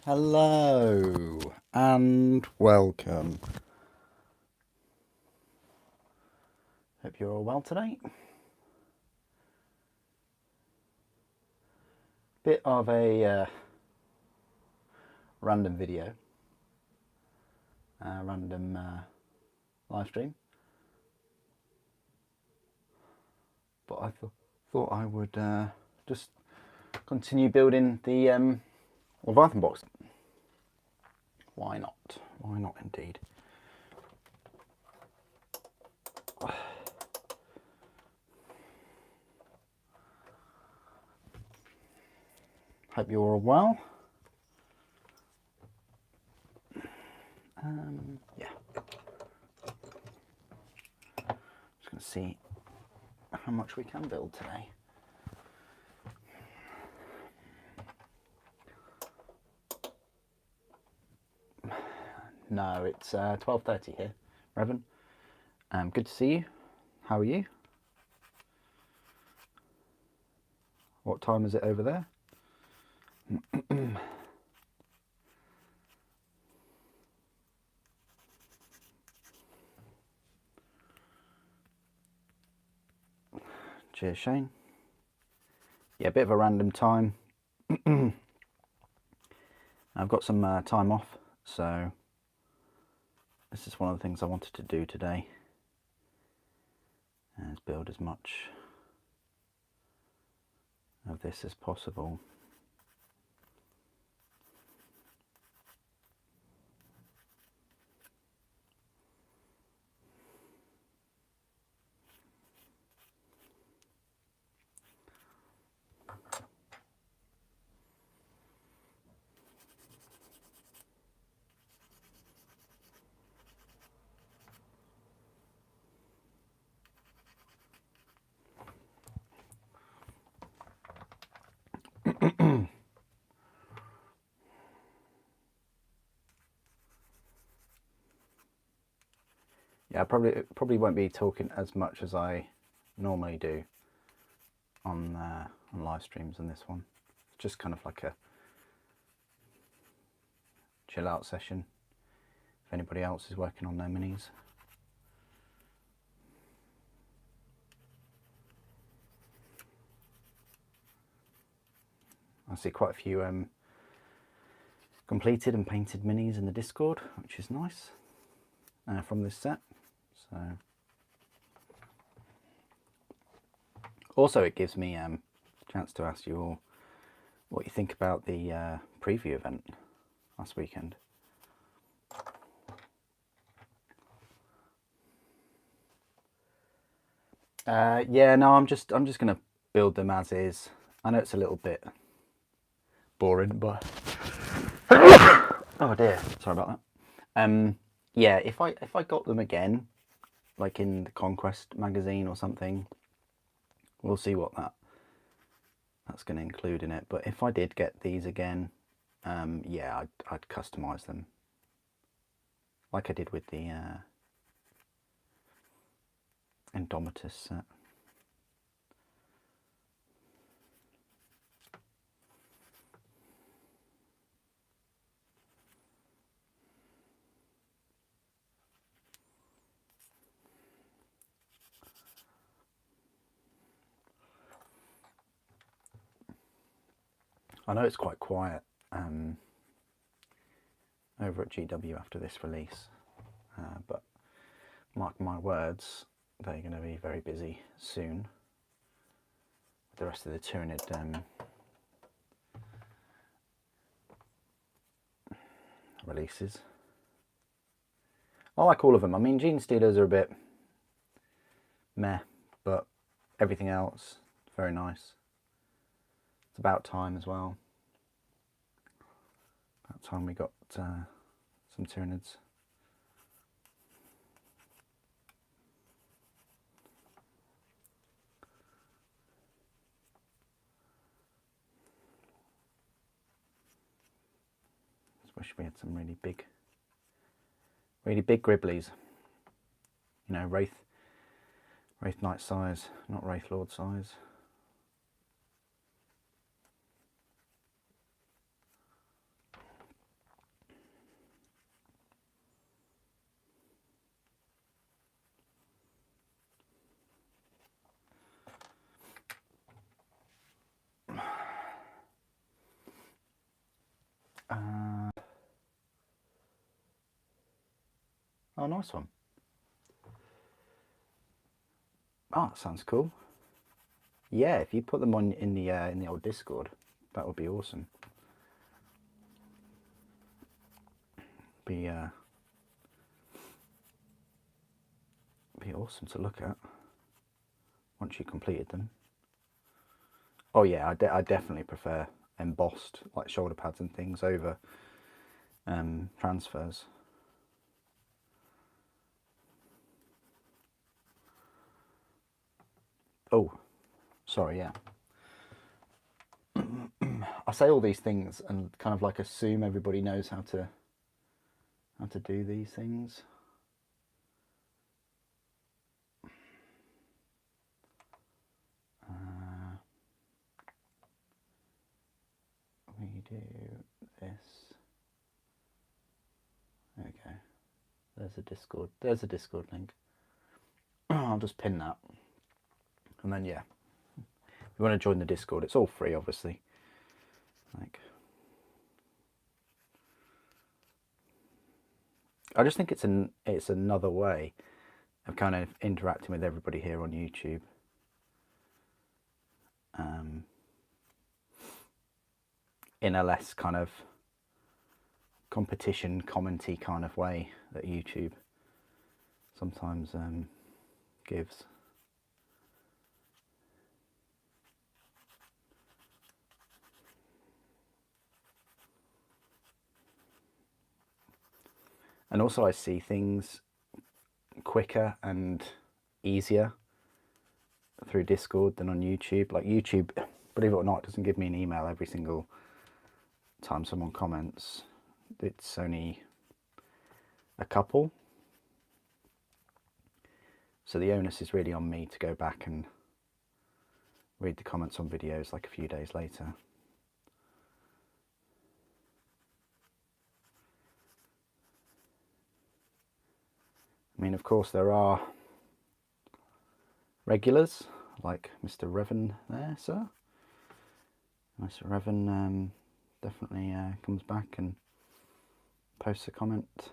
Hello and welcome. Hope you're all well today. Bit of a random video, random live stream, but I thought I would just continue building the Leviathan box. Why not? Why not indeed? Hope you're all well. Yeah. Just going to see how much we can build today. No, it's 12:30 here, Revan. Good to see you. How are you? What time is it over there? Cheers, Shane. Yeah, a bit of a random time. I've got some time off, so this is one of the things I wanted to do today, is build as much of this as possible. Yeah, I probably won't be talking as much as I normally do on live streams on this one. It's just kind of like a chill out session if anybody else is working on their minis. I see quite a few completed and painted minis in the Discord, which is nice, from this set. So also it gives me a chance to ask you all what you think about the preview event last weekend. Yeah, no, I'm just gonna build them as is. I know it's a little bit boring, but oh dear, sorry about that. Yeah, if I got them again, like in the Conquest magazine or something, we'll see what that's going to include in it. But if I did get these again, yeah, I'd customize them like I did with the Indomitus set. I know it's quite quiet over at GW after this release, but mark my words, they're going to be very busy soon with the rest of the Tyranid releases. I like all of them. I mean, Gene Stealers are a bit meh, but everything else, very nice. It's about time as well. About time we got some Tyranids. Just wish we had some really big Gribblies. You know, Wraith Knight size, not Wraith Lord size. Oh, nice one. Oh, that sounds cool. Yeah, if you put them on in the old Discord, that would be awesome. Be awesome to look at once you completed them. Oh yeah, I definitely prefer embossed like shoulder pads and things over transfers. Oh, sorry, yeah. I say all these things and kind of like assume everybody knows how to do these things. We do this. There we go. There's a Discord. There's a Discord link. I'll just pin that. And then yeah, if you want to join the Discord, it's all free, obviously. Like, I just think it's another way of kind of interacting with everybody here on YouTube. In a less kind of competition, commenty kind of way that YouTube sometimes gives. And also I see things quicker and easier through Discord than on YouTube. Like YouTube, believe it or not, doesn't give me an email every single time someone comments. It's only a couple. So the onus is really on me to go back and read the comments on videos like a few days later. I mean, of course, there are regulars like Mr. Revan there, sir. Mr. Revan definitely comes back and posts a comment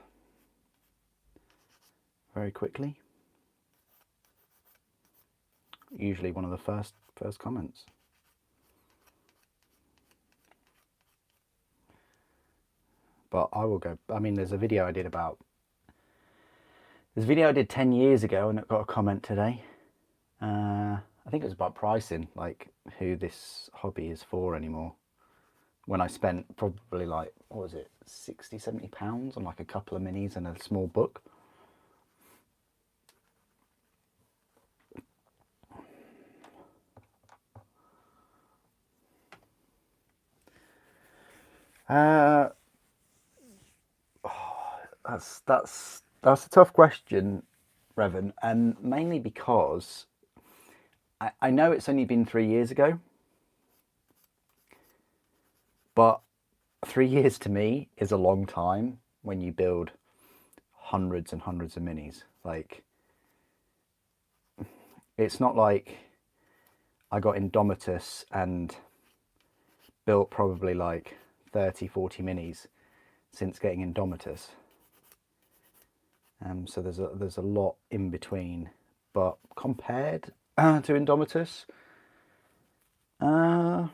very quickly. Usually one of the first comments. But I will go. I mean, there's a video I did 10 years ago, and it got a comment today. I think it was about pricing, like who this hobby is for anymore. When I spent probably like, what was it, 60, 70 pounds on like a couple of minis and a small book. That's a tough question, Revan, and mainly because I know it's only been 3 years ago, but 3 years to me is a long time when you build hundreds and hundreds of minis. Like, it's not like I got Indomitus and built probably like 30, 40 minis since getting Indomitus. So there's a lot in between, but compared to Indomitus, I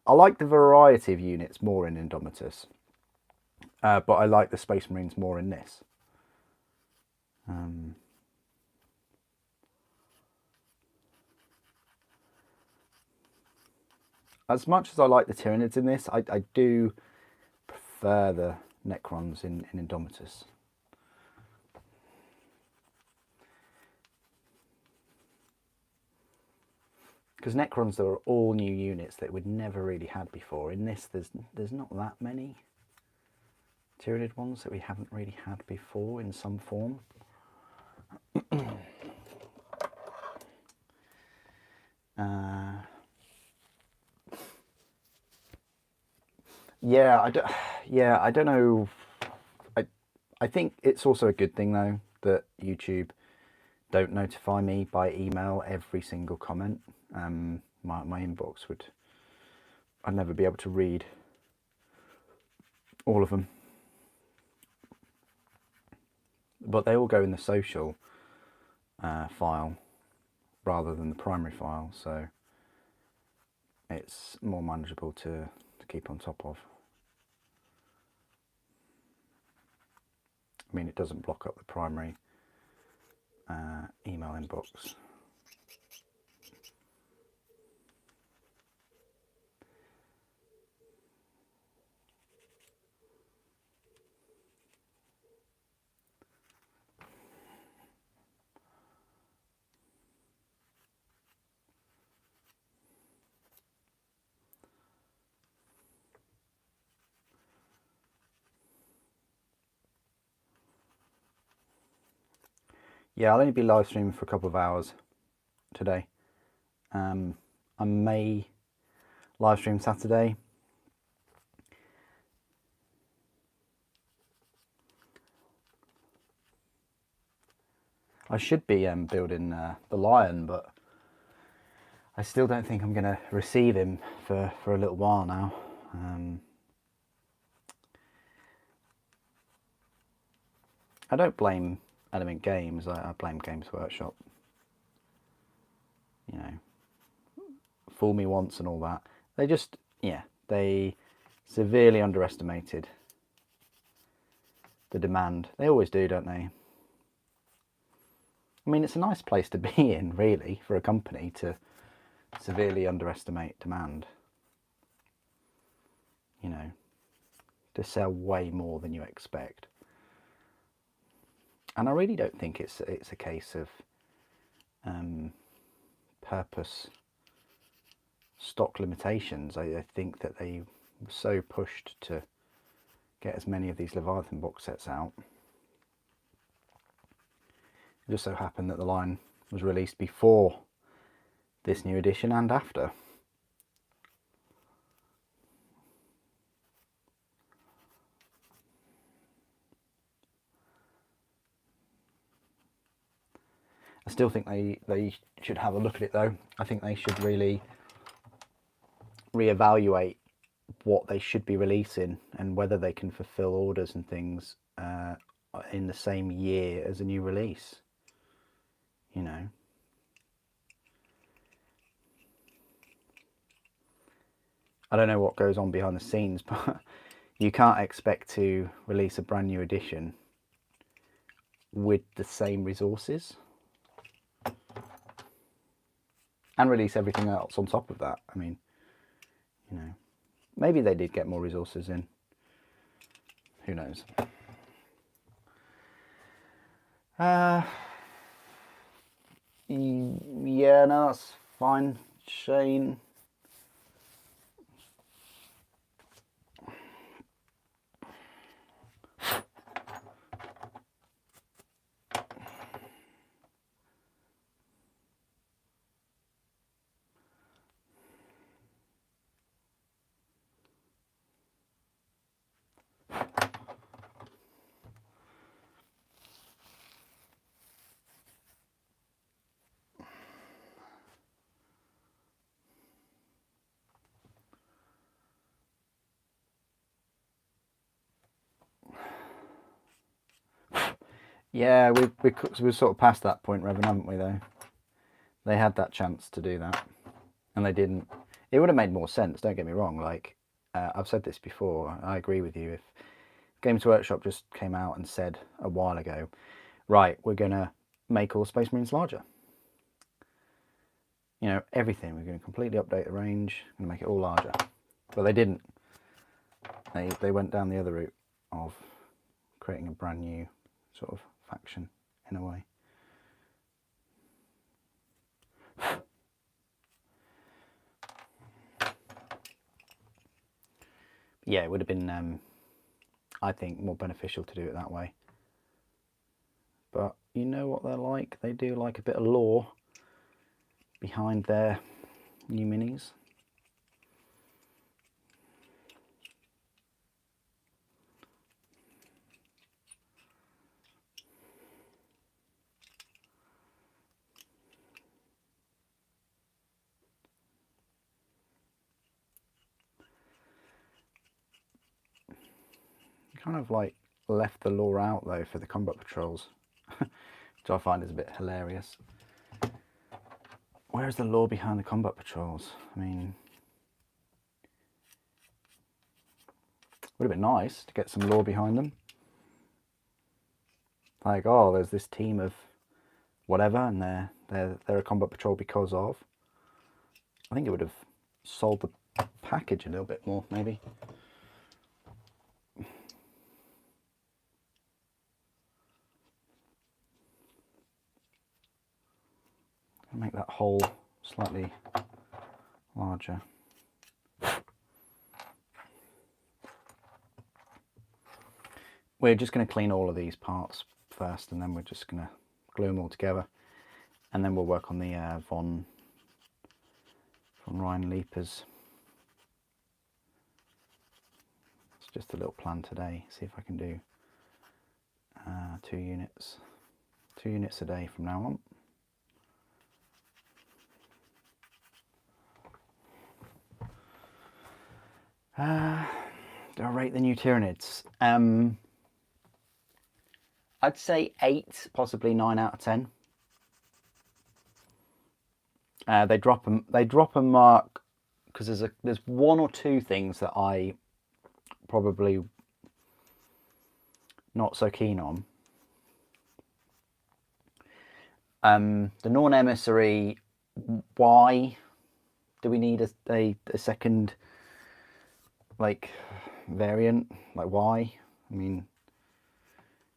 like the variety of units more in Indomitus, but I like the Space Marines more in this. As much as I like the Tyranids in this, I do prefer the Necrons in Indomitus. Because Necrons, are all new units that we'd never really had before. In this, there's not that many Tyranid ones that we haven't really had before in some form. Yeah, I don't know. I think it's also a good thing though that YouTube don't notify me by email every single comment. My inbox I'd never be able to read All of them. But they all go in the social file rather than the primary file, so it's more manageable to keep on top of. I mean, it doesn't block up the primary email inbox. Yeah, I'll only be live streaming for a couple of hours today. I may live stream Saturday. I should be building the lion, but I still don't think I'm going to receive him for a little while now. I don't blame Element Games, I blame Games Workshop. You know, fool me once and all that. They just, yeah, they severely underestimated the demand. They always do, don't they? I mean, it's a nice place to be in, really, for a company to severely underestimate demand. You know, to sell way more than you expect. And I really don't think it's a case of purpose stock limitations. I think that they were so pushed to get as many of these Leviathan box sets out. It just so happened that the line was released before this new edition and after. I still think they should have a look at it though. I think they should really reevaluate what they should be releasing and whether they can fulfill orders and things in the same year as a new release. You know, I don't know what goes on behind the scenes, but you can't expect to release a brand new edition with the same resources and release everything else on top of that. I mean, you know, maybe they did get more resources in. Who knows? Yeah, no, that's fine. Shane. Yeah, we're sort of past that point, Revan, haven't we, though? They had that chance to do that, and they didn't. It would have made more sense, don't get me wrong. Like, I've said this before, I agree with you. If Games Workshop just came out and said a while ago, right, we're going to make all Space Marines larger. You know, everything. We're going to completely update the range and make it all larger. But they didn't. They went down the other route of creating a brand new sort of faction in a way. Yeah, it would have been, I think, more beneficial to do it that way. But you know what they're like. They do like a bit of lore behind their new minis. kind of like left the lore out though for the combat patrols, which I find is a bit hilarious. Where's the lore behind the combat patrols? I mean, would have been nice to get some lore behind them. Like, oh, there's this team of whatever, and they're a combat patrol because of. I think it would have sold the package a little bit more, maybe. I'll make that hole slightly larger. We're just going to clean all of these parts first, and then we're just going to glue them all together, and then we'll work on the von Rhine Leapers. It's just a little plan today. See if I can do 2 units a day from now on. Do I rate the new Tyranids? I'd say 8, possibly 9 out of 10. They drop a mark because there's 1 or 2 things that I probably not so keen on. The Norn Emissary, why do we need a second like variant? Like, why? I mean,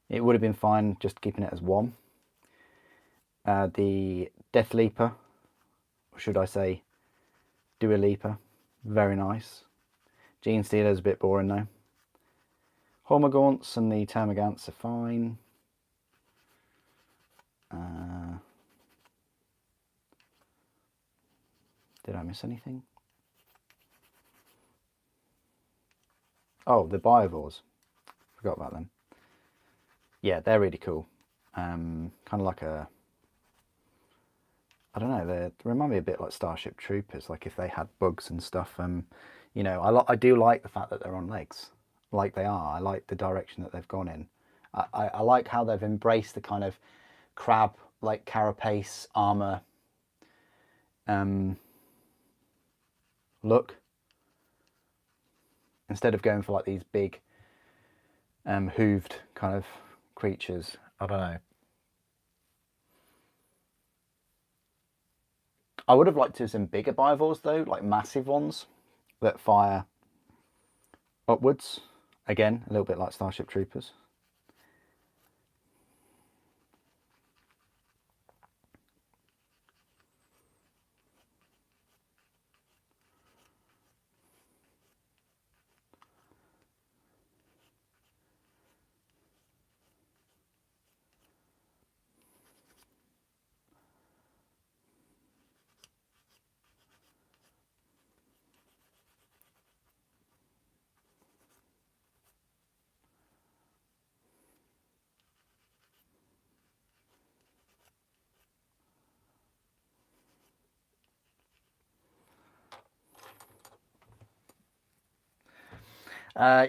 it would have been fine just keeping it as 1. The Death Leaper, or should I say Dua Leaper, very nice. Gene Stealer's a bit boring though. Hormagaunts and the Termagants are fine. Did I miss anything? Oh, the Biovores. Forgot about them. Yeah, they're really cool. Kind of like a, I don't know, they remind me a bit like Starship Troopers, like if they had bugs and stuff. You know, I do like the fact that they're on legs, like they are. I like the direction that they've gone in. I like how they've embraced the kind of crab, like carapace armor look, instead of going for like these big hooved kind of creatures. I don't know. I would have liked to have some bigger Biovores though, like massive ones that fire upwards. Again, a little bit like Starship Troopers.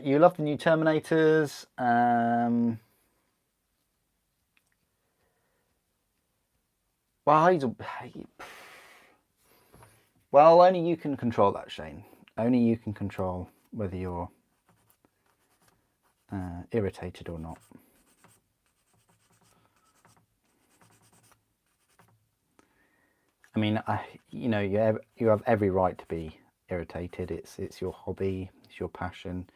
You love the new Terminators. Well, only you can control that, Shane. Only you can control whether you're irritated or not. I mean, you know, you have every right to be irritated. It's your hobby. It's your passion.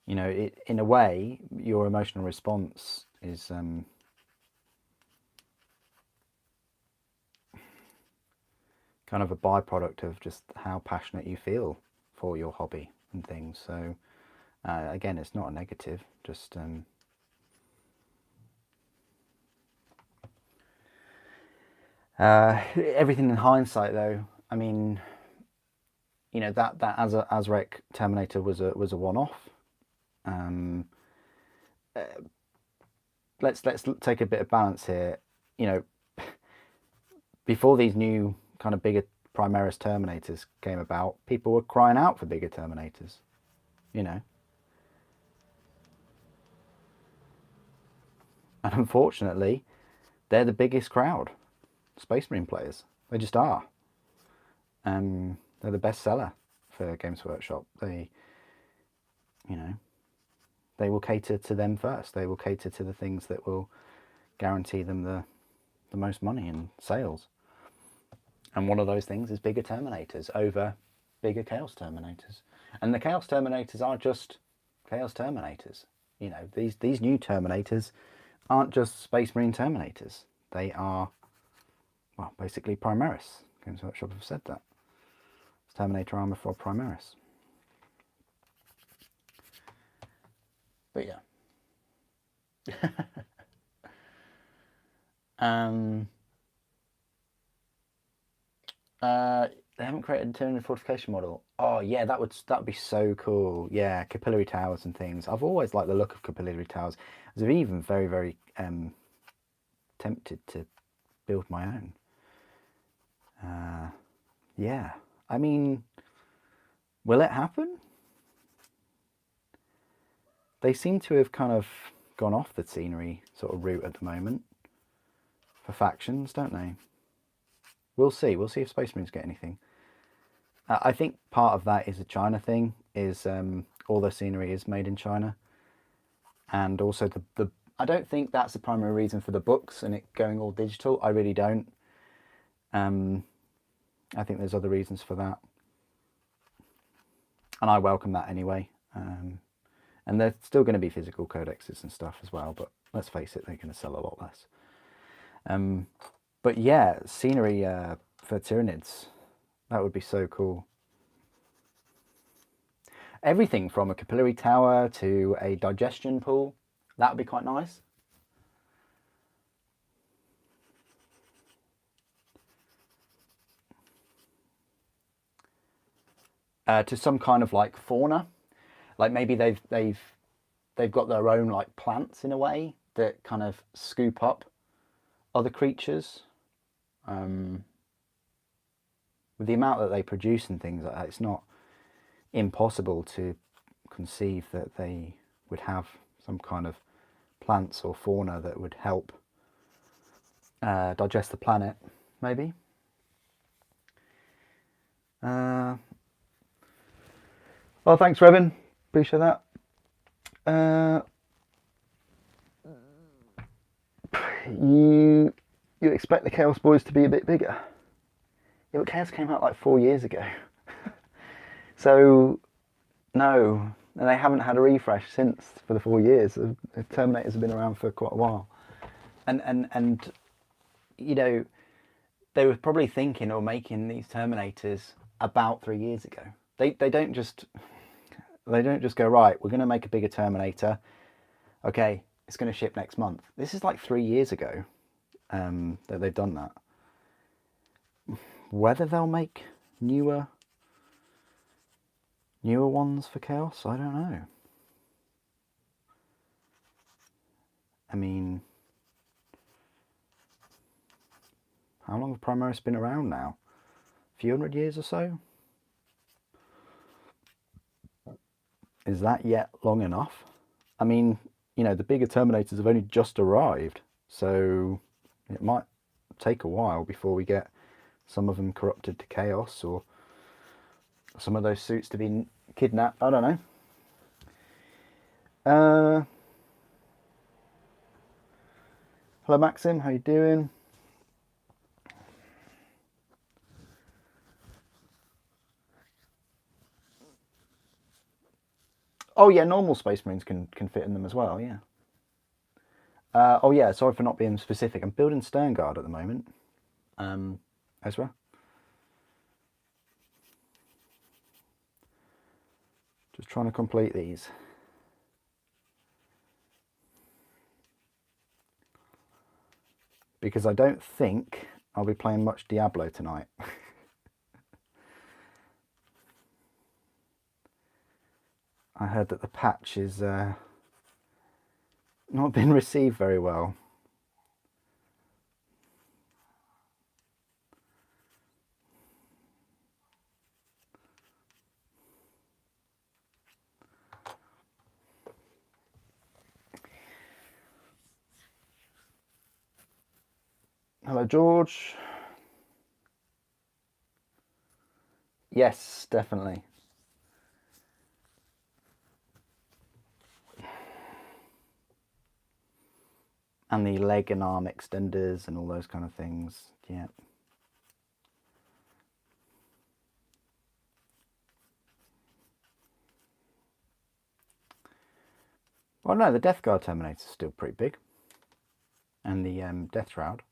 You know, in a way, your emotional response is kind of a byproduct of just how passionate you feel for your hobby and things. So again, it's not a negative, just everything in hindsight though. I mean, you know, that Azrek Terminator was a one-off. Let's take a bit of balance here. You know, before these new kind of bigger Primaris Terminators came about, people were crying out for bigger Terminators, you know. And unfortunately, they're the biggest crowd, Space Marine players. They just are. They're the best seller for Games Workshop. They, you know, they will cater to them first. They will cater to the things that will guarantee them the most money in sales. And one of those things is bigger Terminators over bigger Chaos Terminators. And the Chaos Terminators aren't just Chaos Terminators. You know, these new Terminators aren't just Space Marine Terminators. They are, well, basically Primaris. Games Workshop have said that. It's Terminator armor for Primaris. But yeah. They haven't created a Tyranid fortification model. Oh yeah, that would be so cool. Yeah, capillary towers and things. I've always liked the look of capillary towers. I was even very tempted to build my own. Yeah, I mean, will it happen? They seem to have kind of gone off the scenery sort of route at the moment for factions, don't they? We'll see. We'll see if Space Marines get anything. I think part of that is a China thing. Is all the scenery is made in China, and also the I don't think that's the primary reason for the books and it going all digital. I really don't. I think there's other reasons for that, and I welcome that anyway. And there's still going to be physical codexes and stuff as well, but let's face it, they're going to sell a lot less. But yeah, scenery for Tyranids, that would be so cool. Everything from a capillary tower to a digestion pool, that would be quite nice. To some kind of like fauna, like maybe they've got their own like plants in a way that kind of scoop up other creatures. With the amount that they produce and things like that, it's not impossible to conceive that they would have some kind of plants or fauna that would help digest the planet, maybe. Well, thanks, Revan. Appreciate that. You expect the Chaos Boys to be a bit bigger? Yeah, but Chaos came out like 4 years ago. So, no. And they haven't had a refresh since for the 4 years. The Terminators have been around for quite a while. And you know, they were probably thinking or making these Terminators about 3 years ago. They don't just go, right, we're going to make a bigger Terminator. Okay, it's going to ship next month. This is like 3 years ago that they've done that. Whether they'll make newer ones for Chaos, I don't know. I mean, how long have Primaris been around now? A few hundred years or so? Is that yet long enough? I mean, you know, the bigger Terminators have only just arrived, so it might take a while before we get some of them corrupted to Chaos or some of those suits to be kidnapped. I don't know. Hello, Maxim. How you doing? Oh yeah, normal Space Marines can fit in them as well. Yeah. Oh yeah, sorry for not being specific. I'm building Sternguard at the moment. Ezra. Just trying to complete these. Because I don't think I'll be playing much Diablo tonight. I heard that the patch is not been received very well. Hello, George. Yes, definitely. And the leg and arm extenders and all those kind of things. Yeah. Well, no, the Death Guard Terminator is still pretty big. And the Death Shroud.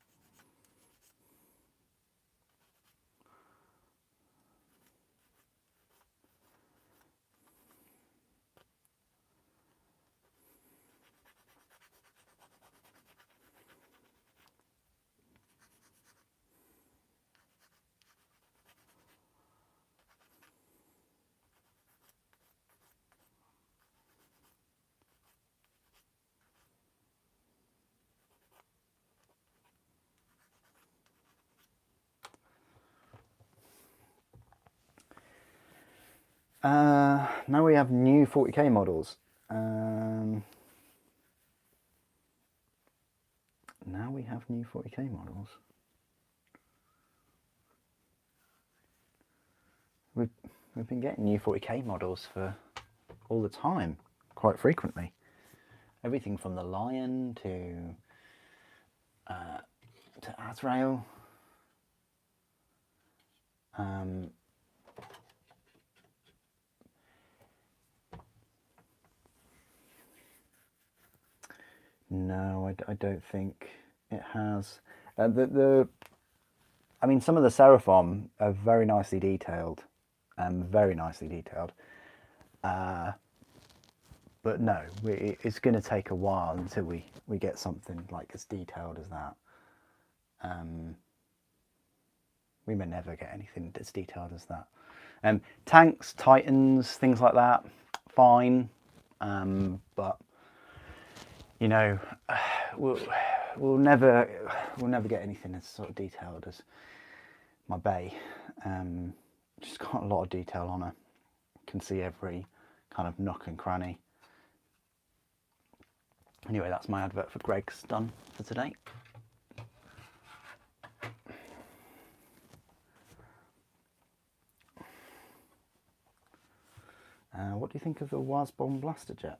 Now we have new 40k models. Now we have new 40k models. We've been getting new 40k models for all the time, quite frequently. Everything from the Lion to Azrael. No, I don't think it has. I mean, some of the Seraphon are very nicely detailed, very nicely detailed. But no, it's going to take a while until we get something like as detailed as that. We may never get anything as detailed as that. Tanks, Titans, things like that, fine. But you know, we'll never get anything as sort of detailed as my bay. Just got a lot of detail on her. Can see every kind of nook and cranny. Anyway, that's my advert for Greg's done for today. What do you think of the Wasbomb Blaster Jet?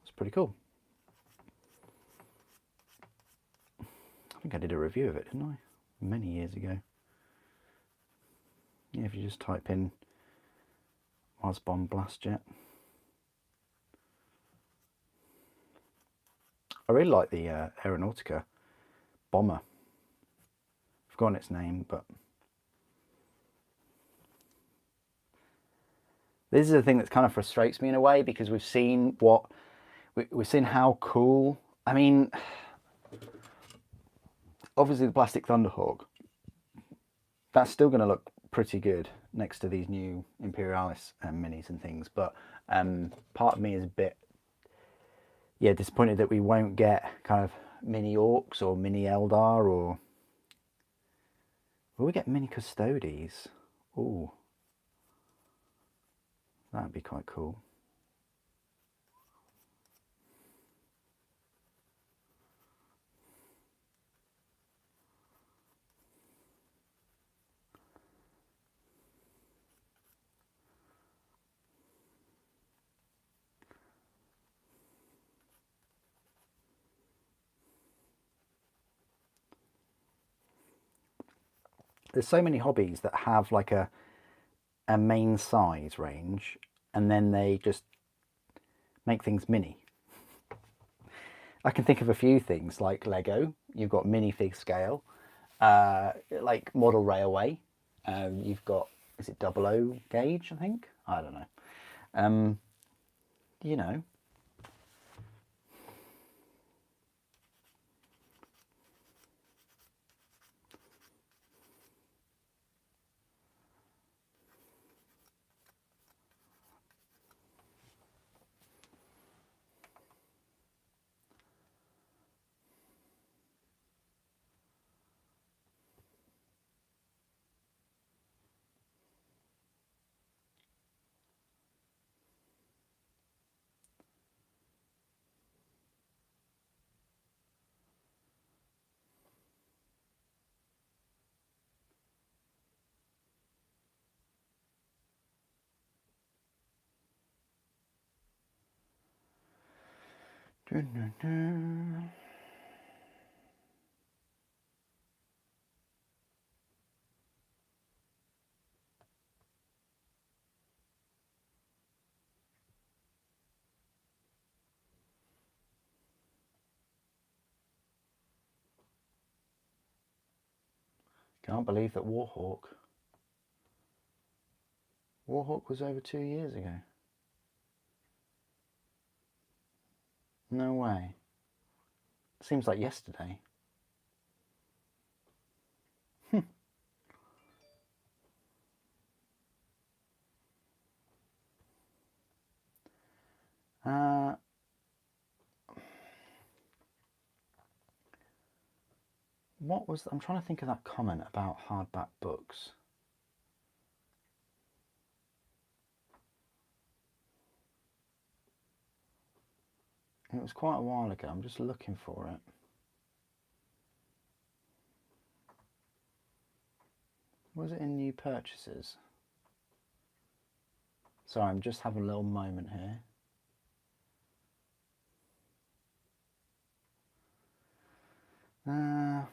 It's pretty cool. I think I did a review of it, didn't I? Many years ago. Yeah, if you just type in Wasbomb Blast Jet. I really like the Aeronautica bomber. I've forgotten its name, but this is the thing that kind of frustrates me in a way, because we've seen we've seen how cool. I mean, obviously the plastic Thunderhawk, that's still going to look pretty good next to these new Imperialis minis and things, but part of me is a bit disappointed that we won't get kind of mini Orcs or mini Eldar, or will we get mini Custodes? Ooh, that'd be quite cool. There's so many hobbies that have like a main size range, and then they just make things mini. I can think of a few things like Lego. You've got minifig scale, like model railway. You've got, is it 00 gauge? I think, I don't know. You know, Can't believe that Warhawk was over 2 years ago. No way. Seems like yesterday. What was... I'm trying to think of that comment about hardback books. It was quite a while ago. I'm just looking for it. Was it in new purchases? Sorry, I'm just having a little moment here. I'm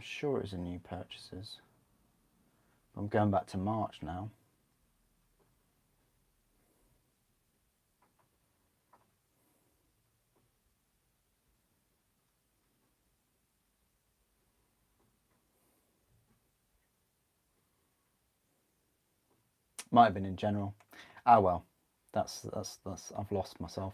sure it was in new purchases. I'm going back to March now. Might have been in general. Ah well, that's I've lost myself.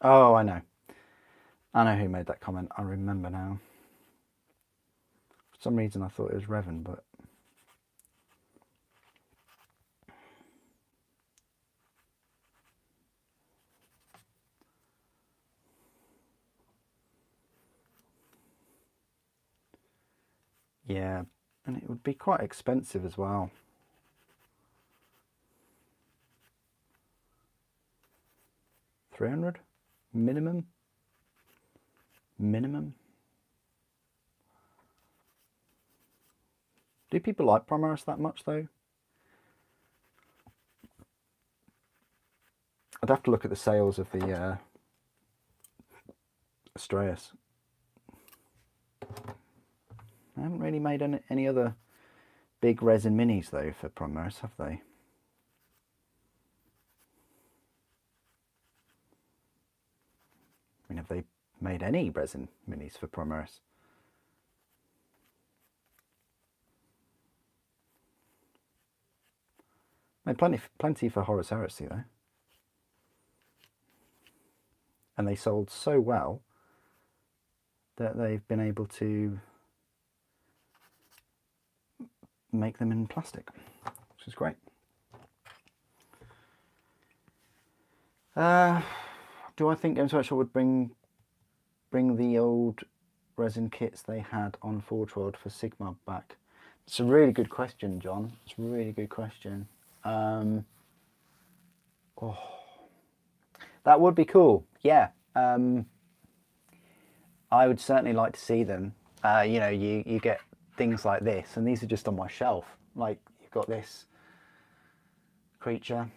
Oh, I know who made that comment. I remember now. For some reason I thought it was Revan, but yeah, and it would be quite expensive as well. $300 minimum. Do people like Primarchs that much though? I'd have to look at the sales of the Astraeus. I haven't really made any other big resin minis though for Primarchs, have they? I mean, have they made any resin minis for Primarchs? Made plenty for Horus Heresy though. And they sold so well that they've been able to make them in plastic, which is great. Do I think Games Workshop would bring the old resin kits they had on Forge World for Sigmar back? It's a really good question, John. It's a really good question. Oh, that would be cool. Yeah. I would certainly like to see them. You know, you get things like this, and these are just on my shelf. Like, you've got this creature.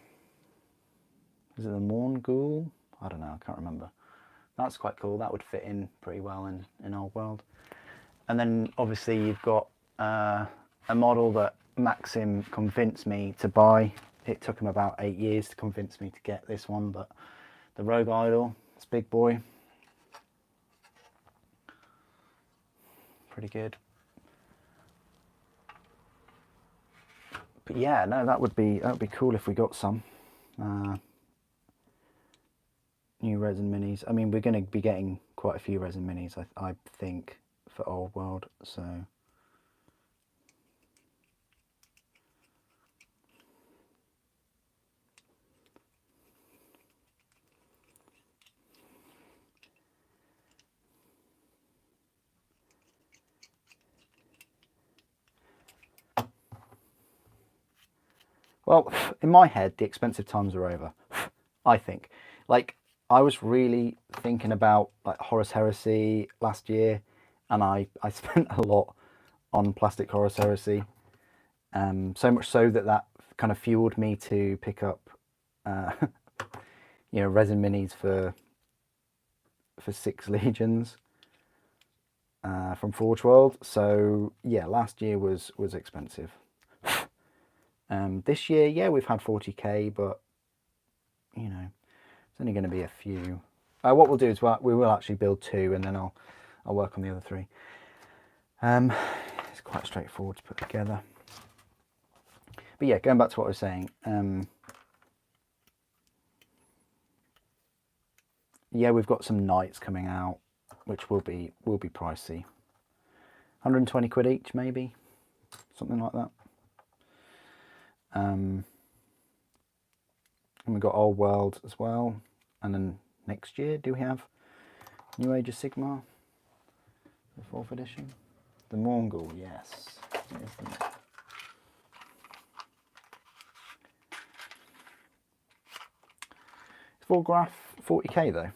Is it the Morn Ghoul? I don't know, I can't remember. That's quite cool. That would fit in pretty well in Old World. And then obviously you've got a model that Maxim convinced me to buy. It took him about 8 years to convince me to get this one, but the Rogue Idol, this big boy. pretty good. But yeah, no, that would be cool if we got some new resin minis. I mean, we're going to be getting quite a few resin minis, I think, for Old World. So well, in my head, the expensive times are over. I think, like, I was really thinking about like Horus Heresy last year, and I spent a lot on plastic Horus Heresy, so much so that kind of fueled me to pick up you know, resin minis for 6 legions from Forge World. So yeah, last year was expensive. This year, yeah, we've had 40k, but you know, it's only going to be a few. What we'll do is we will actually build 2, and then I'll work on the other 3. It's quite straightforward to put together. But yeah, going back to what I was saying, yeah, we've got some knights coming out, which will be pricey. 120 quid each, maybe, something like that. And we've got Old World as well. And then next year, do we have New Age of Sigmar, the 4th edition? The Mongol, yes. Is Volgraph 40k though?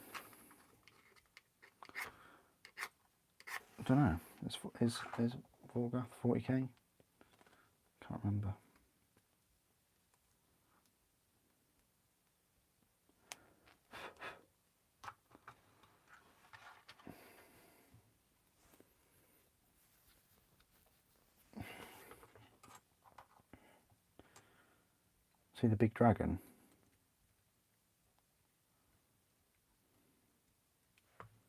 I don't know. Is Volgraph 40k? Can't remember. See the big dragon?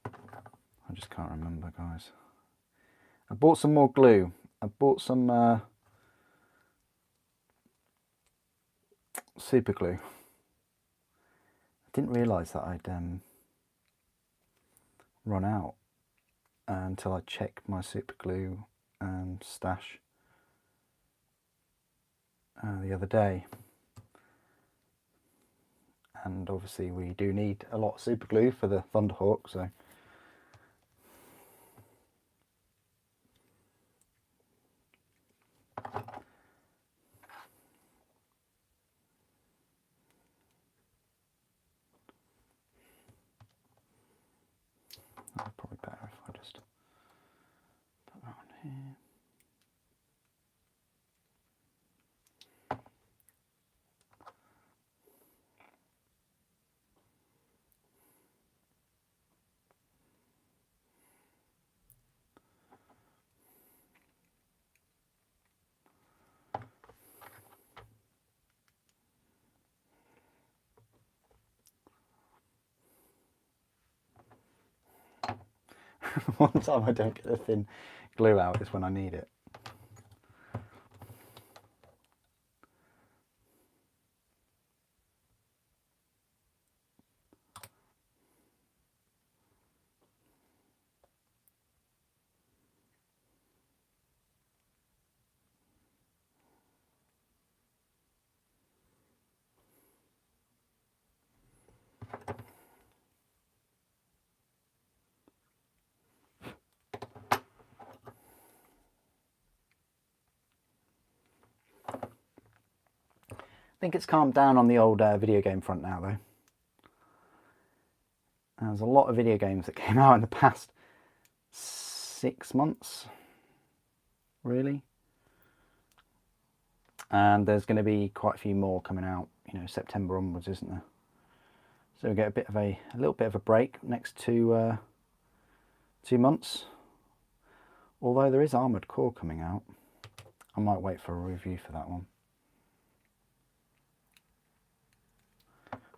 I just can't remember, guys. I bought some more glue. I bought some super glue. I didn't realise that I'd run out until I checked my super glue stash the other day. And obviously we do need a lot of super glue for the Thunderhawk, so that's probably better if I just put that on here. One time I don't get the thin glue out is when I need it. I think it's calmed down on the old video game front now, though. There's a lot of video games that came out in the past 6 months, really. And there's going to be quite a few more coming out, you know, September onwards, isn't there? So we'll get a little bit of a break next 2 months. Although there is Armoured Core coming out. I might wait for a review for that one.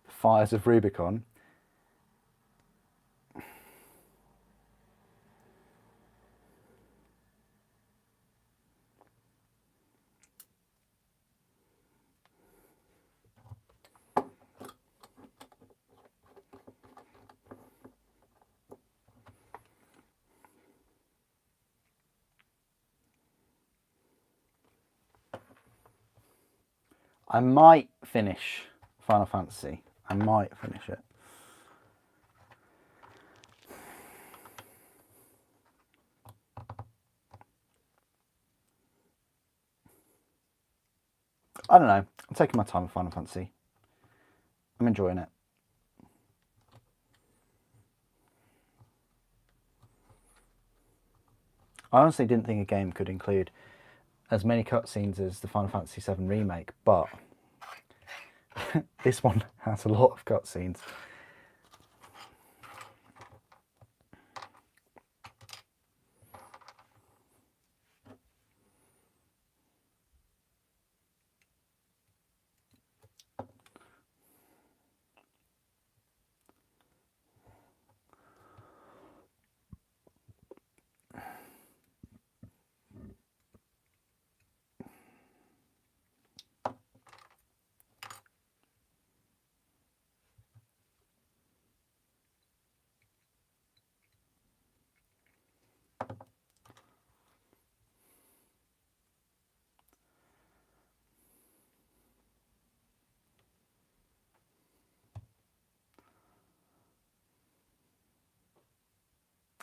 Fires of Rubicon. I might finish Final Fantasy. I might finish it. I don't know. I'm taking my time with Final Fantasy. I'm enjoying it. I honestly didn't think a game could include as many cutscenes as the Final Fantasy VII Remake, but this one has a lot of cutscenes.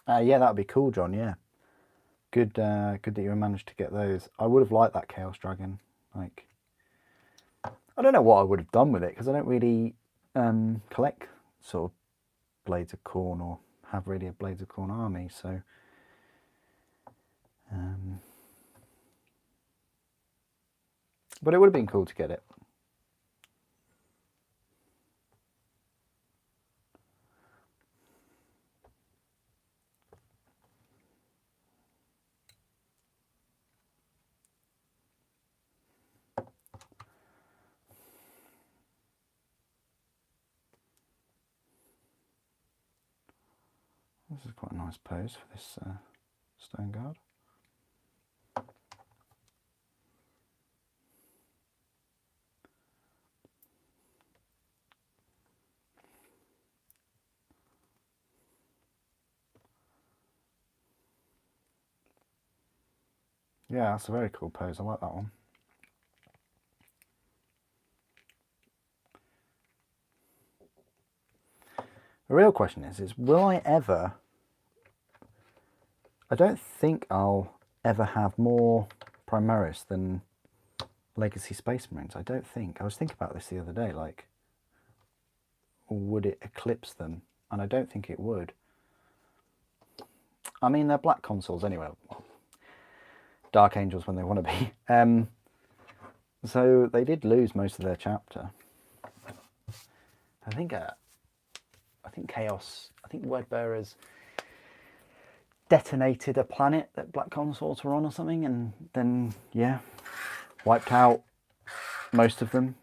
Yeah, that would be cool, John. Yeah, good. Good that you managed to get those. I would have liked that Chaos Dragon. Like, I don't know what I would have done with it because I don't really collect sort of Blades of Corn or have really a Blades of Corn army. So, but it would have been cool to get it. This is quite a nice pose for this Stone Guard. Yeah, that's a very cool pose. I like that one. The real question is will I ever... I don't think I'll ever have more Primaris than Legacy Space Marines. I don't think. I was thinking about this the other day, like, would it eclipse them? And I don't think it would. I mean, they're black consoles anyway. Dark Angels when they want to be. So they did lose most of their chapter. I think Chaos, I think Wordbearers detonated a planet that black consoles were on or something, and then, yeah, wiped out most of them.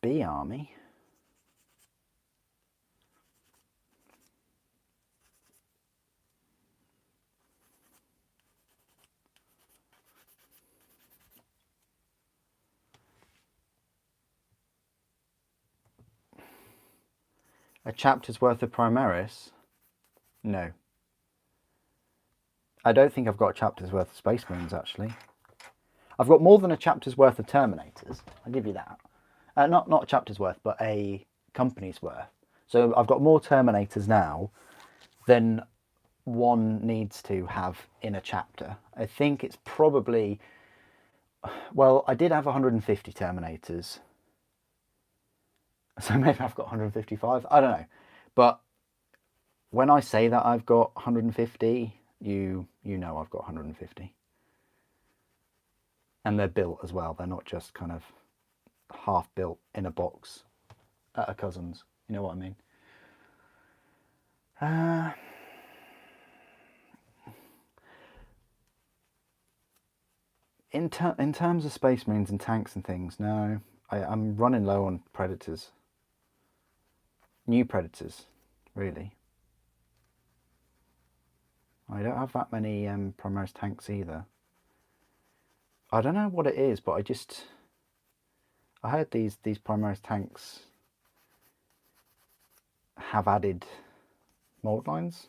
B army. A chapter's worth of Primaris? No. I don't think I've got a chapter's worth of Space Marines, actually. I've got more than a chapter's worth of Terminators. I'll give you that. Not a chapter's worth, but a company's worth. So I've got more Terminators now than one needs to have in a chapter. I think it's probably... Well, I did have 150 Terminators. So maybe I've got 155. I don't know. But when I say that I've got 150, you know I've got 150. And they're built as well. They're not just kind of half built in a box at a cousin's. You know what I mean? In terms of Space Marines and tanks and things, no. I'm running low on Predators. new predators, really. I don't have that many Primarchs tanks either. I don't know what it is, but I heard these Primarchs tanks have added mold lines.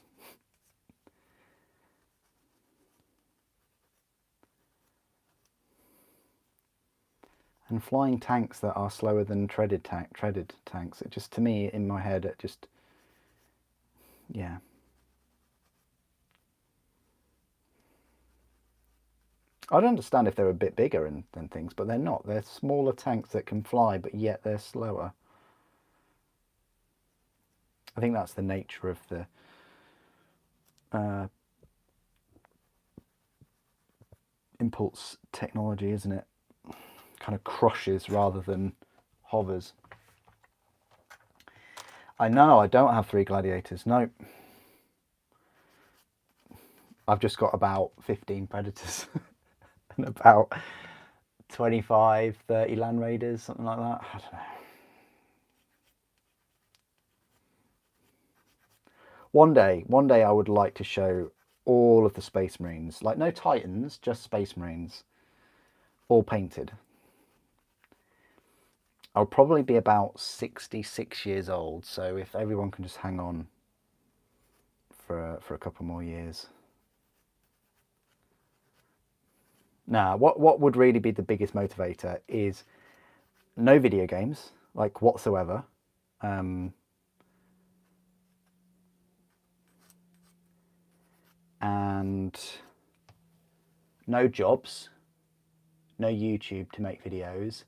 And flying tanks that are slower than treaded tanks. It just, to me, in my head, it just, yeah. I'd understand if they were a bit bigger than things, but they're not. They're smaller tanks that can fly, but yet they're slower. I think that's the nature of the impulse technology, isn't it? Kind of crushes rather than hovers. I know, I don't have 3 gladiators, no. I've just got about 15 predators and about 25, 30 land raiders, something like that. I don't know. One day I would like to show all of the Space Marines, like no Titans, just Space Marines, all painted. I'll probably be about 66 years old, so if everyone can just hang on for a couple more years. Now, what would really be the biggest motivator is no video games, like whatsoever. And no jobs, no YouTube to make videos,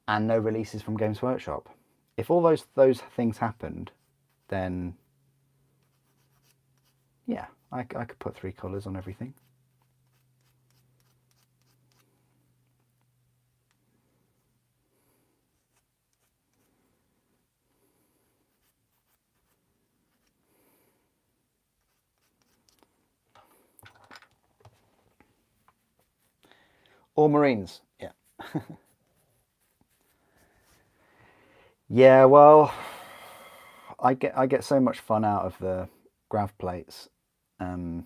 and no releases from Games Workshop. If all those things happened, then yeah, I could put 3 colours on everything. All Marines, yeah. Yeah, well, I get so much fun out of the grav plates that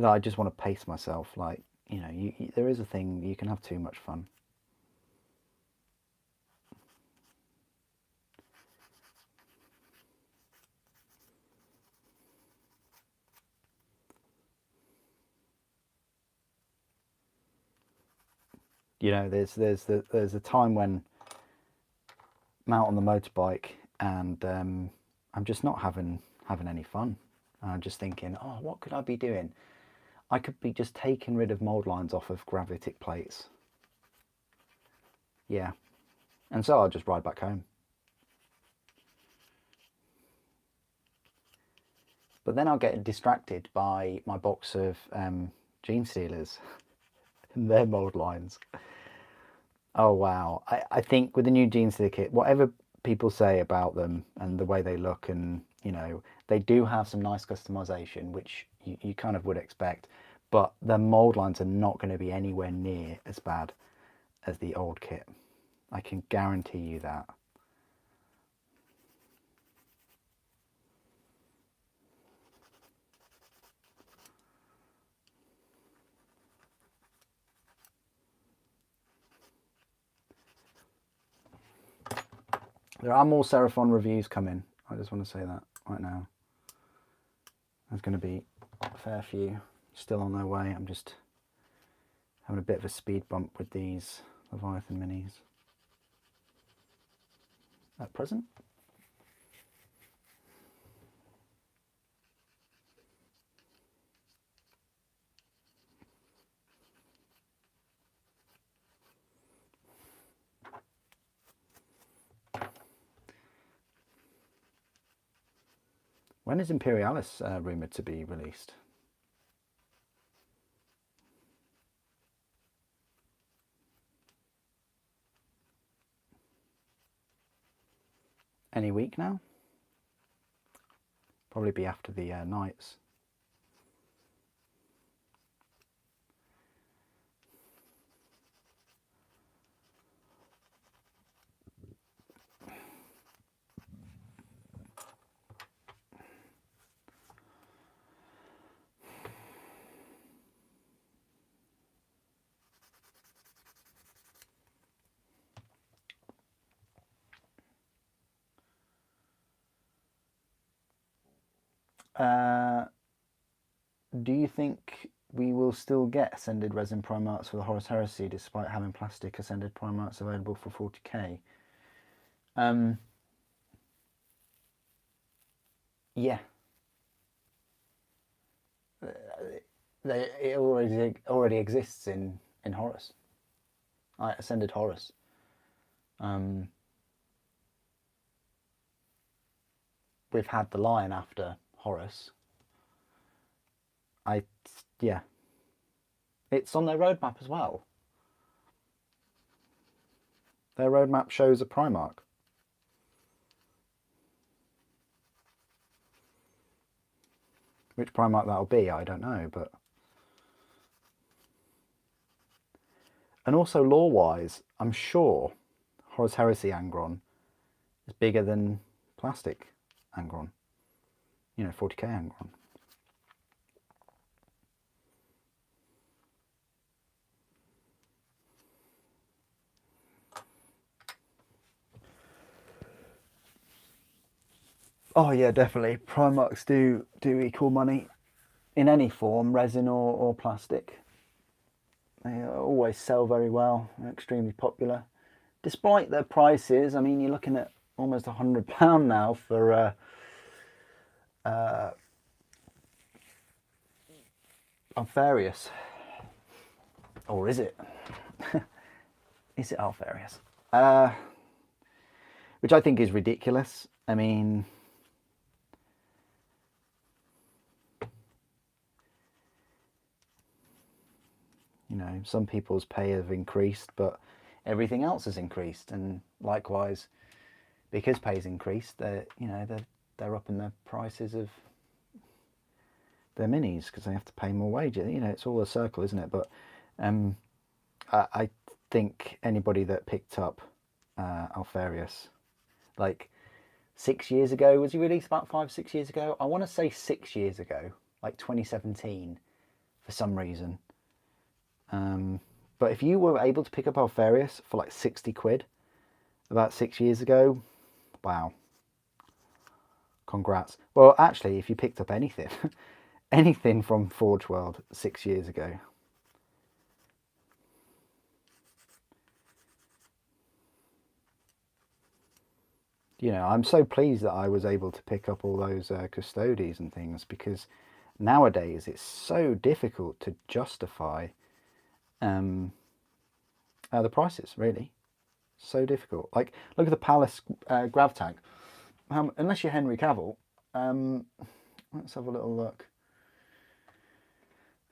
I just want to pace myself. Like, you know, there is a thing, you can have too much fun. You know, there's a time when I'm out on the motorbike and I'm just not having any fun. And I'm just thinking, oh, what could I be doing? I could be just taking rid of mold lines off of gravitic plates. Yeah. And so I'll just ride back home. But then I'll get distracted by my box of Gene Stealers and their mold lines. Oh, wow. I think with the new Gene Stealer kit, whatever people say about them and the way they look, and, you know, they do have some nice customization, which you kind of would expect, but the mold lines are not going to be anywhere near as bad as the old kit. I can guarantee you that. There are more Seraphon reviews coming. I just want to say that right now. There's going to be a fair few still on their way. I'm just having a bit of a speed bump with these Leviathan minis at present. When is Imperialis rumoured to be released? Any week now? Probably be after the Knights. Do you think we will still get Ascended Resin Primarchs for the Horus Heresy despite having plastic Ascended Primarchs available for 40k? Yeah. It already exists in Horus. Ascended Horus. We've had the Lion after Horus. Yeah. It's on their roadmap as well. Their roadmap shows a Primarch. Which Primarch that'll be, I don't know, but... And also lore-wise, I'm sure Horus Heresy Angron is bigger than plastic Angron. You know, 40k Angron. Oh yeah, definitely. Primarchs do equal money in any form, resin or plastic. They always sell very well. They're extremely popular. Despite their prices, I mean, you're looking at almost £100 now for Alfarius. Or is it? Is it Alfarius? Which I think is ridiculous. I mean... You know, some people's pay have increased, but everything else has increased, and likewise, because pay's increased, they're upping the prices of their minis because they have to pay more wages. You know, it's all a circle, isn't it? But I think anybody that picked up Alfarius, like 6 years ago, was he released about 5-6 years ago? I want to say 6 years ago, like 2017, for some reason. But if you were able to pick up Alfarius for like 60 quid about 6 years ago, wow. Congrats. Well, actually, if you picked up anything, anything from Forge World 6 years ago. You know, I'm so pleased that I was able to pick up all those custodies and things, because nowadays it's so difficult to justify the prices, really. So difficult. Like, look at the Palace grav tank. Unless you're Henry Cavill, let's have a little look.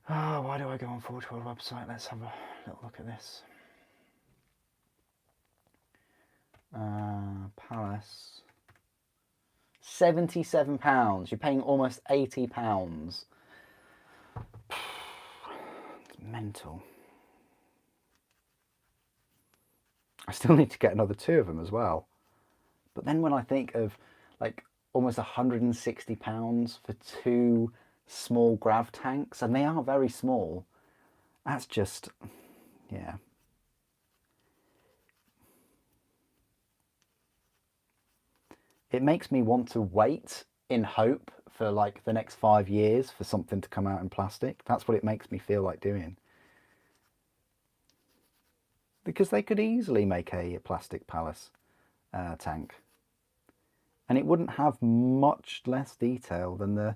Oh, why do I go on Forge World website? Let's have a little look at this. Palace. £77. You're paying almost £80. It's mental. I still need to get another 2 of them as well. But then when I think of like almost £160 for 2 small grav tanks, and they are very small, that's just, yeah. It makes me want to wait in hope for like the next 5 years for something to come out in plastic. That's what it makes me feel like doing. Because they could easily make a plastic Palace tank. And it wouldn't have much less detail than the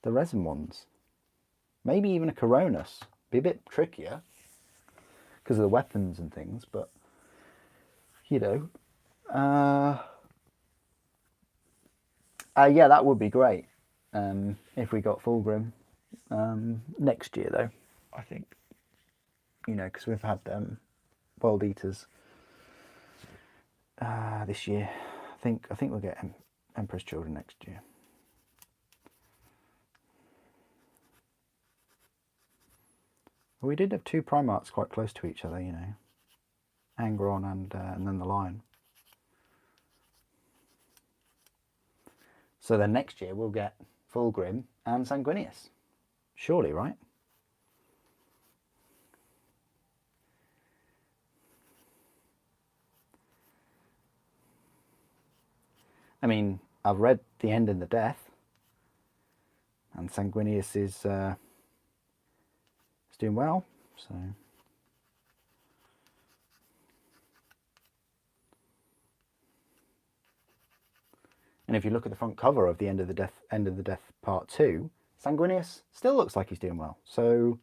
resin ones. Maybe even a Coronis. Be a bit trickier because of the weapons and things, but you know, yeah, that would be great if we got Fulgrim next year, though. I think, you know, because we've had World Eaters this year. I think we'll get Emperor's Children next year. Well, we did have 2 Primarchs quite close to each other, you know, Angron and then the Lion. So then next year we'll get Fulgrim and Sanguinius. Surely, right? I mean, I've read The End and the Death. And Sanguinius is doing well, so. And if you look at the front cover of the End of the Death Part 2, Sanguinius still looks like he's doing well. So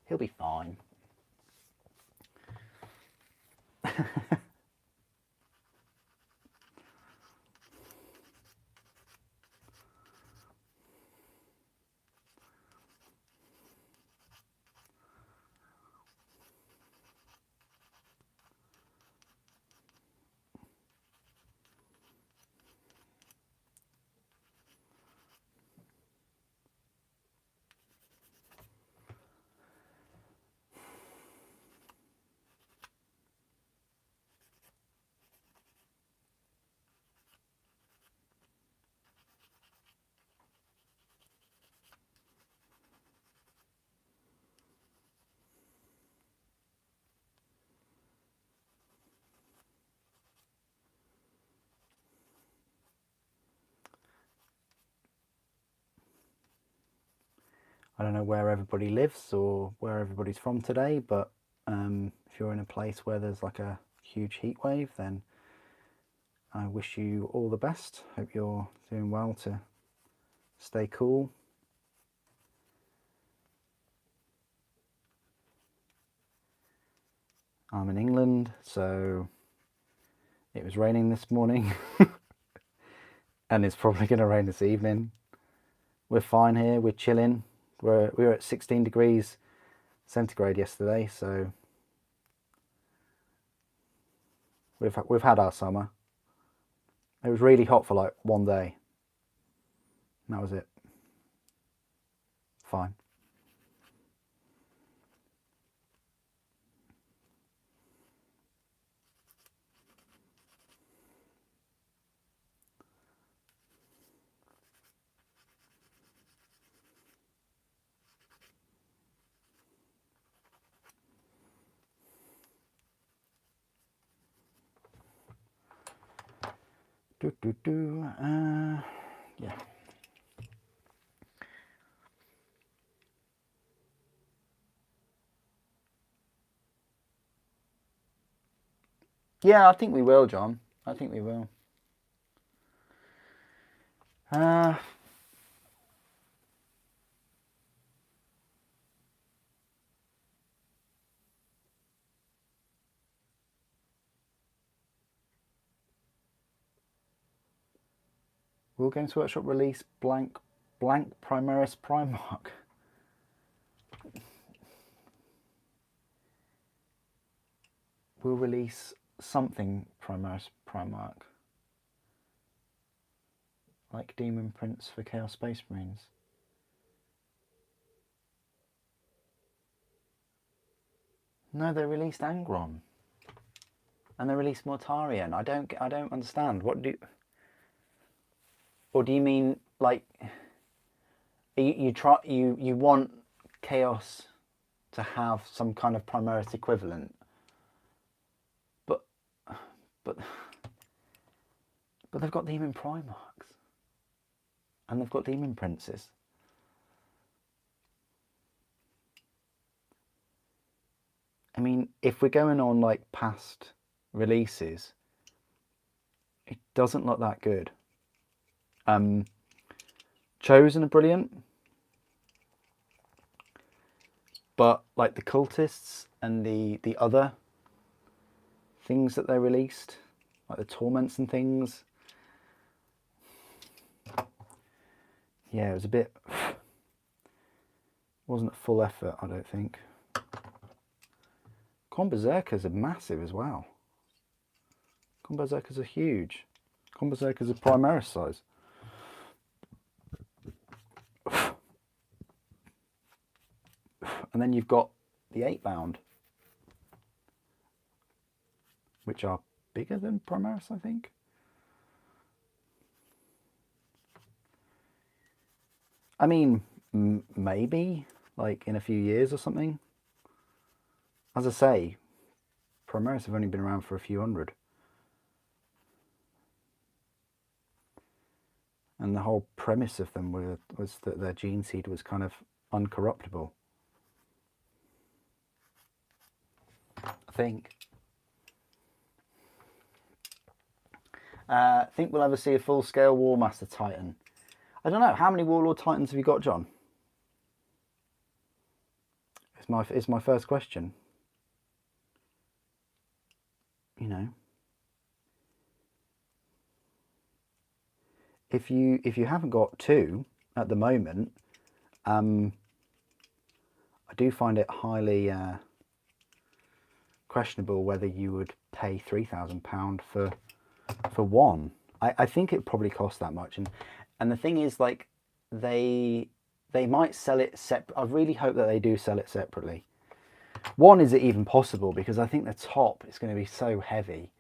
he'll be fine. I don't know where everybody lives or where everybody's from today, but if you're in a place where there's like a huge heat wave, then I wish you all the best. Hope you're doing well to stay cool. I'm in England, so it was raining this morning and it's probably going to rain this evening. We're fine here, we're chilling. We were at 16 degrees centigrade yesterday, so we've had our summer. It was really hot for like one day. And that was it. Fine. Yeah. Yeah, I think we will, John. I think we will. Will Games Workshop release blank Primaris Primarch? We'll release something Primaris Primarch. Like Demon Prince for Chaos Space Marines. No, they released Angron. And they released Mortarion. I don't understand. What do... Or do you mean, like... You want Chaos to have some kind of Primaris equivalent. But they've got Demon Primarchs. And they've got Demon Princes. I mean, if we're going on like past releases, it doesn't look that good. Chosen are brilliant. But like the cultists and the other things that they released, like the torments and things, yeah, it was a bit, wasn't a full effort, I don't think. Con Berserkers are massive as well. Con Berserkers are huge. Con Berserkers are Primaris size. And then you've got the 8-bound, which are bigger than Primaris, I think. I mean, maybe, like in a few years or something. As I say, Primaris have only been around for a few hundred. And the whole premise of them was that their gene seed was kind of uncorruptible. I think. Think we'll ever see a full-scale Warmaster Titan. I don't know. How many Warlord Titans have you got, John? It's my first question. You know, if you haven't got two at the moment, I do find it highly questionable whether you would pay £3,000 for one. I think it probably costs that much, and the thing is, like, they might sell it separate. I really hope that they do sell it separately. One, is it even possible? Because I think the top is going to be so heavy.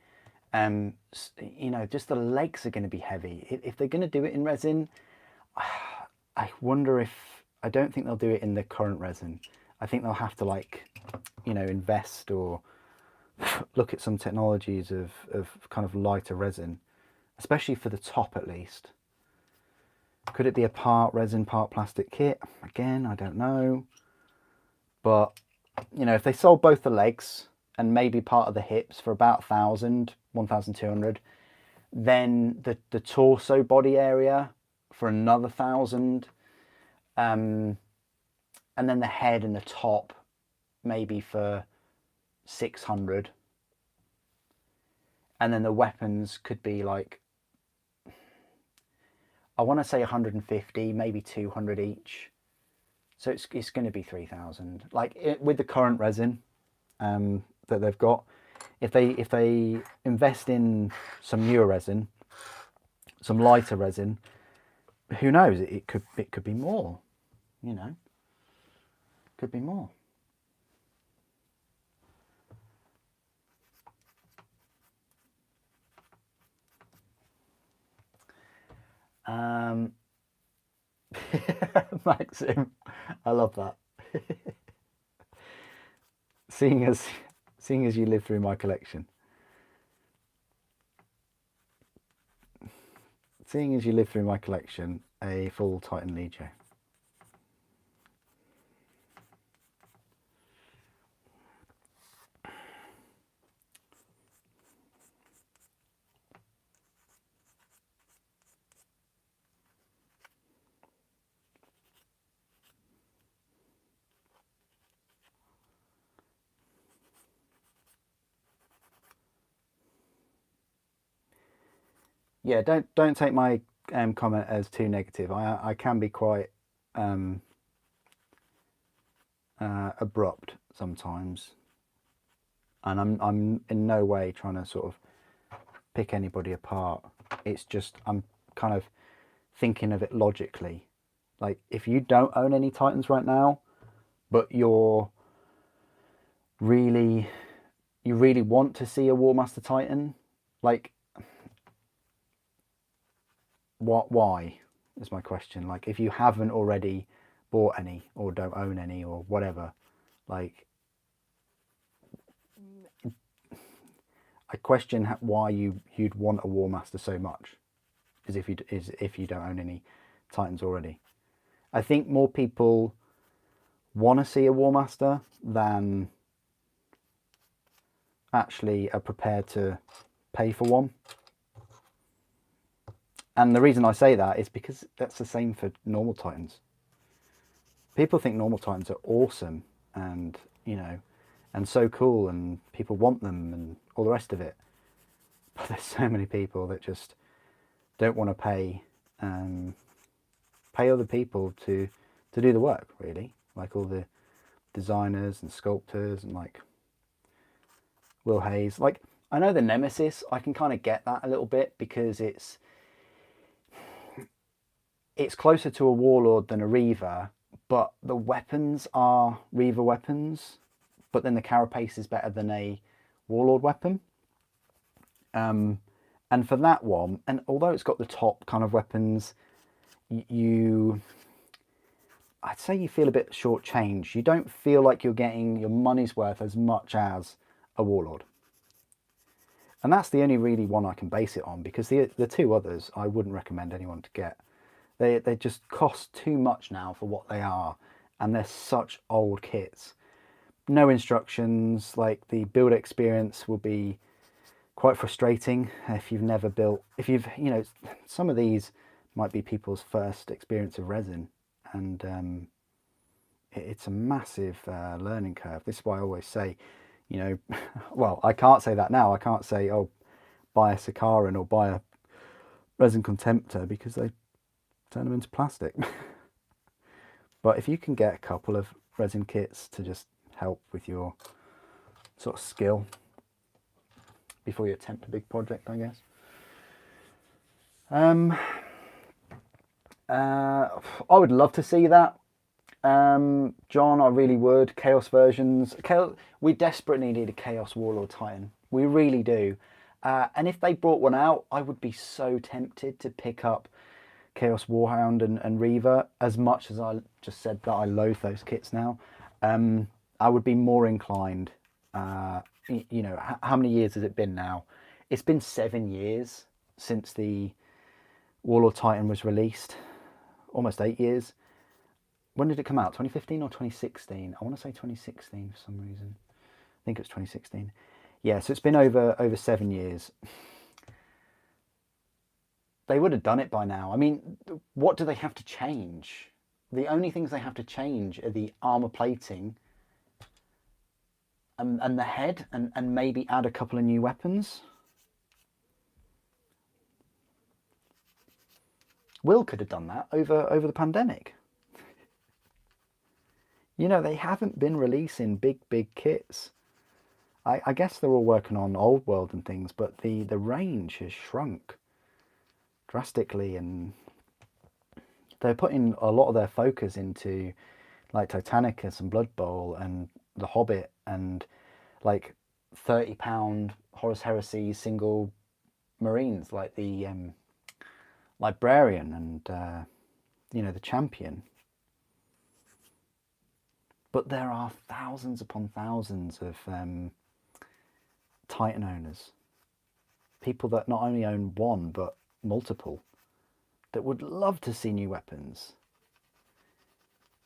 You know, just the legs are going to be heavy. If they're going to do it in resin, I wonder if, I don't think they'll do it in the current resin. I think they'll have to, like, you know, invest or look at some technologies of kind of lighter resin, especially for the top at least. Could it be a part resin, part plastic kit? Again, I don't know. But, you know, if they sold both the legs and maybe part of the hips for about 1,000, 1,200, then the torso body area for another 1,000, and then the head and the top maybe for 600, and then the weapons could be like, I want to say 150, maybe 200 each. So it's going to be 3,000. Like with the current resin that they've got, if they invest in some newer resin, some lighter resin, who knows? It could be more. You know, could be more. Maxim, I love that. seeing as you live through my collection. Seeing as you live through my collection, a full Titan Legio. Yeah, don't take my comment as too negative. I can be quite abrupt sometimes, and I'm in no way trying to sort of pick anybody apart. It's just I'm kind of thinking of it logically. Like, if you don't own any Titans right now, but you really want to see a Warmaster Titan, like, why is my question. Like, if you haven't already bought any or don't own any or whatever, like, I question why you'd want a Warmaster so much, is if you don't own any Titans already. I think more people want to see a Warmaster than actually are prepared to pay for one. And the reason I say that is because that's the same for normal Titans. People think normal Titans are awesome and, you know, and so cool, and people want them and all the rest of it. But there's so many people that just don't want to pay other people to do the work, really. Like all the designers and sculptors and, like, Will Hayes. Like, I know the Nemesis, I can kind of get that a little bit because it's closer to a Warlord than a Reaver, but the weapons are Reaver weapons, but then the carapace is better than a Warlord weapon. And for that one, and although it's got the top kind of weapons, I'd say you feel a bit shortchanged. You don't feel like you're getting your money's worth as much as a Warlord. And that's the only really one I can base it on, because the two others I wouldn't recommend anyone to get. They just cost too much now for what they are, and they're such old kits. No instructions, like the build experience will be quite frustrating if you've never built, if you've, you know, some of these might be people's first experience of resin, and it's a massive learning curve. This is why I always say, you know, well, I can't say that now. I can't say, oh, buy a Sakaran or buy a resin contemptor, because they turn them into plastic. But if you can get a couple of resin kits to just help with your sort of skill before you attempt a big project, I guess. I would love to see that, John. I really would. Chaos versions. We desperately need a Chaos Warlord Titan. We really do. And if they brought one out, I would be so tempted to pick up Chaos Warhound and Reaver. As much as I just said that I loathe those kits now, I would be more inclined. You know, how many years has it been now? It's been 7 years since the Warlord Titan was released. Almost 8 years. When did it come out? 2015 or 2016? I want to say 2016 for some reason. I think it was 2016. Yeah, so it's been over 7 years. They would have done it by now. I mean, what do they have to change? The only things they have to change are the armor plating and the head, and maybe add a couple of new weapons. Will could have done that over the pandemic. You know, they haven't been releasing big kits. I guess they're all working on old world and things, but the range has shrunk drastically, and they're putting a lot of their focus into like Titanicus and Blood Bowl and The Hobbit, and like £30 Horus Heresy single marines, like the Librarian and you know, the Champion. But there are thousands upon thousands of Titan owners, people that not only own one but multiple, that would love to see new weapons.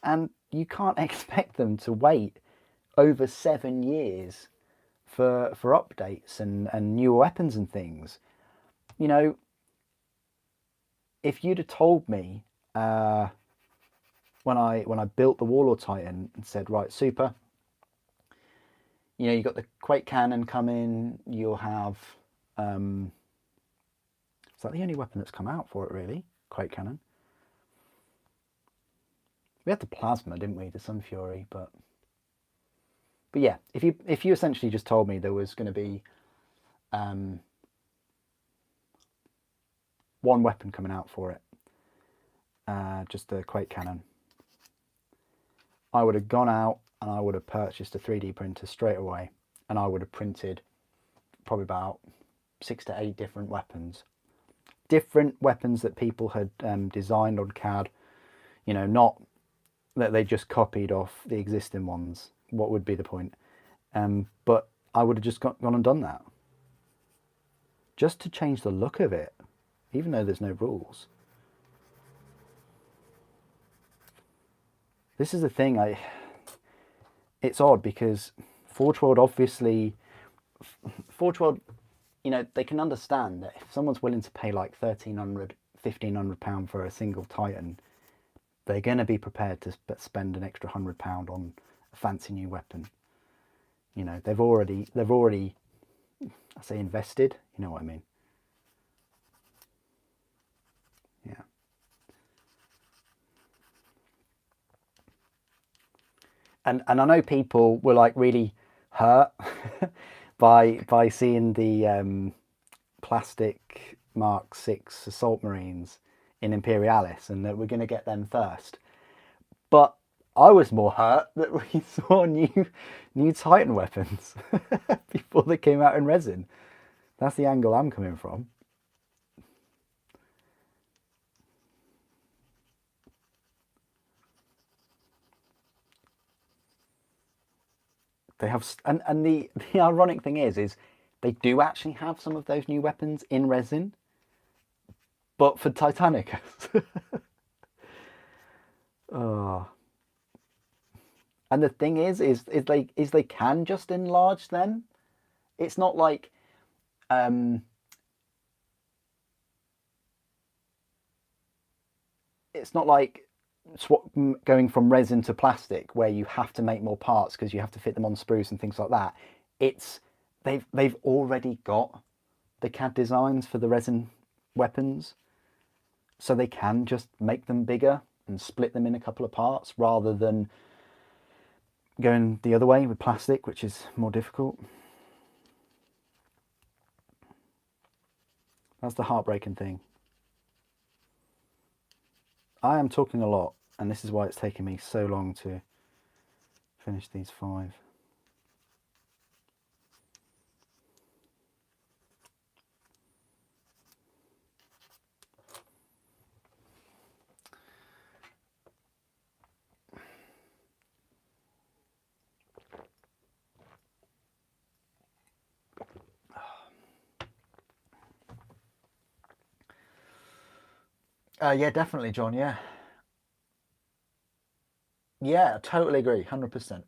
And you can't expect them to wait over 7 years for updates and new weapons and things. You know, if you'd have told me when I built the Warlord Titan and said, right, super, you know, you got the Quake Cannon coming, you'll have is that the only weapon that's come out for it, really? Quake Cannon. We had the Plasma, didn't we, the Sun Fury, but yeah, if you essentially just told me there was going to be one weapon coming out for it, just the Quake Cannon, I would have gone out and I would have purchased a 3D printer straight away, and I would have printed probably about 6 to 8 different weapons that people had designed on CAD, you know, not that they just copied off the existing ones. What would be the point? But I would have just gone and done that, just to change the look of it, even though there's no rules. This is the thing, it's odd because Forge World, obviously, Forge World, you know, they can understand that if someone's willing to pay like £1,300, £1,500 for a single Titan, they're going to be prepared to spend an extra £100 on a fancy new weapon. You know, they've already, I say, invested. You know what I mean? Yeah. And I know people were like really hurt by seeing the plastic Mark 6 assault marines in Imperialis, and that we're going to get them first. But I was more hurt that we saw new Titan weapons before they came out in resin. That's the angle I'm coming from. They have, and the ironic thing is they do actually have some of those new weapons in resin, but for Titanicus. Oh. And the thing is they can just enlarge them. It's not like it's not like going from resin to plastic where you have to make more parts because you have to fit them on sprues and things like that. It's they've already got the CAD designs for the resin weapons, so they can just make them bigger and split them in a couple of parts rather than going the other way with plastic, which is more difficult. That's the heartbreaking thing. I am talking a lot, and this is why it's taken me so long to finish these 5. Yeah, definitely, John. Yeah. Yeah, totally agree. 100%.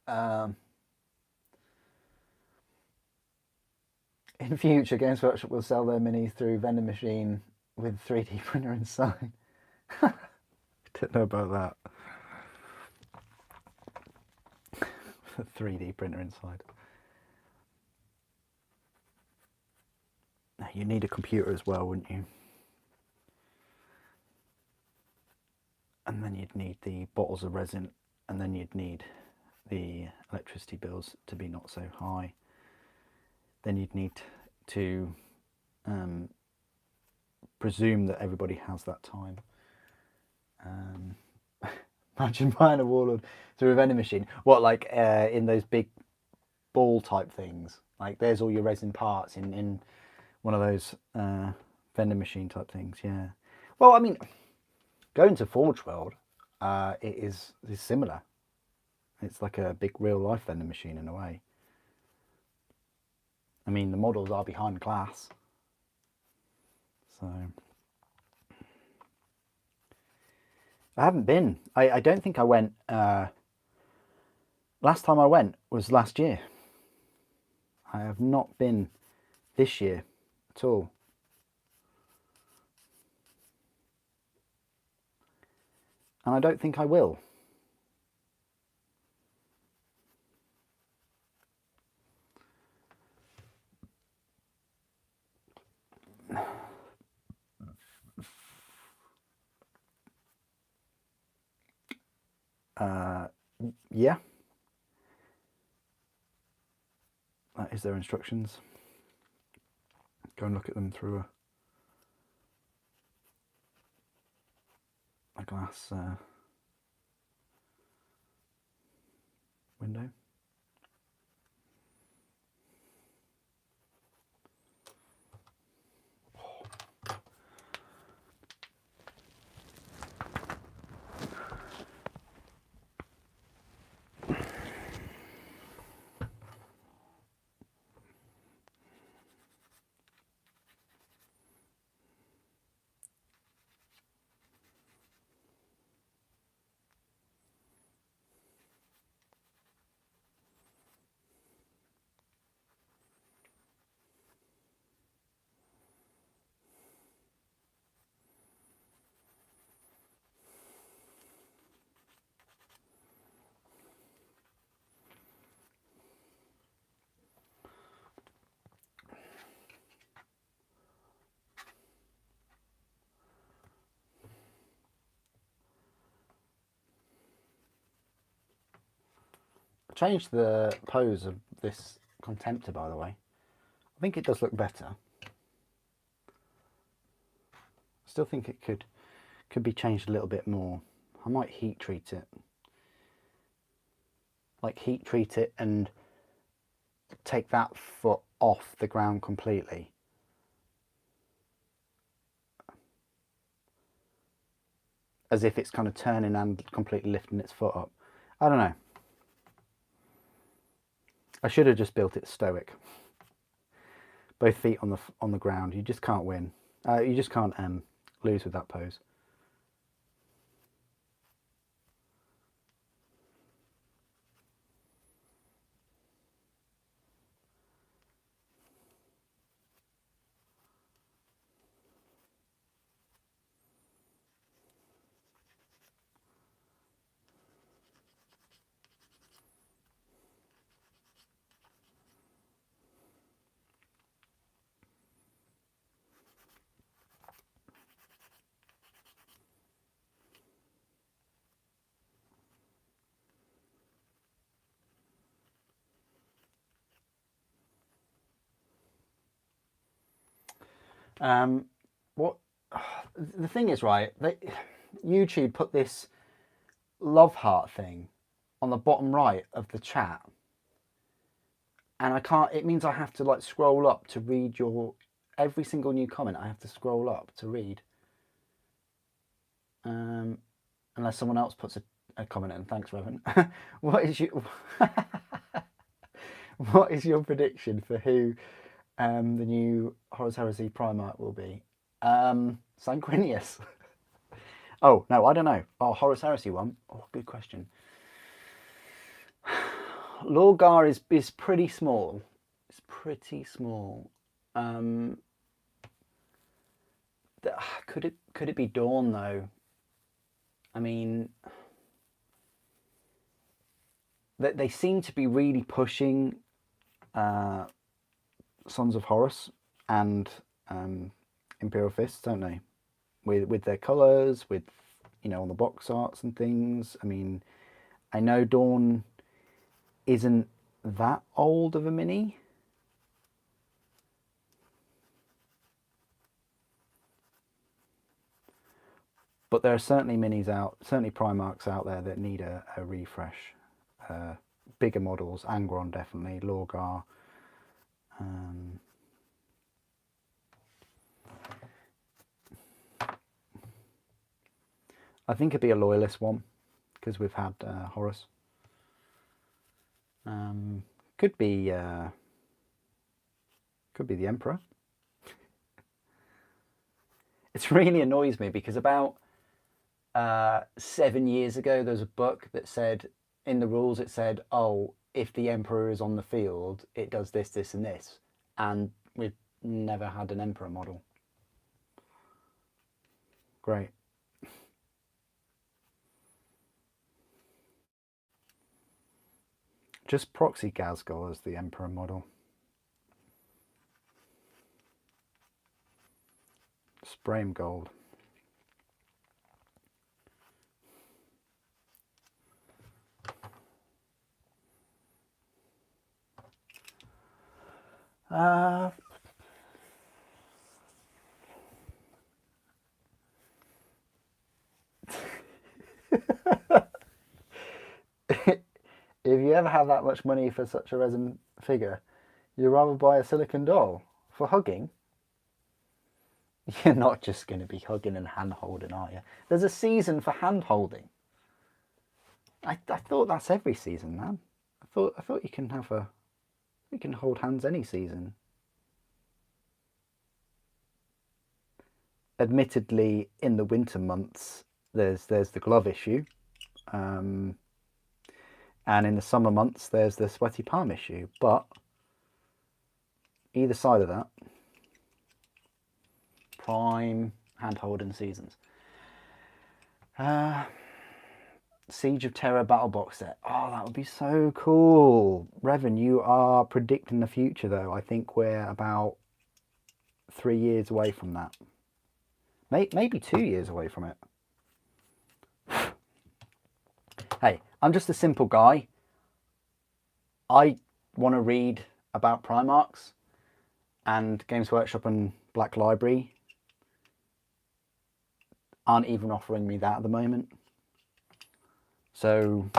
100%. In future, Games Workshop will sell their minis through vending machine with 3D printer inside. Don't know about that. 3D printer inside. You need a computer as well, wouldn't you? And then you'd need the bottles of resin, and then you'd need the electricity bills to be not so high. Then you'd need to presume that everybody has that time. Imagine buying a Warlord through a vending machine. What, like in those big ball type things? Like there's all your resin parts in one of those vending machine type things. Yeah. Well, I mean, going to Forge World, it is similar. It's like a big real life vending machine in a way. I mean, the models are behind glass. So I haven't been. I don't think I went. Last time I went was last year. I have not been this year at all. And I don't think I will. Yeah. That is their instructions. Go and look at them through a glass window. Changed the pose of this Contemptor, by the way. I think it does look better. I still think it could be changed a little bit more. I might heat treat it. Like heat treat it and take that foot off the ground completely. As if it's kind of turning and completely lifting its foot up. I don't know. I should have just built it stoic. Both feet on the ground. You just can't win. You just can't lose with that pose. What the thing is, right? YouTube put this love heart thing on the bottom right of the chat, and I can't. It means I have to like scroll up to read your every single new comment. I have to scroll up to read. Unless someone else puts a comment in. Thanks, Revan. What is your what is your prediction for who the new Horus Heresy Primarch will be? Sanguinius. Oh no, I don't know. Oh, Horus Heresy one. Oh, good question. Lorgar is pretty small. It's pretty small. Could it be Dawn though? I mean, they seem to be really pushing Sons of Horus and Imperial Fists, don't they? With their colours, with on the box arts and things. I mean, I know Dawn isn't that old of a mini. But there are certainly minis out, certainly Primarchs out there that need a refresh. Bigger models, Angron definitely, Lorgar. I think it'd be a Loyalist one because we've had Horus. Could be the Emperor. It really annoys me because about 7 years ago there was a book that said in the rules it said, oh, if the Emperor is on the field it does this, this and this, and we've never had an Emperor model. Great. Just proxy Gazgol as the Emperor model. Spray him gold. If you ever have that much money for such a resin figure, you'd rather buy a silicon doll for hugging. You're not just going to be hugging and hand holding, are you? There's a season for hand holding. I thought that's every season, man. I thought you can hold hands any season. Admittedly, in the winter months, there's the glove issue, and in the summer months there's the sweaty palm issue. But either side of that, prime hand holding seasons. Siege of Terror battle box set. Oh, that would be so cool. Revan, you are predicting the future though. I think we're about 3 years away from that. Maybe 2 years away from it. Hey, I'm just a simple guy. I want to read about Primarchs, and Games Workshop and Black Library aren't even offering me that at the moment. So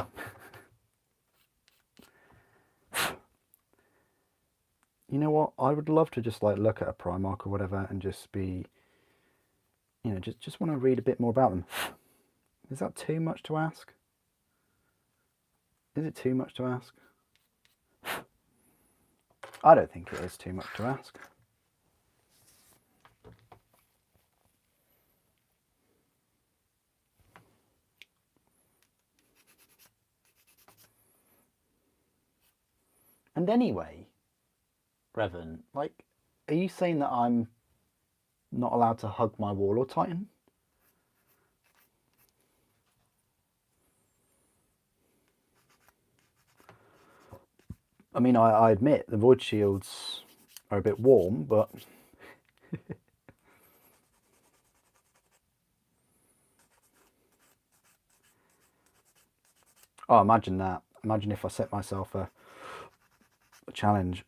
you know what? I would love to just like look at a Primarch or whatever and just be, just want to read a bit more about them. Is that too much to ask? Is it too much to ask? I don't think it is too much to ask. And anyway, Revan, like, are you saying that I'm not allowed to hug my Warlord Titan? I mean, I admit the void shields are a bit warm, but oh, imagine that. Imagine if I set myself a challenge.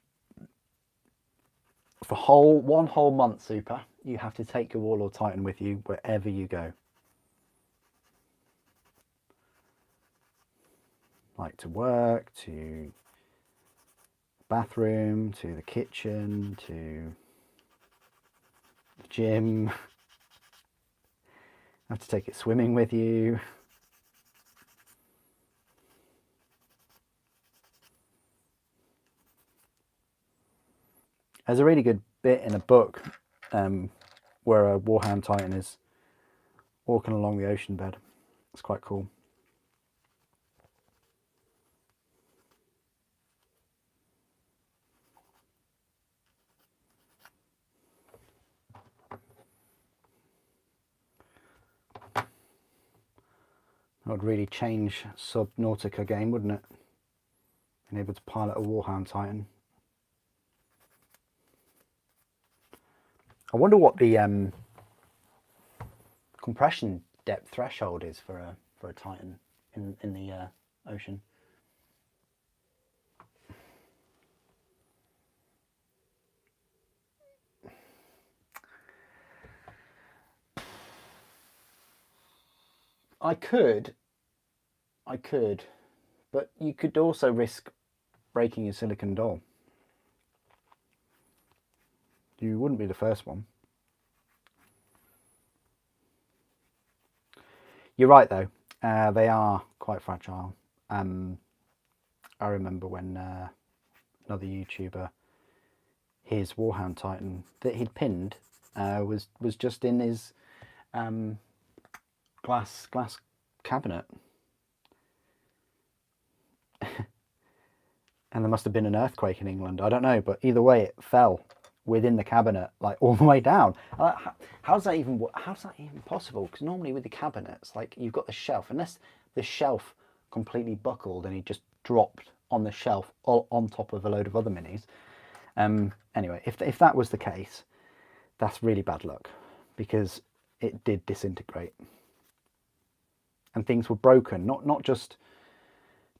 For one whole month, Super, you have to take your Warlord Titan with you wherever you go. Like to work, to bathroom, to the kitchen, to the gym. You have to take it swimming with you. There's a really good bit in a book where a Warhound Titan is walking along the ocean bed. It's quite cool. That would really change Subnautica game, wouldn't it? Being able to pilot a Warhound Titan. I wonder what the compression depth threshold is for a Titan in the ocean. I could, but you could also risk breaking your silicon doll. You wouldn't be the first one. You're right though, they are quite fragile. I remember when another YouTuber, his Warhound Titan that he'd pinned was just in his glass cabinet. And there must have been an earthquake in England. I don't know, but either way, it fell within the cabinet, like all the way down. How's that even possible? Because normally with the cabinets, like you've got the shelf, unless the shelf completely buckled and he just dropped on the shelf on top of a load of other minis. Anyway, if that was the case, that's really bad luck, because it did disintegrate and things were broken, not just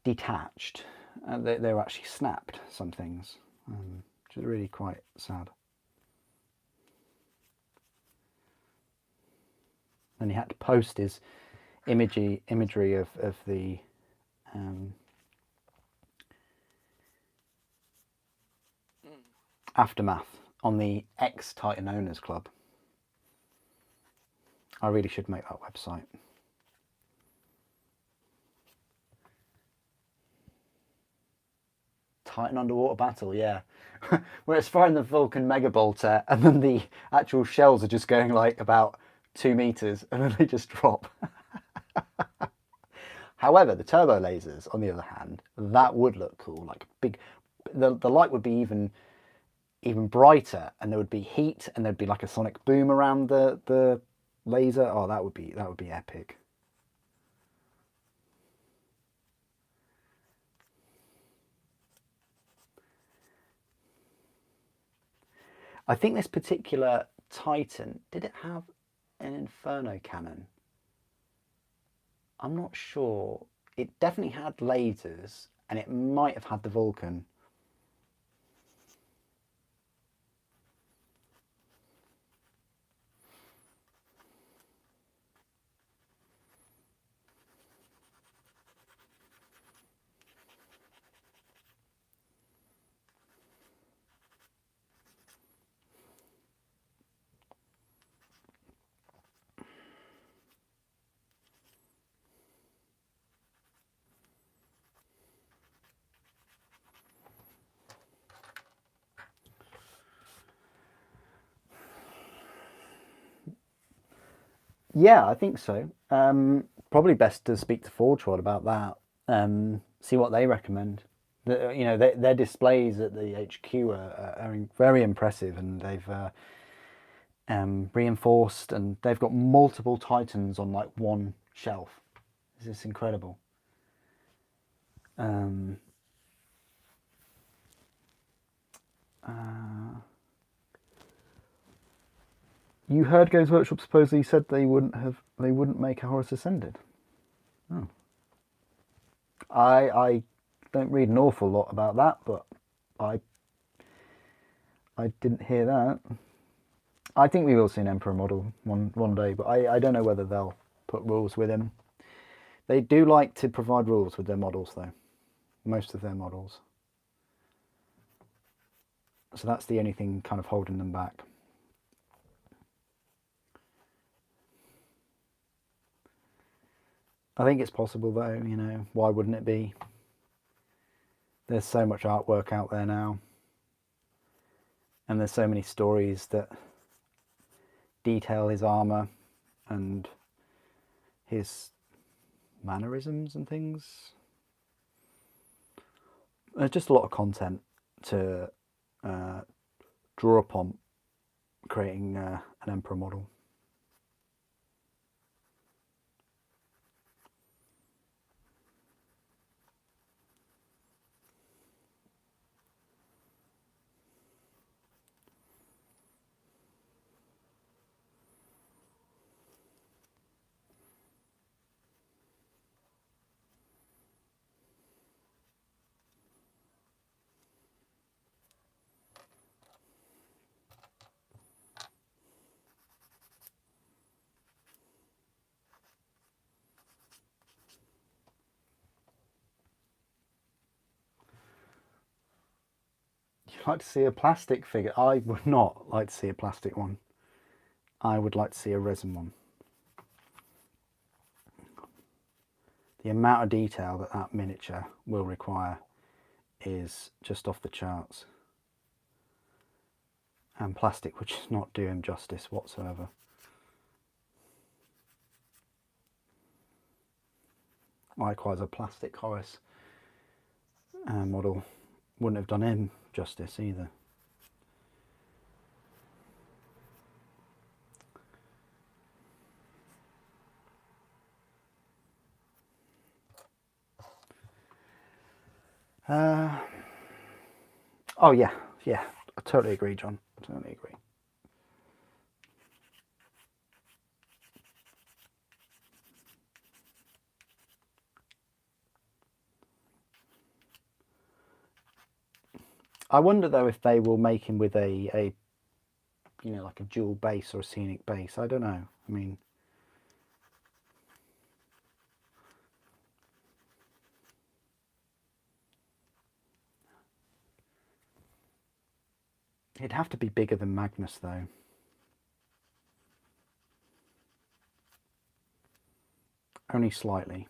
detached. They were actually snapped, some things, which is really quite sad. And he had to post his imagery of the aftermath on the ex-Titan Owners Club. I really should make that website. Titan underwater battle, yeah. Where it's firing the Vulcan Mega Bolter and then the actual shells are just going like about 2 meters and then they just drop. However, the turbo lasers, on the other hand, that would look cool. Like big, the light would be even brighter, and there would be heat, and there'd be like a sonic boom around the laser. Oh, that would be epic. I think this particular Titan, did it have an Inferno cannon? I'm not sure. It definitely had lasers, and it might have had the Vulcan. Yeah, I think so. Probably best to speak to Forge World about that. See what they recommend. You know, their displays at the HQ are very impressive, and they've reinforced, and they've got multiple Titans on like one shelf. This is incredible. You heard Games Workshop supposedly said they wouldn't make a Horus Ascended. Oh. I don't read an awful lot about that, but I didn't hear that. I think we will see an Emperor model one day, but I don't know whether they'll put rules with him. They do like to provide rules with their models, though. Most of their models. So that's the only thing kind of holding them back. I think it's possible, though, you know, why wouldn't it be? There's so much artwork out there now. And there's so many stories that detail his armour and his mannerisms and things. There's just a lot of content to draw upon creating an Emperor model. You'd like to see a plastic figure? I would not like to see a plastic one. I would like to see a resin one. The amount of detail that that miniature will require is just off the charts. And plastic would just not do him justice whatsoever. Likewise, a plastic Horus model wouldn't have done him justice either. Oh yeah, I totally agree, John. Totally agree. I wonder though if they will make him with a you know, like a dual base or a scenic base. I don't know. I mean, it'd have to be bigger than Magnus though. Only slightly.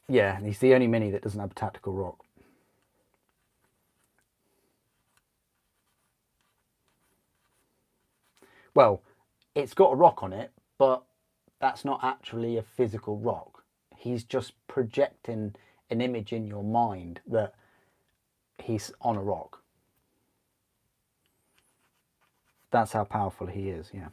Yeah, he's the only mini that doesn't have a tactical rock. Well, it's got a rock on it, but that's not actually a physical rock. He's just projecting an image in your mind that he's on a rock. That's how powerful he is, yeah.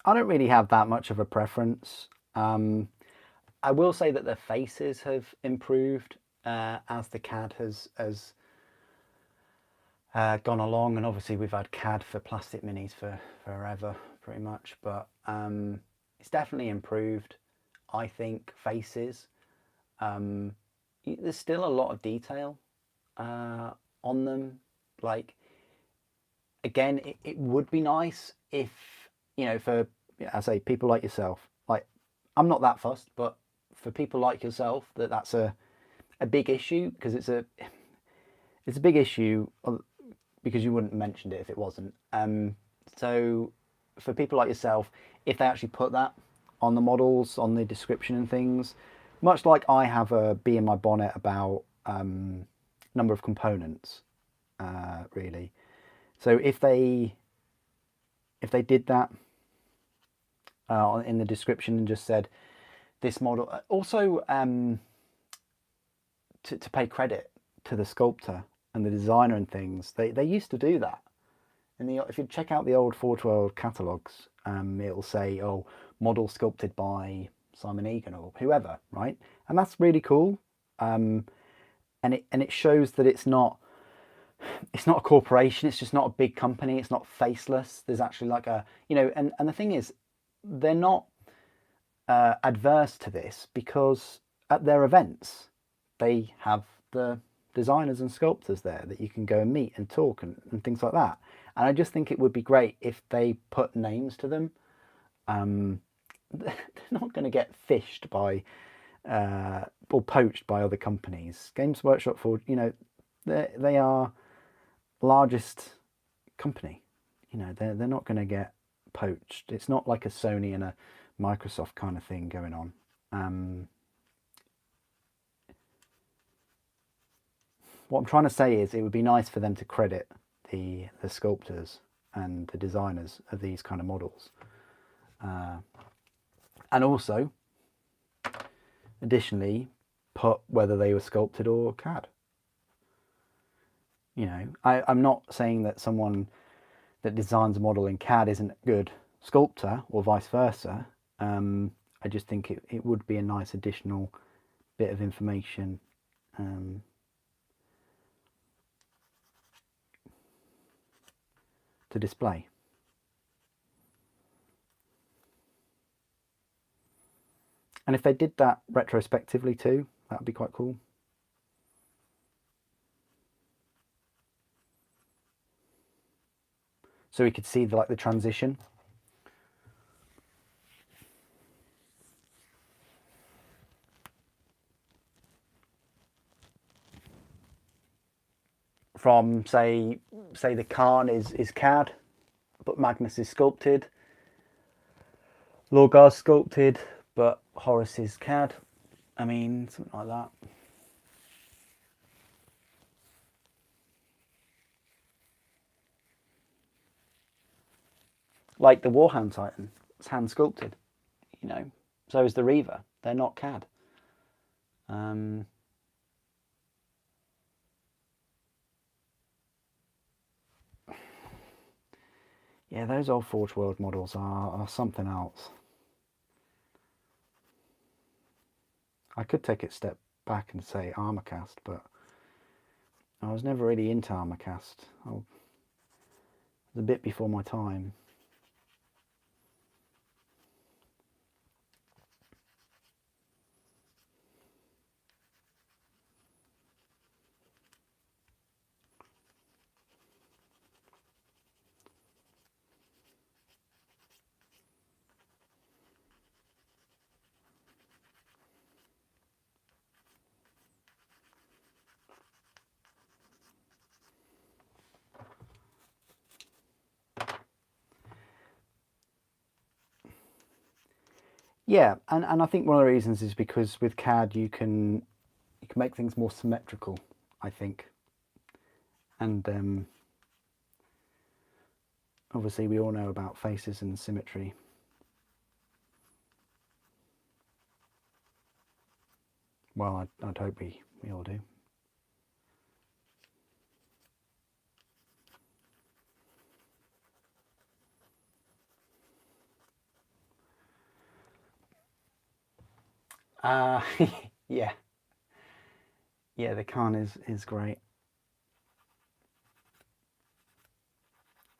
I don't really have that much of a preference. I will say that the faces have improved as the CAD has gone along, and obviously we've had CAD for plastic minis for forever, pretty much. But it's definitely improved. I think faces. There's still a lot of detail on them, Like, again, it would be nice if, for, I say, people like yourself, like, I'm not that fussed, but for people like yourself, that's a big issue, because it's a big issue, because you wouldn't have mentioned it if it wasn't. So for people like yourself, if they actually put that on the models, on the description and things, much like I have a bee in my bonnet about number of components, really. So if they did that in the description and just said this model, also to pay credit to the sculptor and the designer and things, they used to do that. If you check out the old Forge World catalogues, it'll say, oh, model sculpted by Simon Egan or whoever, right? And that's really cool. And it shows that it's not a corporation, it's just not a big company, it's not faceless. There's actually like a, and the thing is, they're not adverse to this, because at their events they have the designers and sculptors there that you can go and meet and talk and things like that. And I just think it would be great if they put names to them. They're not going to get fished by or poached by other companies. Games Workshop, for they are largest company. They're not going to get poached. It's not like a Sony and a Microsoft kind of thing going on. What I'm trying to say is, it would be nice for them to credit the sculptors and the designers of these kind of models, and also additionally put whether they were sculpted or CAD. I'm not saying that someone that designs a model in CAD isn't a good sculptor or vice versa. I just think it would be a nice additional bit of information to display. And if they did that retrospectively too, that would be quite cool. So we could see the transition. From say the Khan is CAD, but Magnus is sculpted. Lorgar's sculpted, but Horus is CAD. I mean, something like that. Like the Warhound Titan, it's hand sculpted. So is the Reaver. They're not CAD. Yeah, those old Forge World models are something else. I could take it a step back and say Armorcast, but I was never really into Armorcast. I was a bit before my time. Yeah, and I think one of the reasons is because with CAD you can make things more symmetrical, I think. And obviously we all know about faces and symmetry. Well, I'd hope we all do. Yeah. Yeah, the Khan is great.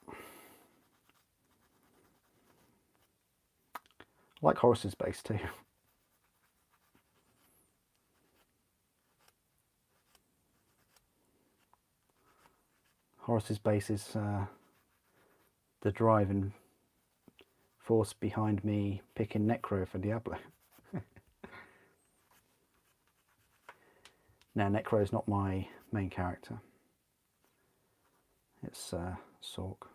I like Horus's base too. Horus's base is the driving force behind me picking Necro for Diablo. Now, Necro is not my main character. It's Sork.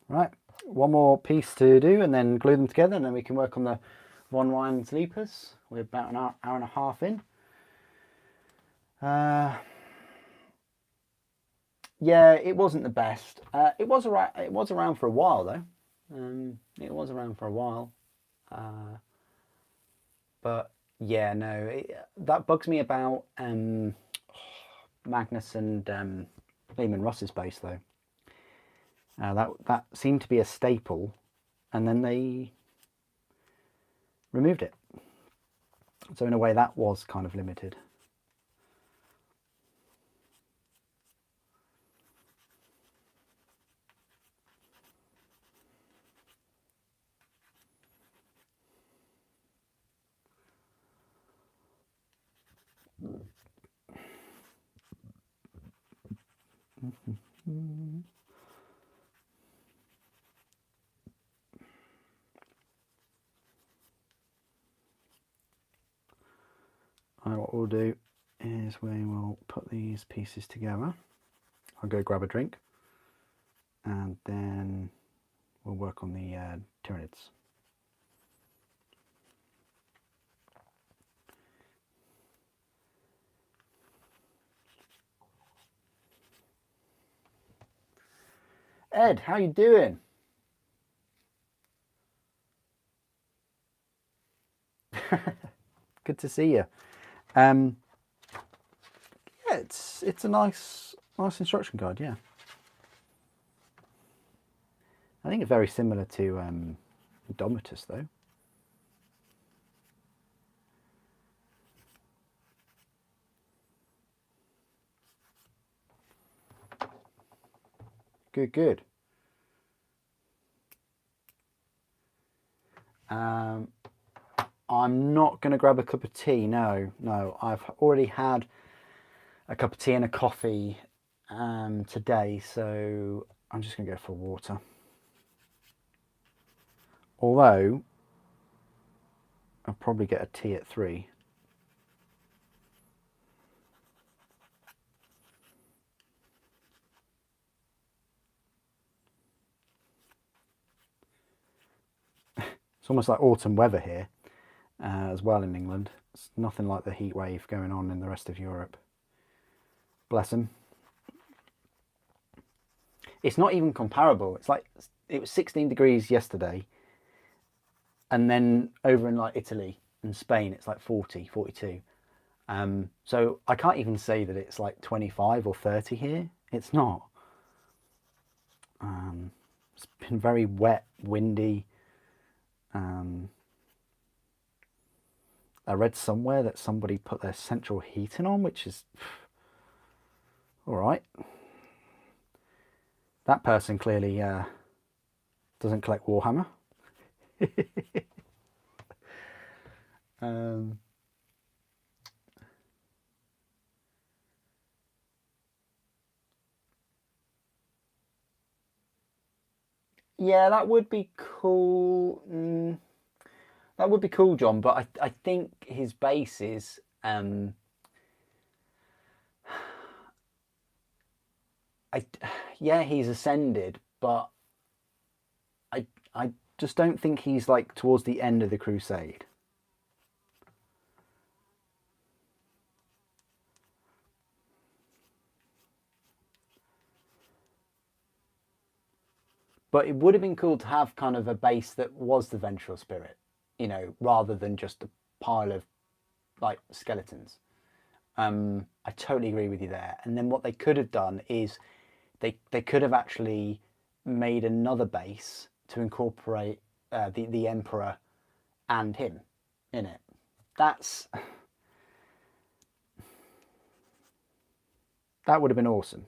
Right, one more piece to do and then glue them together, and then we can work on the Von Ryan Sleepers. We're about an hour and a half in. Yeah, it wasn't the best. It was around for a while though. It was around for a while. But yeah, no, that bugs me about Magnus and Lehman Russ's base though. That seemed to be a staple, and then they removed it. So in a way, that was kind of limited. Right, what we'll do is we will put these pieces together. I'll go grab a drink, and then we'll work on the Tyranids. Ed, how you doing? Good to see you. Yeah, it's a nice instruction guide. Yeah, I think it's very similar to Domitus though. Good. I'm not going to grab a cup of tea. No. I've already had a cup of tea and a coffee today, so I'm just going to go for water. Although I'll probably get a tea at 3. It's almost like autumn weather here as well in England. It's nothing like the heat wave going on in the rest of Europe. Bless them. It's not even comparable. It's like it was 16 degrees yesterday, and then over in like Italy and Spain it's like 40, 42. So I can't even say that it's like 25 or 30 here. It's not. It's been very wet, windy. I read somewhere that somebody put their central heating on, which is all right. That person clearly doesn't collect Warhammer. Yeah, that would be cool. That would be cool, John. But I think his base is yeah, he's ascended, but I just don't think he's like towards the end of the crusade. But it would have been cool to have kind of a base that was the vengeful spirit, you know, rather than just a pile of like skeletons. I totally agree with you there. And then what they could have done is they could have actually made another base to incorporate the Emperor and him in it. That would have been awesome.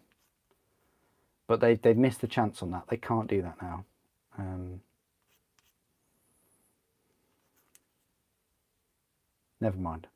But they've missed the chance on that. They can't do that now. never mind.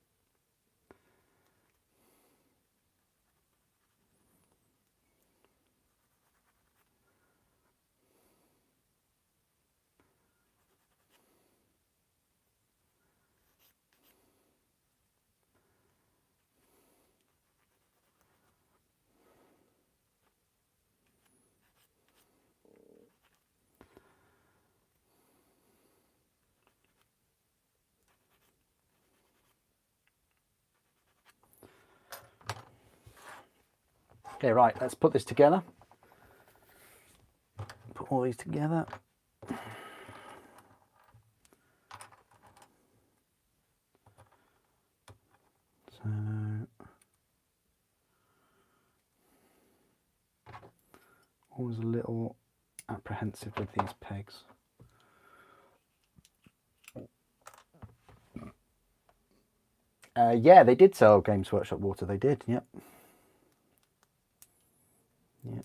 Okay, right, let's put this together. Put all these together. So, always a little apprehensive with these pegs. Yeah, they did sell Games Workshop water. They did, yep. Yep.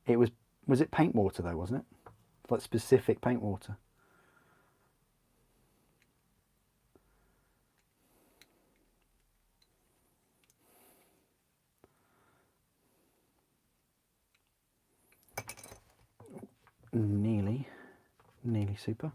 It was it paint water though, wasn't it? Like specific paint water. Nearly super.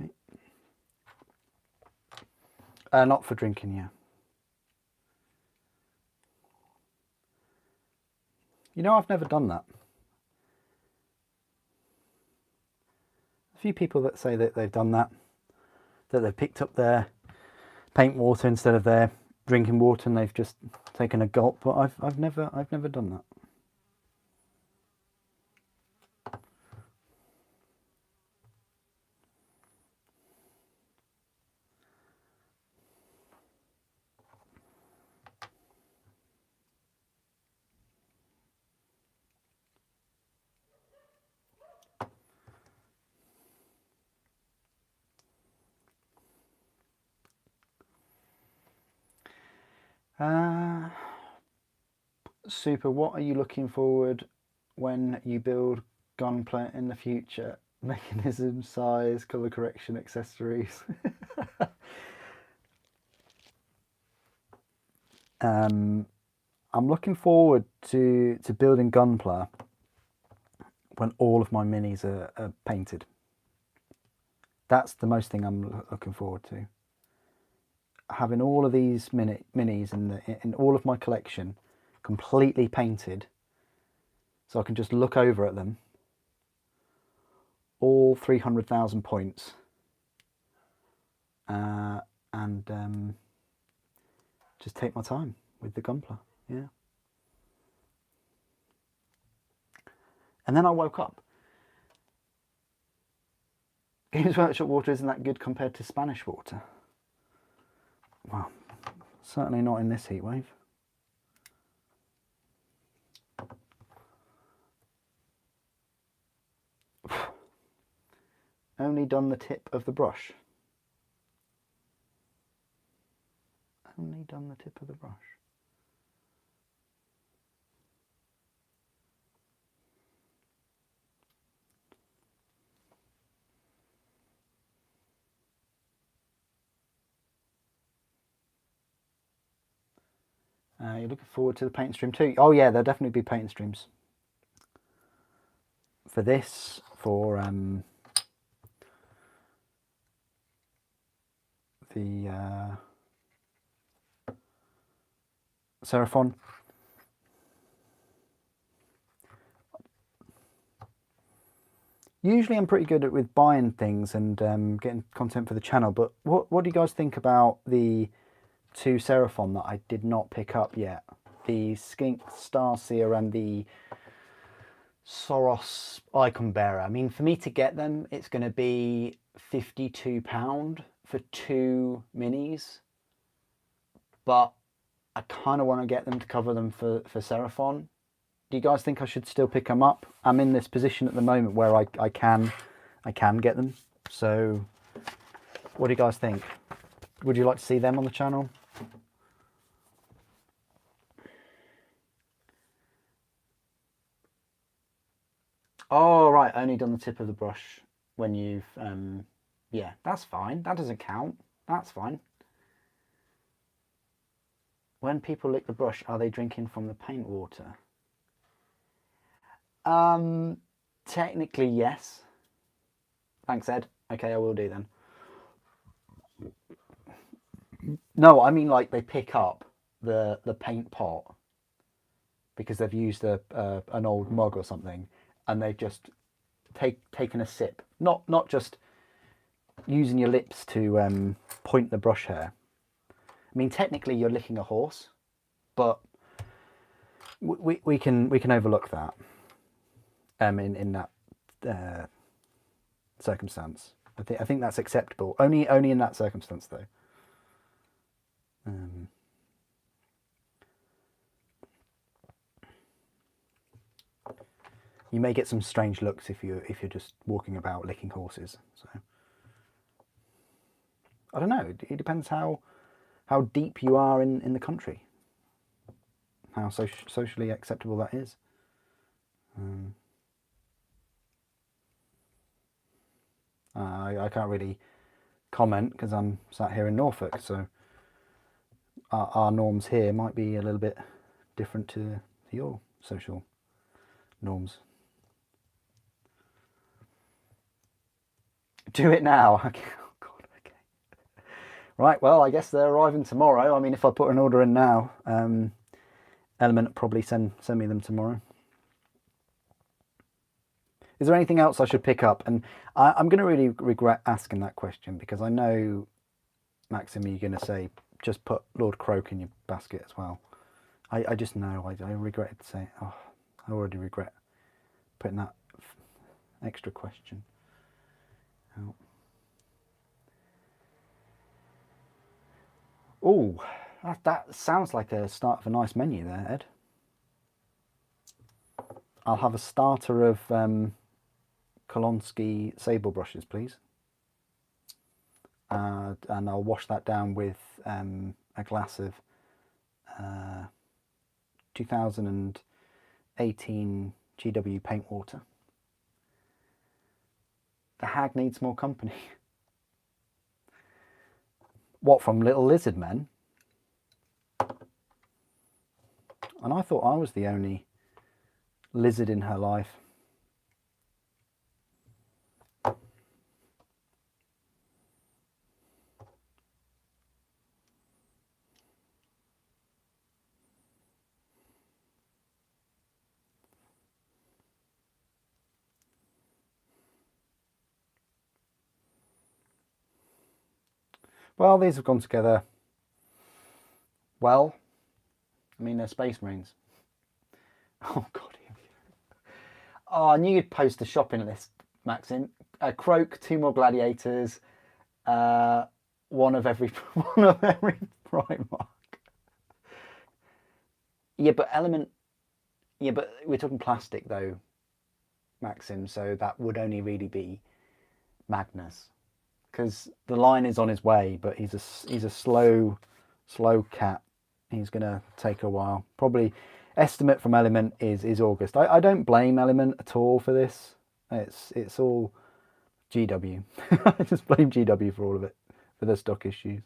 Okay. Not for drinking, yeah. You know, I've never done that. A few people that say that they've done that they've picked up their paint water instead of their drinking water and they've just taken a gulp, but I've never done that. Super, what are you looking forward when you build gunplay in the future? Mechanism, size, colour correction, accessories. I'm looking forward to building gunpla when all of my minis are painted. That's the most thing I'm looking forward to. Having all of these minis in all of my collection completely painted, so I can just look over at them, all 300,000 points, and just take my time with the gunpla. Yeah. And then I woke up. Games Workshop water isn't that good compared to Spanish water. Well, certainly not in this heat wave. Only done the tip of the brush. Only done the tip of the brush. You're looking forward to the paint stream too? Oh yeah, there'll definitely be paint streams. For this, for the Seraphon. Usually I'm pretty good with buying things and getting content for the channel, but what do you guys think about the two Seraphon that I did not pick up yet? The Skink Starseer and the Soros Icon Bearer. I mean, for me to get them, it's going to be £52 for 2 minis, but I kind of want to get them to cover them for Seraphon. Do you guys think I should still pick them up? I'm in this position at the moment where I can get them. So what do you guys think? Would you like to see them on the channel? Oh, right, only done the tip of the brush when you've... yeah, that's fine. That doesn't count. That's fine. When people lick the brush, are they drinking from the paint water? Technically, yes. Thanks, Ed. Okay, I will do then. No, I mean like they pick up the paint pot because they've used an old mug or something, and they've just taken a sip. Not just using your lips to point the brush hair. I mean, technically you're licking a horse, but we can overlook that in that circumstance. I think that's acceptable. Only in that circumstance though. You may get some strange looks if you're just walking about licking horses. So I don't know. It depends how deep you are in the country, how socially acceptable that is. I can't really comment because I'm sat here in Norfolk, so our norms here might be a little bit different to your social norms. Do it now. Okay. Oh God. Okay. Right. Well, I guess they're arriving tomorrow. I mean, if I put an order in now, Element will probably send me them tomorrow. Is there anything else I should pick up? And I'm going to really regret asking that question because I know, Maxim, you're going to say just put Lord Croak in your basket as well. I just know. I regretted saying. Oh, I already regret putting that extra question. Oh, that sounds like a start of a nice menu there, Ed. I'll have a starter of Kolonsky sable brushes, please. And I'll wash that down with a glass of 2018 GW paint water. The hag needs more company. What, from Little Lizard Men? And I thought I was the only lizard in her life. Well, these have gone together well. I mean, they're Space Marines. Oh, God. Oh, I knew you'd post the shopping list, Maxim. Croak, 2 more Gladiators, one of every Primarch. Yeah, but Element... Yeah, but we're talking plastic, though, Maxim, so that would only really be Magnus. Because the line is on his way, but he's a slow cat. He's gonna take a while. Probably estimate from Element is August. I don't blame Element at all for this. It's all GW. I just blame GW for all of it, for the stock issues.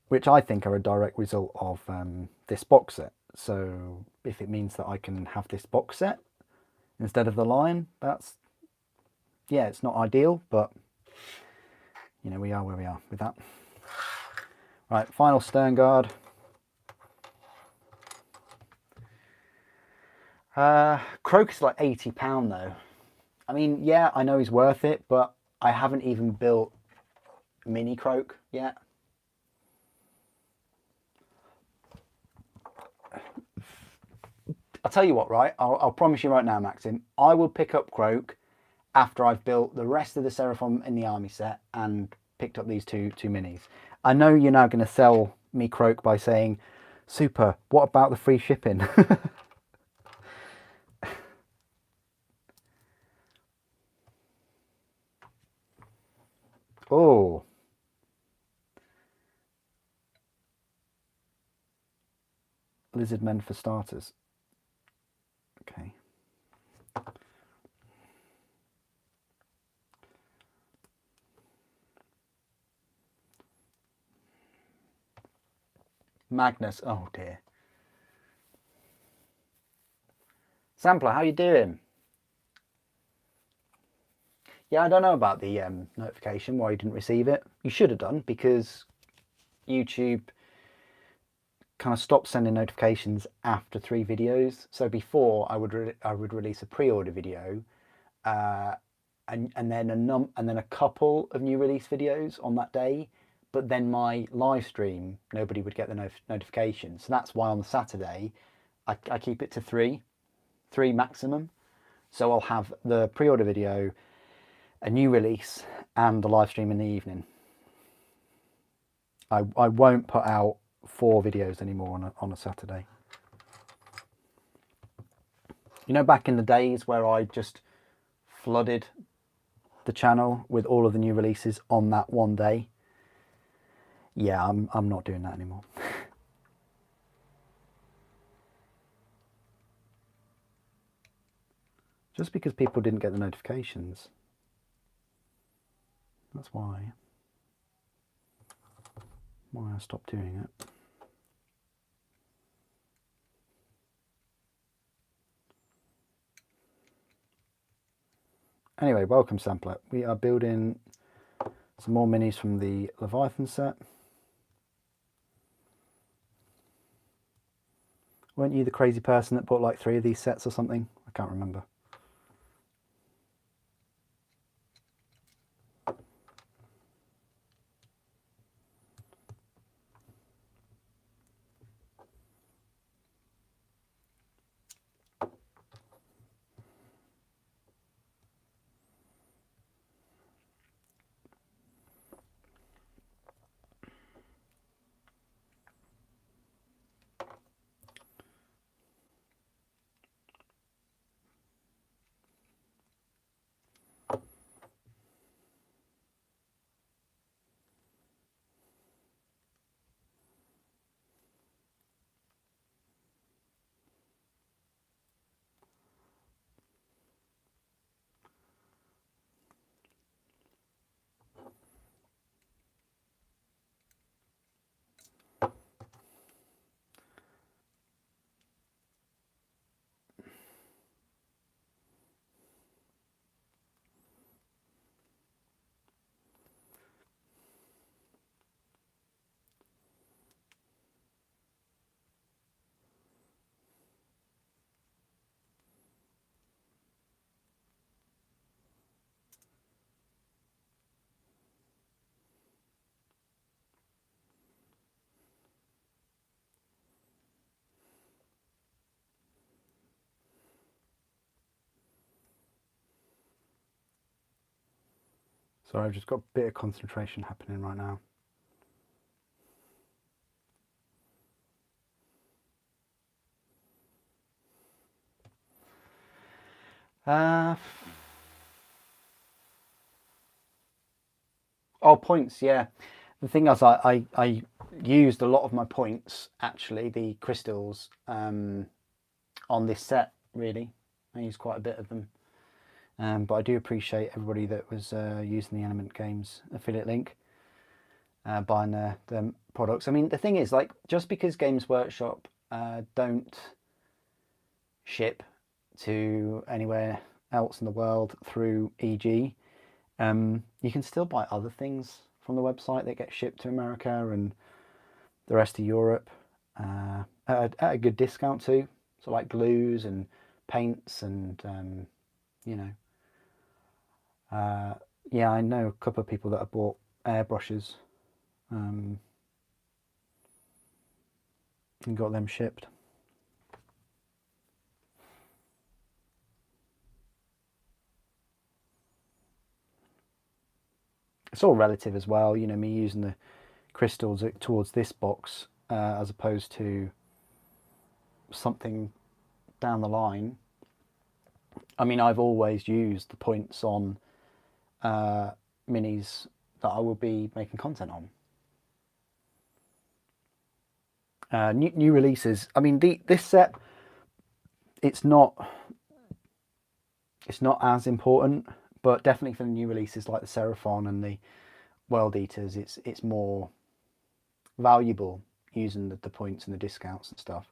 Which I think are a direct result of this box set. So if it means that I can have this box set instead of the line, that's, yeah, it's not ideal, but you know, we are where we are with that. Right, final Stern Guard. Croak is like £80 though. I mean, yeah, I know he's worth it, but I haven't even built mini Croak yet. I'll tell you what, right? I'll promise you right now, Maxim, I will pick up Croak after I've built the rest of the Seraphon in the army set and picked up these two minis. I know you're now going to sell me croak by saying, super, what about the free shipping? Oh. Lizard men for starters. Okay. Magnus, oh dear. Sampler, how you doing? Yeah, I don't know about the notification, why you didn't receive it. You should have done, because YouTube kind of stopped sending notifications after 3 videos. So before, I would release a pre-order video, and then a couple of new release videos on that day. But then my live stream, nobody would get the notification. So that's why on the Saturday, I keep it to 3 maximum. So I'll have the pre-order video, a new release, and the live stream in the evening. I won't put out 4 videos anymore on a Saturday. You know, back in the days where I just flooded the channel with all of the new releases on that one day? Yeah, I'm not doing that anymore. Just because people didn't get the notifications. That's why I stopped doing it. Anyway, welcome Sampler. We are building some more minis from the Leviathan set. Weren't you the crazy person that bought like 3 of these sets or something? I can't remember. Sorry, I've just got a bit of concentration happening right now. Oh, points, yeah. The thing is, I used a lot of my points, actually, the crystals, on this set, really. I used quite a bit of them. But I do appreciate everybody that was using the Element Games affiliate link, buying their products. I mean, the thing is, like, just because Games Workshop don't ship to anywhere else in the world through EG, you can still buy other things from the website that get shipped to America and the rest of Europe at a good discount too. So like glues and paints and you know, yeah, I know a couple of people that have bought airbrushes and got them shipped. It's all relative as well, you know, me using the crystals towards this box as opposed to something down the line. I mean, I've always used the points on minis that I will be making content on. New releases. I mean, this set, it's not as important, but definitely for the new releases like the Seraphon and the World Eaters, it's more valuable using the points and the discounts and stuff,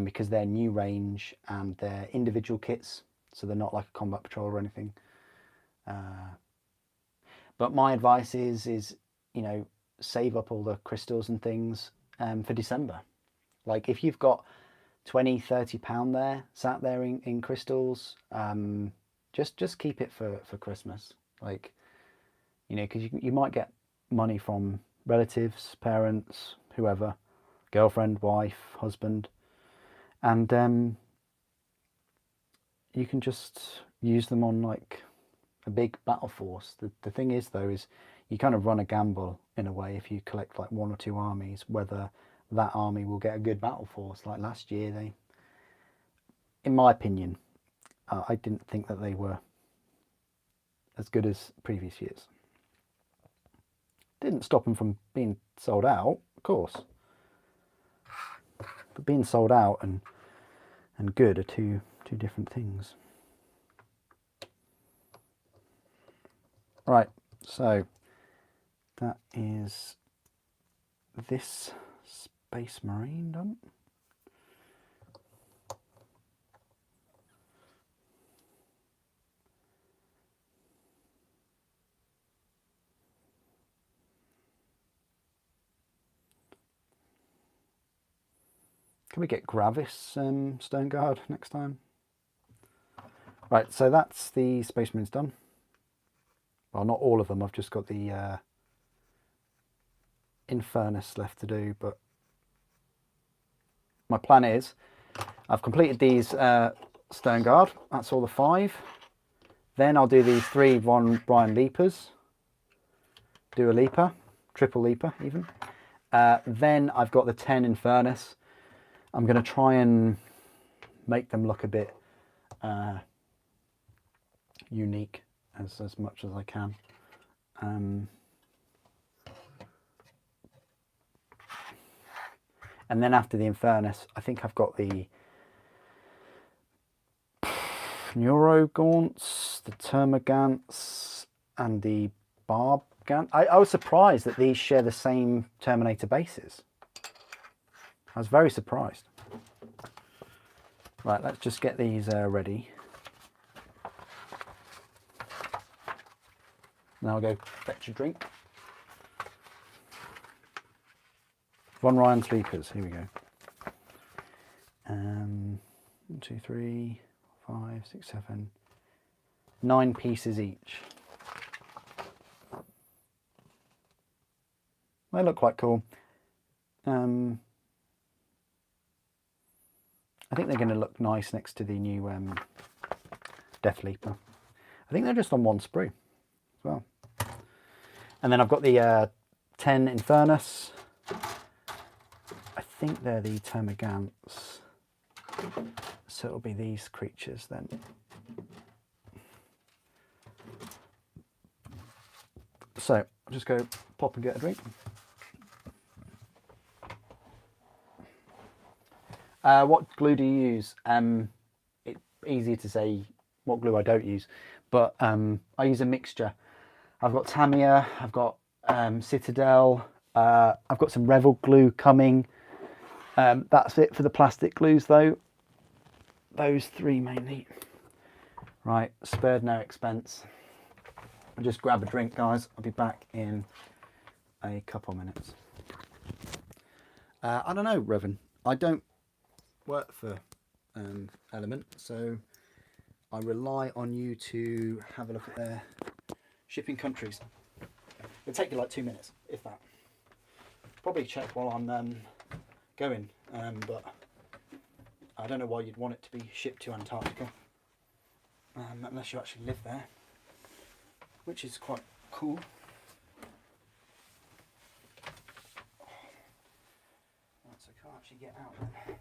because they're new range and they're individual kits, so they're not like a combat patrol or anything. But my advice is you know, save up all the crystals and things for December. Like if you've got £20-30 there sat there in crystals, just keep it for Christmas. Like, you know, because you might get money from relatives, parents, whoever, girlfriend, wife, husband, and you can just use them on like a big battle force. The thing is though, is you kind of run a gamble in a way if you collect like 1 or 2 armies, whether that army will get a good battle force. Like last year, they, in my opinion, I didn't think that they were as good as previous years. Didn't stop them from being sold out, of course, but being sold out and good are two different things. Right, so that is this Space Marine done. Can we get Gravis Stone Guard next time? Right, so that's the Space Marines done. Well, not all of them. I've just got the Infernus left to do, but my plan is I've completed these Stone Guard. That's all the 5. Then I'll do these 3 Von Brian Leapers. Do a Leaper, triple Leaper even. Then I've got the 10 Infernus. I'm going to try and make them look a bit unique as much as I can. And then after the Infernus, I think I've got the Neurogaunts, the Termagants, and the Barbgant. I was surprised that these share the same Terminator bases. I was very surprised. Right, let's just get these ready. Now I'll go fetch a drink. Von Ryan Sleepers, here we go. 1, 2, 3, 5, 6, 7, 9 pieces each. They look quite cool. I think they're going to look nice next to the new Death Leaper. I think they're just on 1 sprue as well. And then I've got the 10 Infernus. I think they're the Termagants. So it'll be these creatures then. So I'll just go pop and get a drink. What glue do you use? It's easier to say what glue I don't use, but I use a mixture. I've got Tamiya, I've got Citadel, I've got some Revel glue coming. That's it for the plastic glues though. Those 3 mainly. Right, spared no expense. I'll just grab a drink, guys. I'll be back in a couple minutes. I don't know, Revan. I don't work for Element, so I rely on you to have a look at their shipping countries. It'll take you like 2 minutes, if that. Probably check while I'm going, but I don't know why you'd want it to be shipped to Antarctica, unless you actually live there, which is quite cool. I can't actually get out then.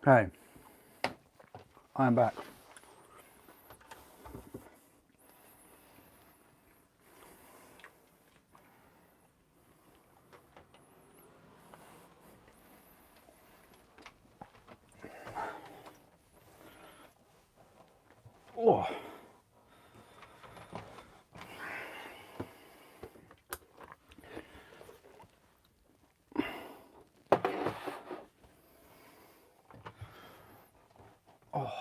Okay, I am back. Oh. Oh.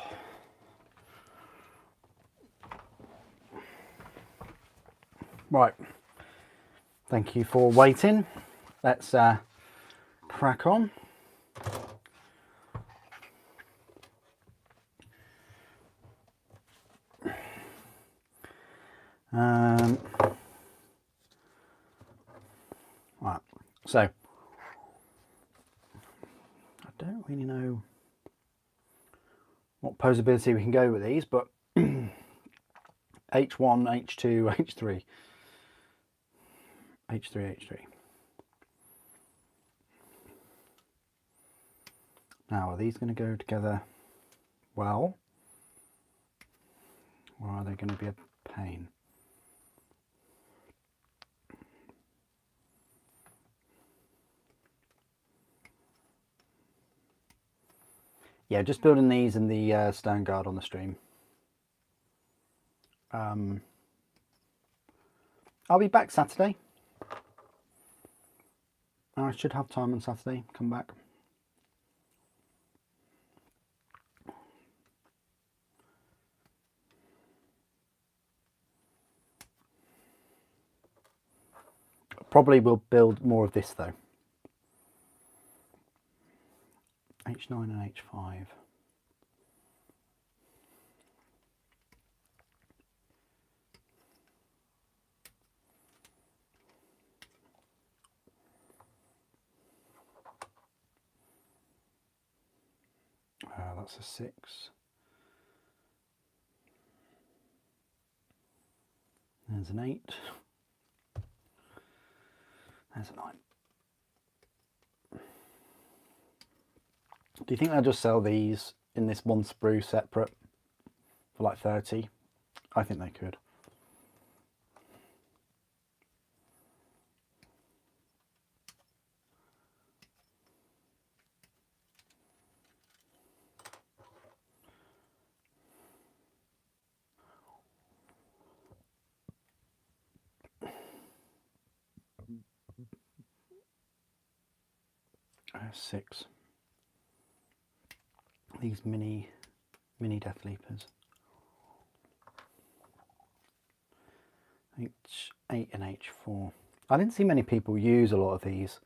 Right. Thank you for waiting. Let's crack on. Right, so I don't really know what posability we can go with these, but H1, H2, H3. H3. Now, are these going to go together well? Or are they going to be a pain? Yeah, just building these in the stone guard on the stream. I'll be back Saturday. I should have time on Saturday. Come back. Probably will build more of this though. H9 and H5. That's a 6. There's an 8. There's a 9. Do you think they'll just sell these in this one sprue separate for like 30? I think they could. I have 6. These mini Death Leapers. H8 and H4. I didn't see many people use a lot of these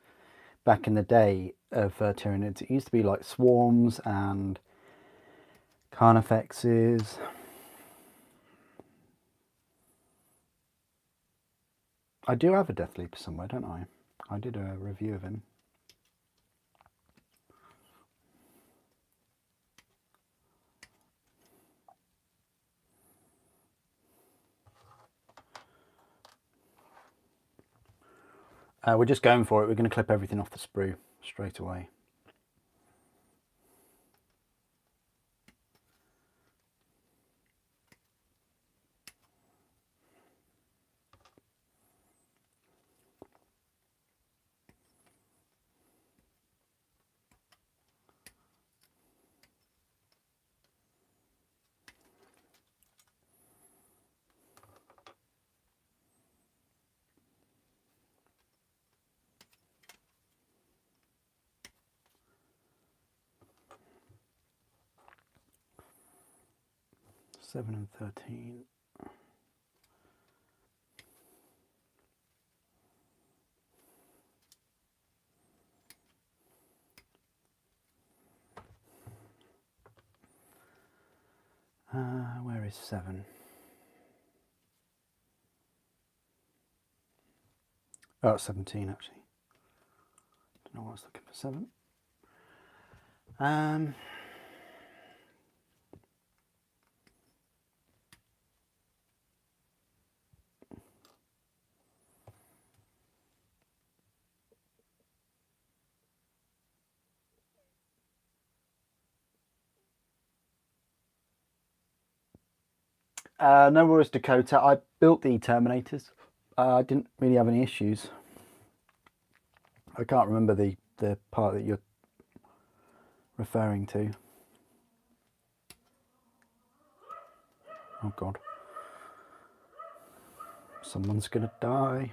back in the day of Tyranids. It used to be like swarms and carnifexes. I do have a Death Leaper somewhere, don't I? I did a review of him. We're just going for it. We're going to clip everything off the sprue straight away. Seven and 13. Where is 7? Oh, 17 actually. Don't know why I was looking for 7. No Warlord Dakota. I built the Terminators. I didn't really have any issues. I can't remember the part that you're referring to. Oh God. Someone's gonna die.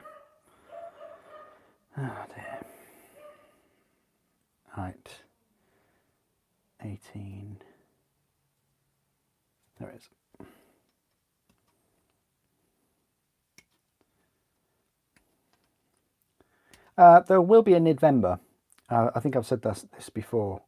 Oh dear. Right. 18. There it is. There will be a Nidvember. I think I've said this before.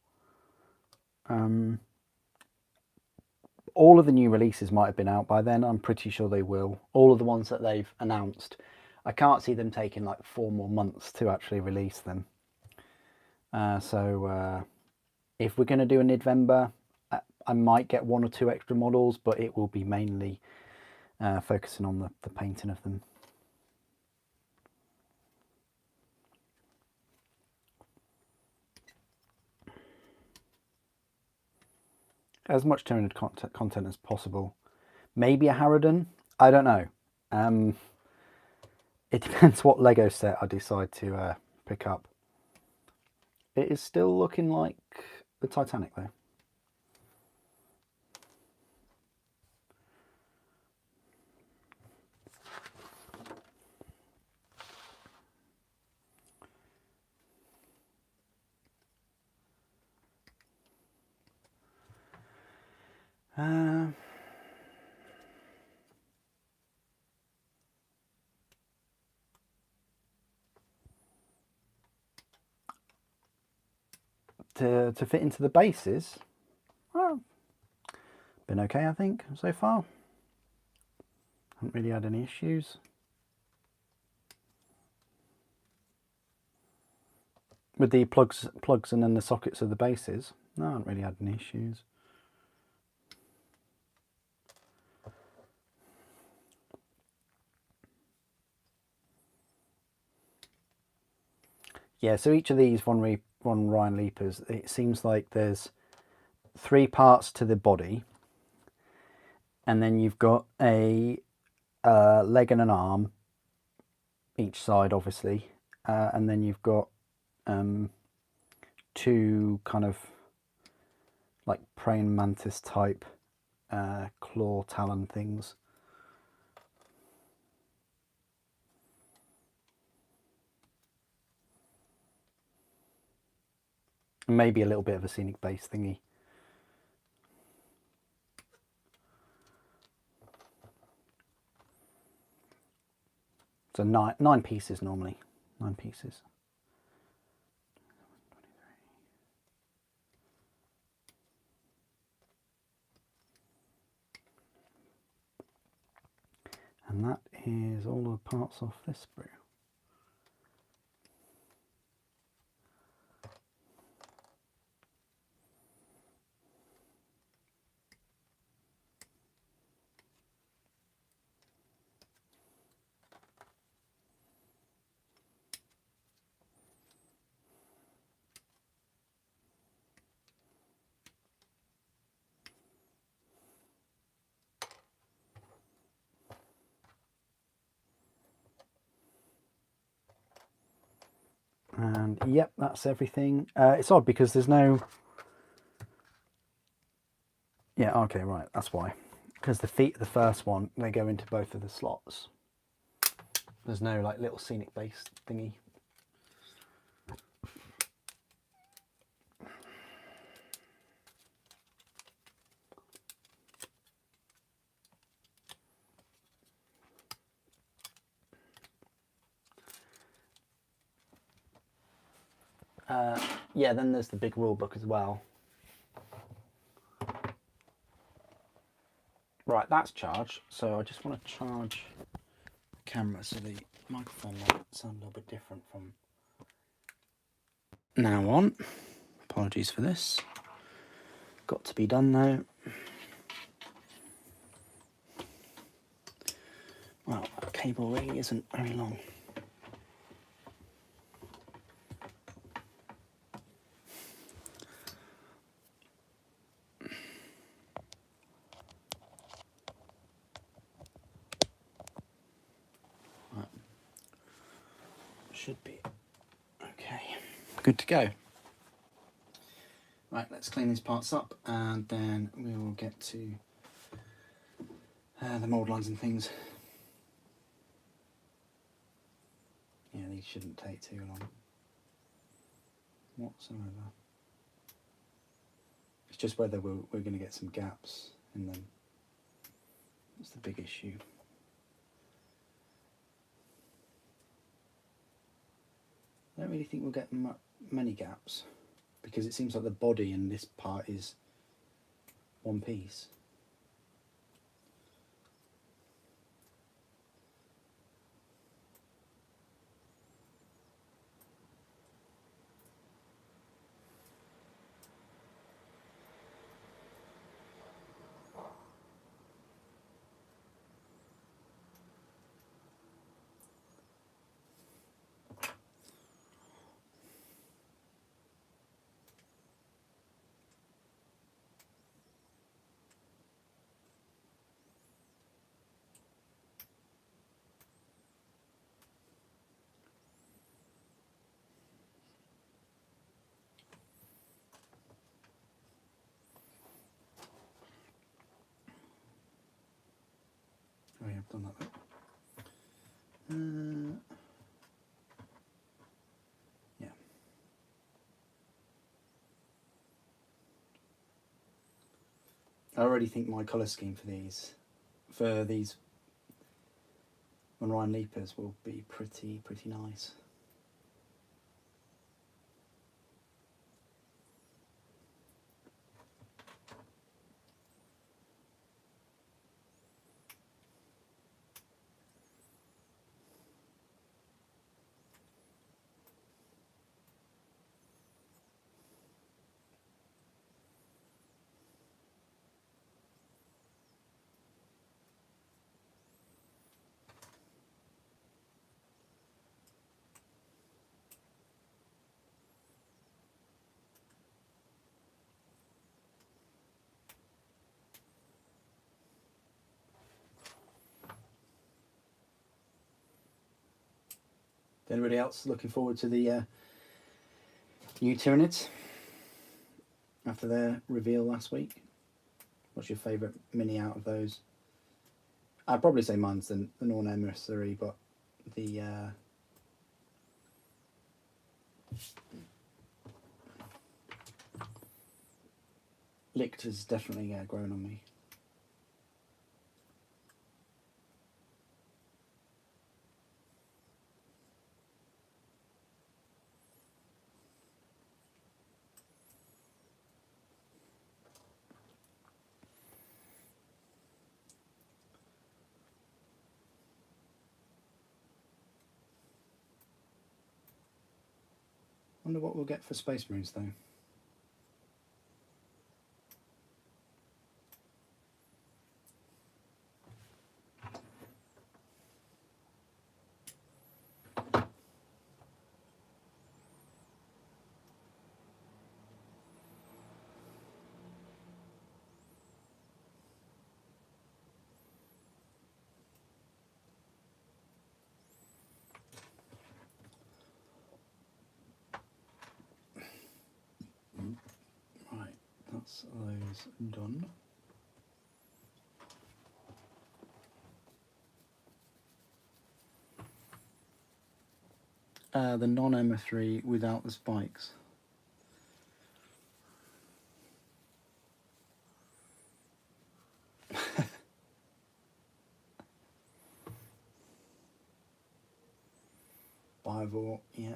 all of the new releases might have been out by then. I'm pretty sure they will. All of the ones that they've announced. I can't see them taking like 4 more months to actually release them. So if we're going to do a Nidvember, I might get 1 or 2 extra models, but it will be mainly focusing on the painting of them. As much Tyranid content as possible. Maybe a Harridan? I don't know. It depends what Lego set I decide to pick up. It is still looking like the Titanic though. To fit into the bases, well, been okay I think so far. Haven't really had any issues. With the plugs and then the sockets of the bases, no, I haven't really had any issues. Yeah, so each of these von Ryan Leapers, it seems like there's 3 parts to the body, and then you've got a leg and an arm each side, obviously, and then you've got 2 kind of like praying mantis type claw talon things. And maybe a little bit of a scenic base thingy. So 9 pieces normally. 9 pieces. And that is all the parts off this sprue. And yep, that's everything. It's odd because there's no... Yeah, okay, right, that's why. Because the feet of the first one, they go into both of the slots. There's no like little scenic base thingy. Yeah, then there's the big rule book as well. Right, that's charged. So I just want to charge the camera so the microphone might sound a little bit different from now on. Apologies for this. Got to be done though. Well, that cable really isn't very long. Right. Should be okay. Good to go. Right, let's clean these parts up and then we will get to the mould lines and things. Yeah, these shouldn't take too long whatsoever. It's just whether we're going to get some gaps in them. That's the big issue. I don't really think we'll get many gaps because it seems like the body in this part is one piece. I've done that. Yeah. I already think my colour scheme for these Ryan Leapers will be pretty nice. Anybody else looking forward to the new Tyranids after their reveal last week? What's your favourite mini out of those? I'd probably say mine's the Norn Emissary, but the Lictor's definitely grown on me. Wonder what we'll get for Space Marines though. Right, that's those done. The non-Emma3 without the spikes. Bivor, yeah.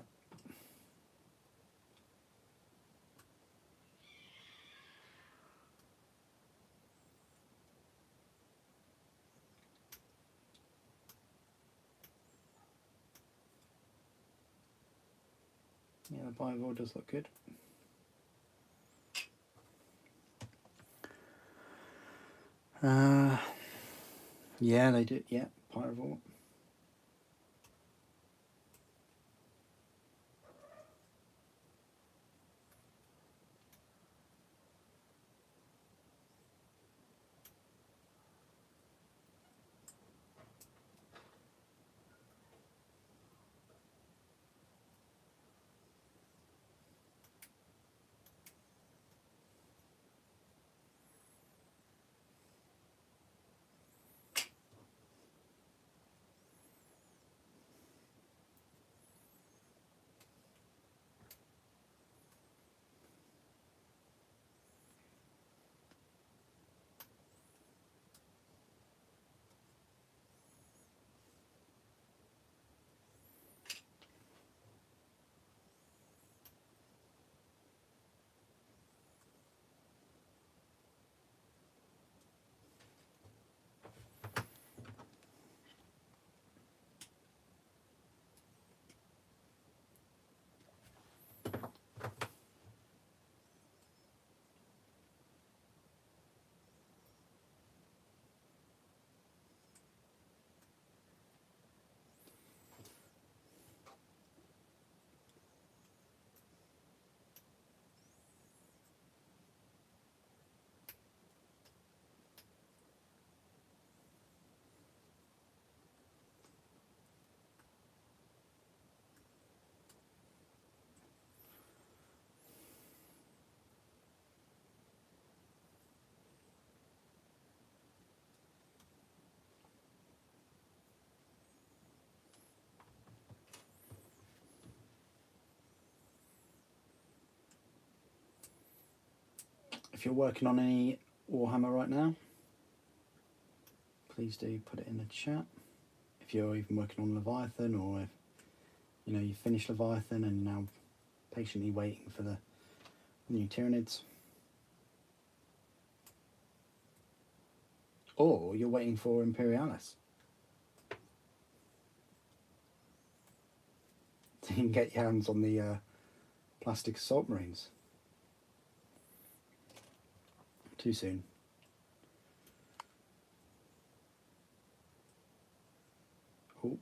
Yeah, the Bivor does look good. Yeah, they did. Yeah, Pyrevor. you're working on any Warhammer right now, please do put it in the chat. If you're even working on Leviathan, or if you finished Leviathan and you're now patiently waiting for the new Tyranids, or you're waiting for Imperialis, so you can get your hands on the plastic assault marines. Too soon. Oh,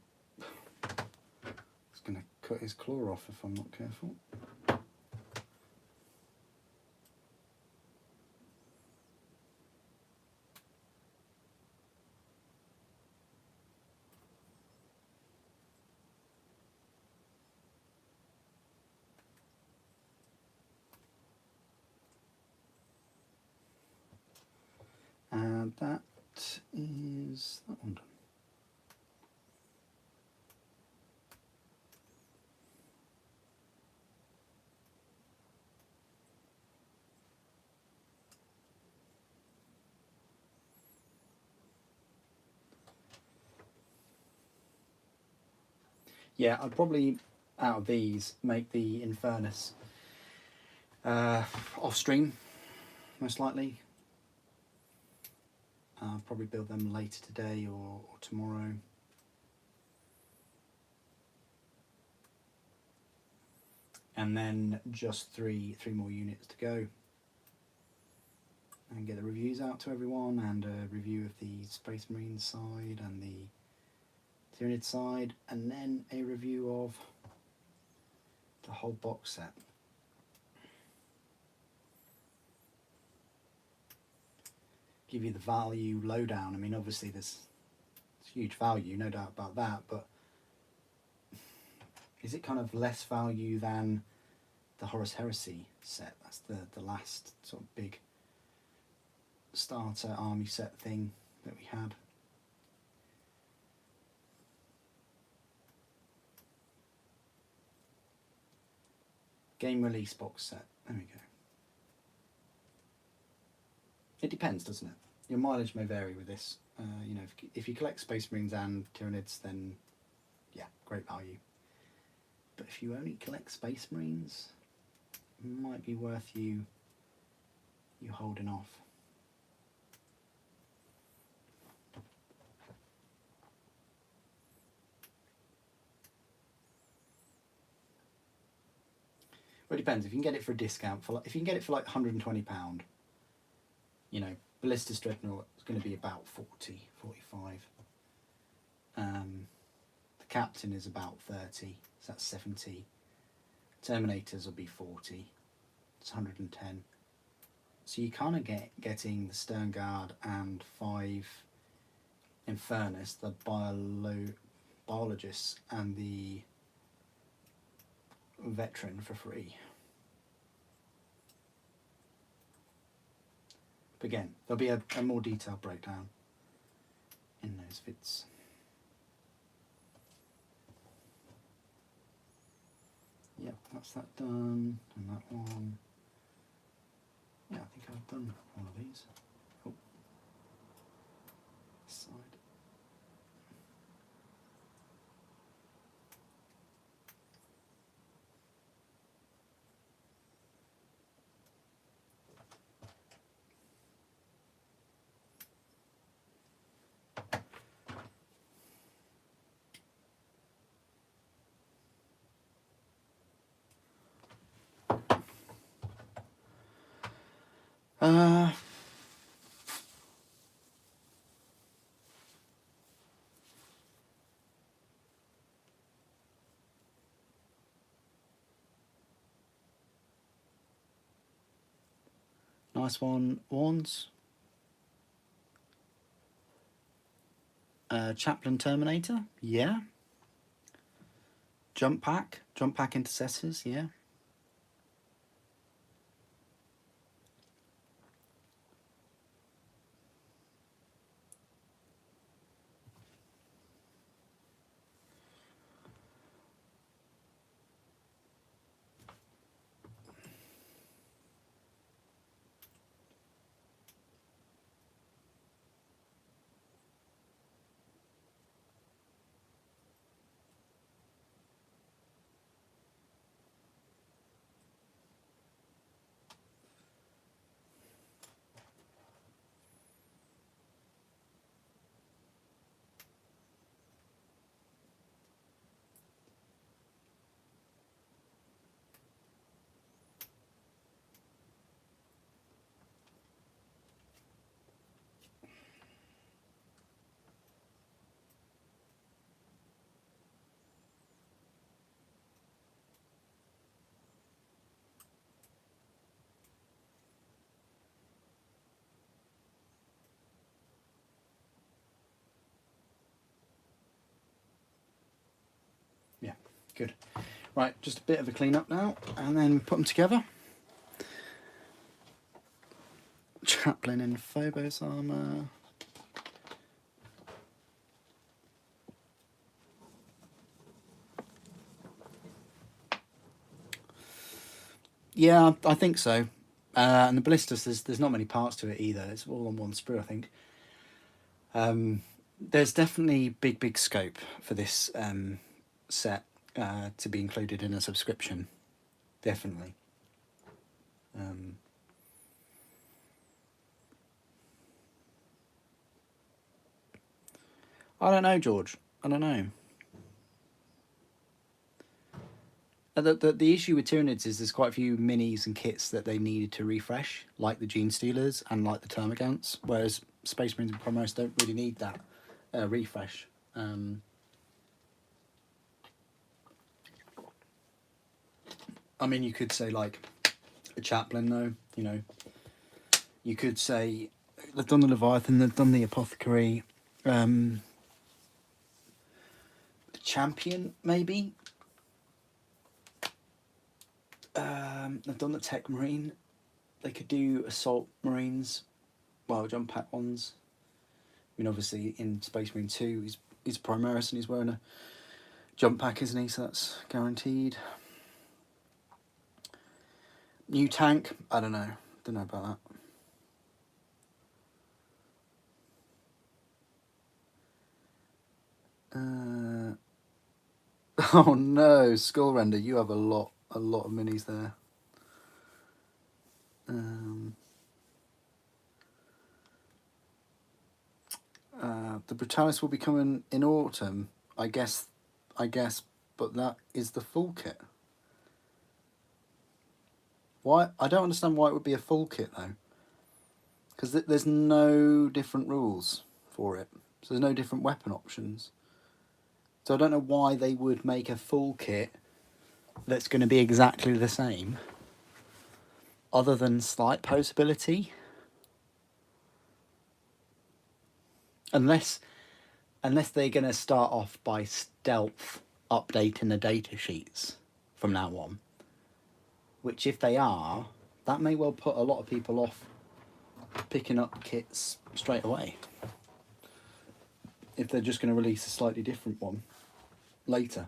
it's going to cut his claw off if I'm not careful. And that is that one done. Yeah, I'd probably, out of these, make the Infernus off stream, most likely. I'll probably build them later today or tomorrow. And then just three more units to go. And get the reviews out to everyone, and a review of the Space Marine side and the Tyranid side, and then a review of the whole box set. Give you the value lowdown. I mean, obviously there's huge value, no doubt about that, but is it kind of less value than the Horus Heresy set? That's the last sort of big starter army set thing that we had. Game release box set. There we go. It depends, doesn't it? Your mileage may vary with this. If you collect Space Marines and Tyranids, then yeah, great value. But if you only collect Space Marines, it might be worth you holding off. Well, it depends. If you can get it for a discount, if you can get it for like £120, Ballista's Dreadnought is going to be about 40, 45. The Captain is about 30, so that's 70. Terminators will be 40, it's 110. So you kind of getting the Stern Guard and 5 Infernus, the Biologists and the Veteran for free. But again, there'll be a more detailed breakdown in those vids. Yep, that's that done, and that one. Yeah, I think I've done all of these. Oh, this side. Nice one, Warns. Chaplain Terminator, yeah. Jump pack intercessors, yeah. Good. Right, just a bit of a clean up now, and then put them together. Chaplain in Phobos armour. Yeah, I think so. And the ballistas, there's not many parts to it either. It's all on one sprue, I think. There's definitely big scope for this set to be included in a subscription. Definitely. I don't know, George. I don't know. The issue with Tyranids is there's quite a few minis and kits that they needed to refresh, like the Gene Stealers and like the Termagants, whereas Space Marines and Primarchs don't really need that refresh. I mean, you could say like a Chaplain, though. You know, you could say they've done the Leviathan, they've done the Apothecary, the Champion, maybe. They've done the Tech Marine. They could do Assault Marines, well, jump pack ones. I mean, obviously in Space Marine 2, he's Primaris and he's wearing a jump pack, isn't he? So that's guaranteed. New tank, I don't know. Don't know about that. Oh no, Skullrender, you have a lot of minis there. The Brutalis will be coming in autumn, I guess, but that is the full kit. Why? I don't understand why it would be a full kit though. Because there's no different rules for it. So there's no different weapon options. So I don't know why they would make a full kit that's going to be exactly the same, other than slight posability. Unless they're going to start off by stealth updating the data sheets from now on. Which, if they are, that may well put a lot of people off picking up kits straight away. If they're just going to release a slightly different one later.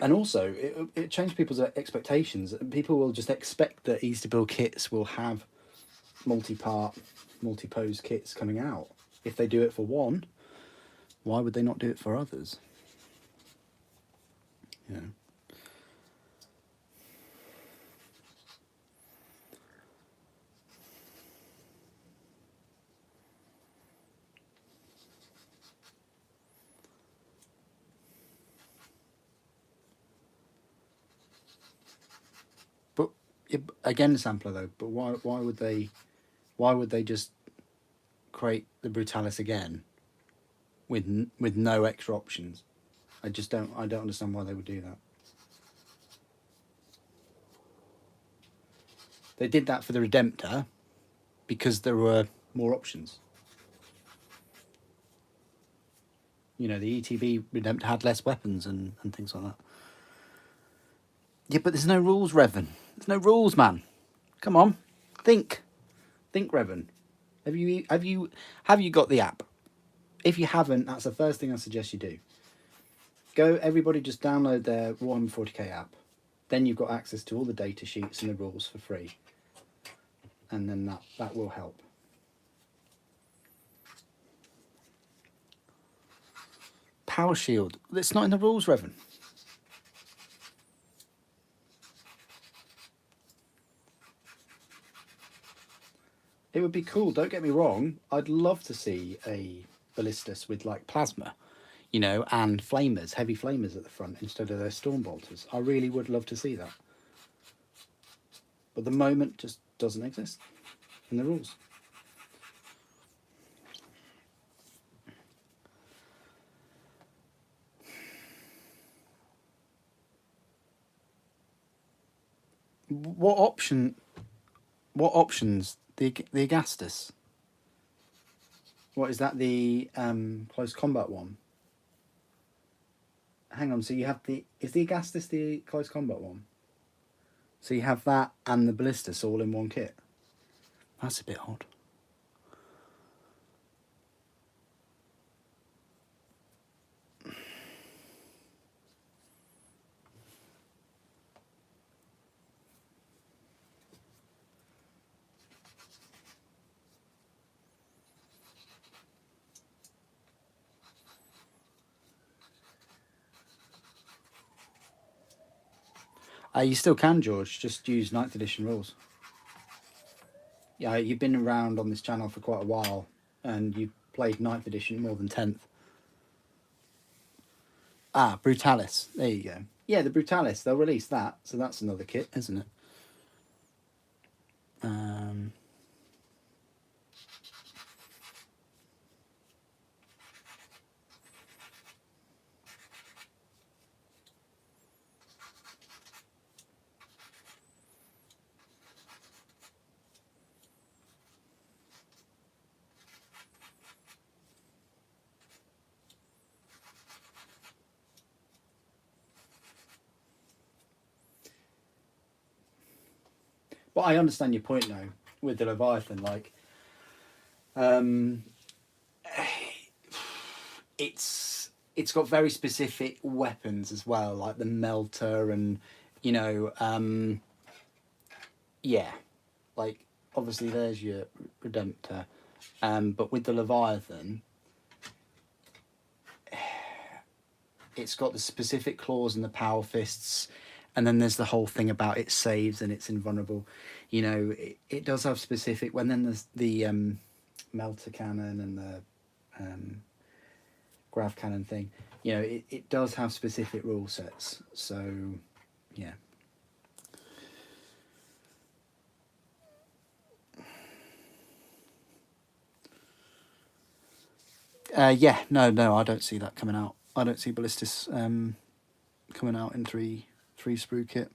And also, it changed people's expectations. People will just expect that easy to build kits will have multi-part, multi-pose kits coming out. If they do it for one, why would they not do it for others? Yeah. But again, sampler though. But why would they just create the Brutalis again with no extra options? I don't understand why they would do that. They did that for the Redemptor because there were more options. You know, the ETB Redemptor had less weapons and things like that. Yeah, but there's no rules, Revan. There's no rules, man. Come on, think, Revan. Have you got the app? If you haven't, that's the first thing I suggest you do. Go, everybody, just download their Warhammer 40k app. Then you've got access to all the data sheets and the rules for free, and then that will help. Power shield. It's not in the rules, Revan. It would be cool, don't get me wrong. I'd love to see a ballistas with like plasma, you know, and flamers, heavy flamers at the front instead of their storm bolters. I really would love to see that. But the moment just doesn't exist in the rules. What options? The Agastus? What is that, the close combat one? hang on. So you have is the Agastus the close combat one? So you have that and the Ballistus all in one kit. That's a bit odd. You still can, George. Just use 9th edition rules. Yeah, you've been around on this channel for quite a while, and you've played 9th edition more than 10th. Ah, Brutalis. There you go. Yeah, the Brutalis. They'll release that, so that's another kit, isn't it? But I understand your point now with the Leviathan. Like, it's got very specific weapons as well, like the melter, and yeah, like obviously there's your Redemptor, but with the Leviathan, it's got the specific claws and the power fists. And then there's the whole thing about it saves and it's invulnerable. It does have specific. When then there's the melter cannon and the grav cannon thing. It does have specific rule sets. So, yeah. Yeah, no, I don't see that coming out. I don't see Ballistis coming out in three sprue kit.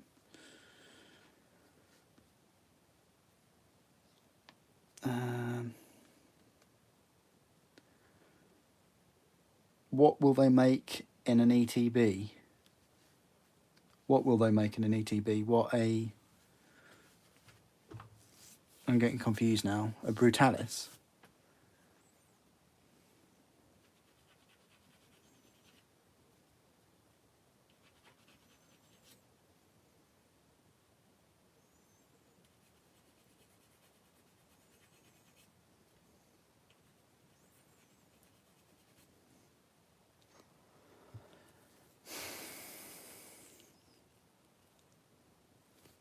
What will they make in an ETB? What will they make in an ETB? I'm getting confused now. A Brutalis?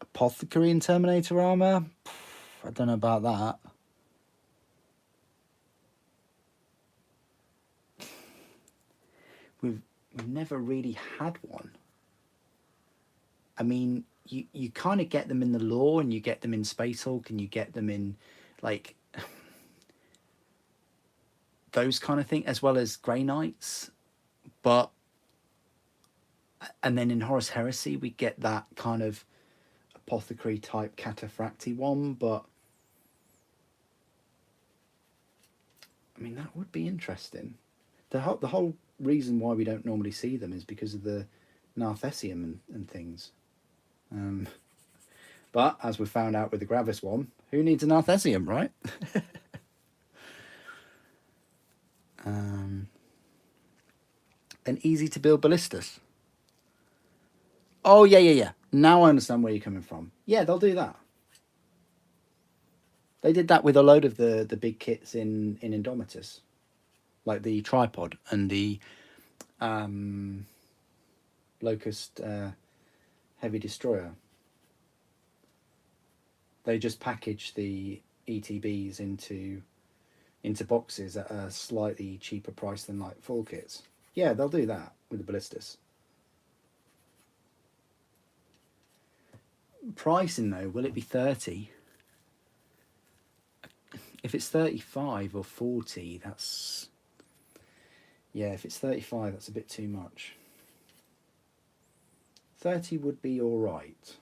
Apothecary and Terminator armor? I don't know about that. We've never really had one. I mean, you kind of get them in the lore, and you get them in Space Hulk, and you get them in like those kind of things, as well as Grey Knights. And then in Horus Heresy, we get that kind of apothecary type cataphracti one, but I mean, that would be interesting. The whole reason why we don't normally see them is because of the Narthessium and things. But as we found out with the Gravis one, who needs a Narthessium, right? An easy to build Ballistus. Oh, yeah. Now I understand where you're coming from. Yeah, they'll do that. They did that with a load of the big kits in Indomitus. Like the tripod and the Locust Heavy Destroyer. They just package the ETBs into boxes at a slightly cheaper price than like full kits. Yeah, they'll do that with the Ballistus. Pricing though, will it be 30? If it's 35 or 40, that's... Yeah, if it's 35, that's a bit too much. 30 would be all right.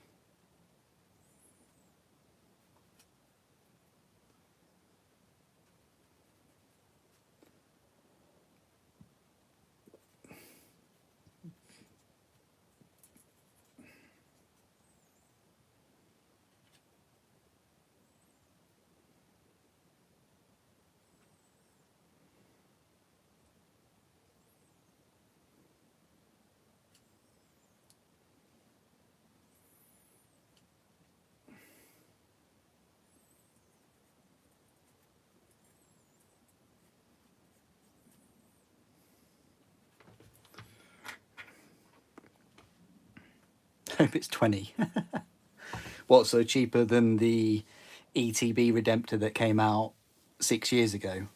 hope it's 20. What, so cheaper than the ETB Redemptor that came out 6 years ago?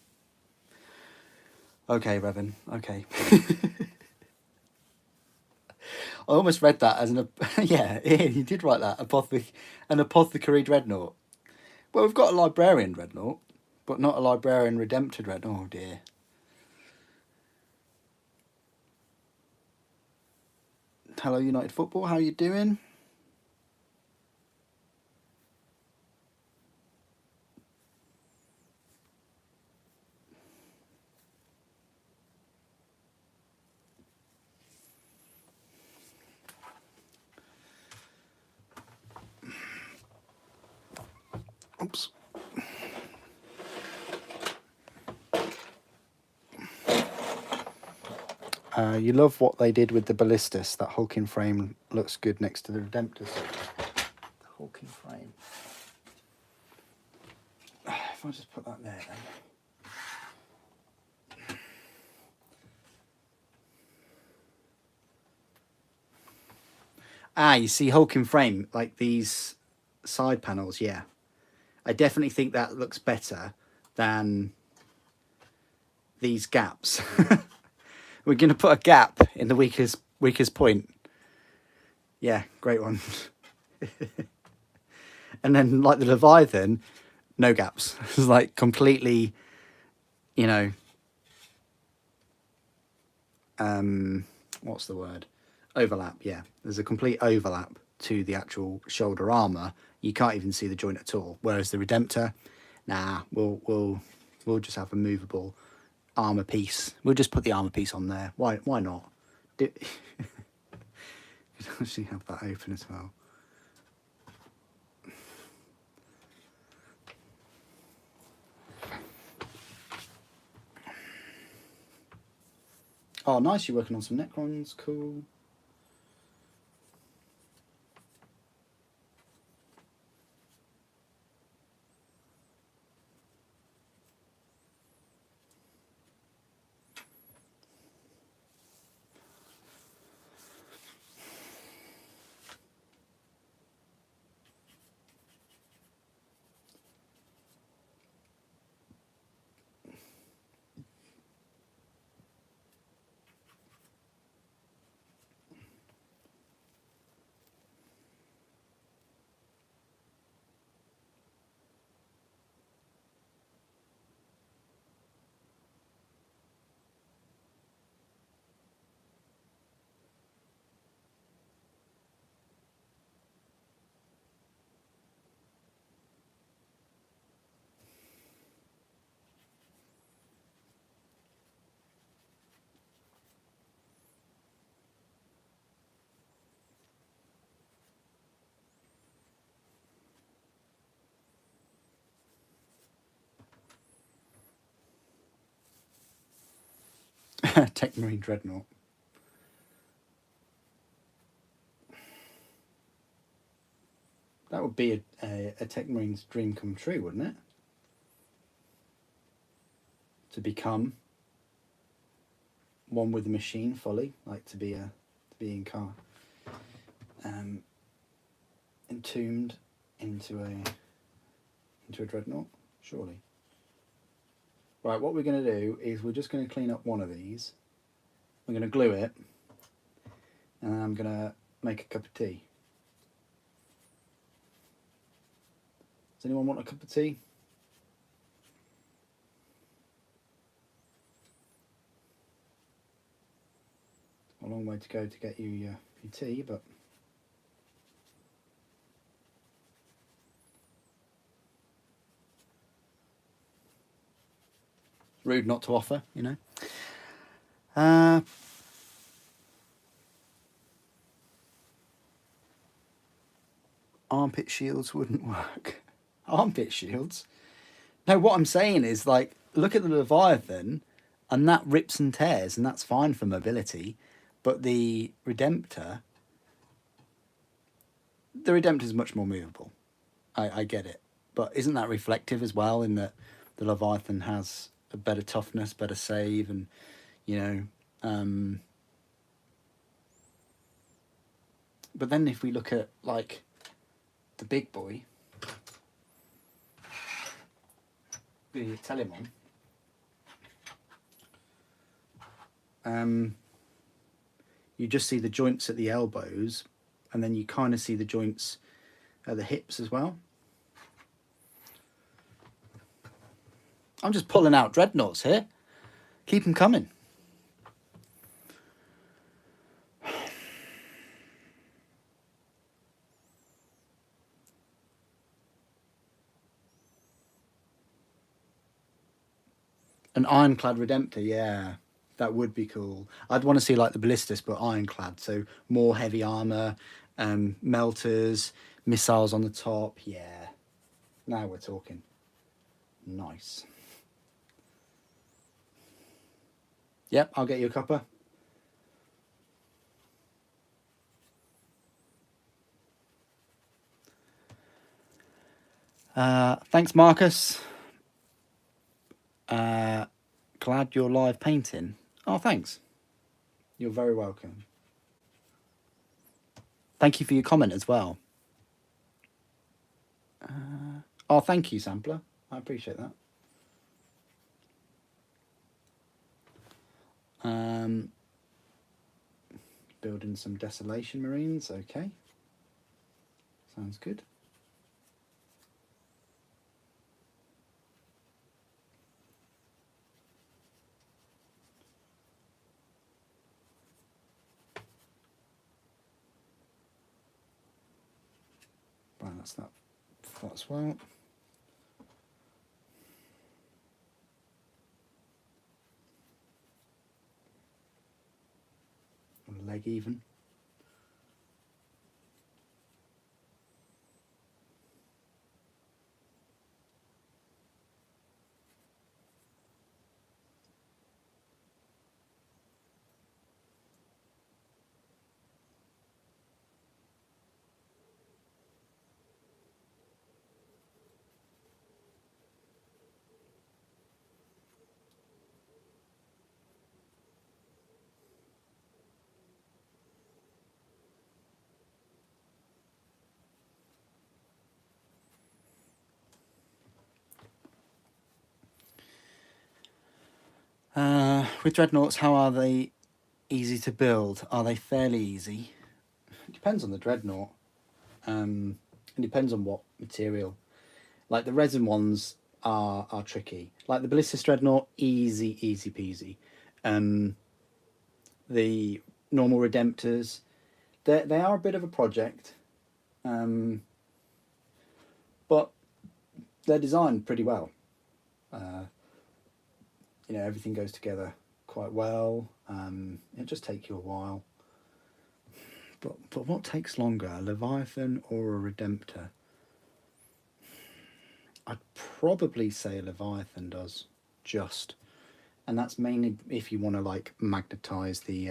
Okay, Revan, okay. I almost read that as an... yeah, you did write that. An Apothecary Dreadnought. Well, we've got a Librarian Dreadnought, but not a Librarian Redemptor Dreadnought. Oh, dear. Hello, United Football. How you doing? Oops. You love what they did with the Ballistus. That hulking frame looks good next to the Redemptors. The hulking frame. If I just put that there then. Ah, you see hulking frame, like these side panels, yeah. I definitely think that looks better than these gaps. We're going to put a gap in the weakest point. Yeah, great one. And then, like the Leviathan, no gaps. It's like completely, you know, what's the word? Overlap, yeah. There's a complete overlap to the actual shoulder armour. You can't even see the joint at all. Whereas the Redemptor, nah, we'll just have a movable armour piece. We'll just put the armour piece on there. Why not? You can actually have that open as well. Oh, nice, you're working on some Necrons, cool. Tech Marine Dreadnought. That would be a Tech Marine's dream come true, wouldn't it? To become one with the machine fully, like to be entombed into a dreadnought, surely. Right, what we're going to do is we're just going to clean up one of these. We're going to glue it, and then I'm going to make a cup of tea. Does anyone want a cup of tea? A long way to go to get you your tea, but rude not to offer, you know. Armpit shields wouldn't work. Armpit shields? No, what I'm saying is, like, look at the Leviathan, and that rips and tears, and that's fine for mobility. But the Redemptor is much more movable. I get it. But isn't that reflective as well, in that the Leviathan has a better toughness, better save, and, you know, But then if we look at like the big boy, the Telemon, you just see the joints at the elbows, and then you kind of see the joints at the hips as well. I'm just pulling out dreadnoughts here. Keep them coming. An ironclad Redemptor, yeah. That would be cool. I'd want to see like the Ballistus, but ironclad. So more heavy armor, melters, missiles on the top. Yeah. Now we're talking. Nice. Yep, I'll get you a copper. Thanks, Marcus. Glad you're live painting. Oh, thanks. You're very welcome. Thank you for your comment as well. Oh, thank you, Sampler. I appreciate that. Building some Desolation Marines. Okay. Sounds good. Right, that's that as well. Leg even. With dreadnoughts, how are they easy to build? Are they fairly easy? It depends on the dreadnought. It depends on what material. Like the resin ones are tricky. Like the Ballistus Dreadnought, easy peasy. The normal Redemptors, they are a bit of a project, but they're designed pretty well. You know, everything goes together quite well. It'll just take you a while. But what takes longer, a Leviathan or a Redemptor? I'd probably say a Leviathan does, just. And that's mainly if you want to like magnetize the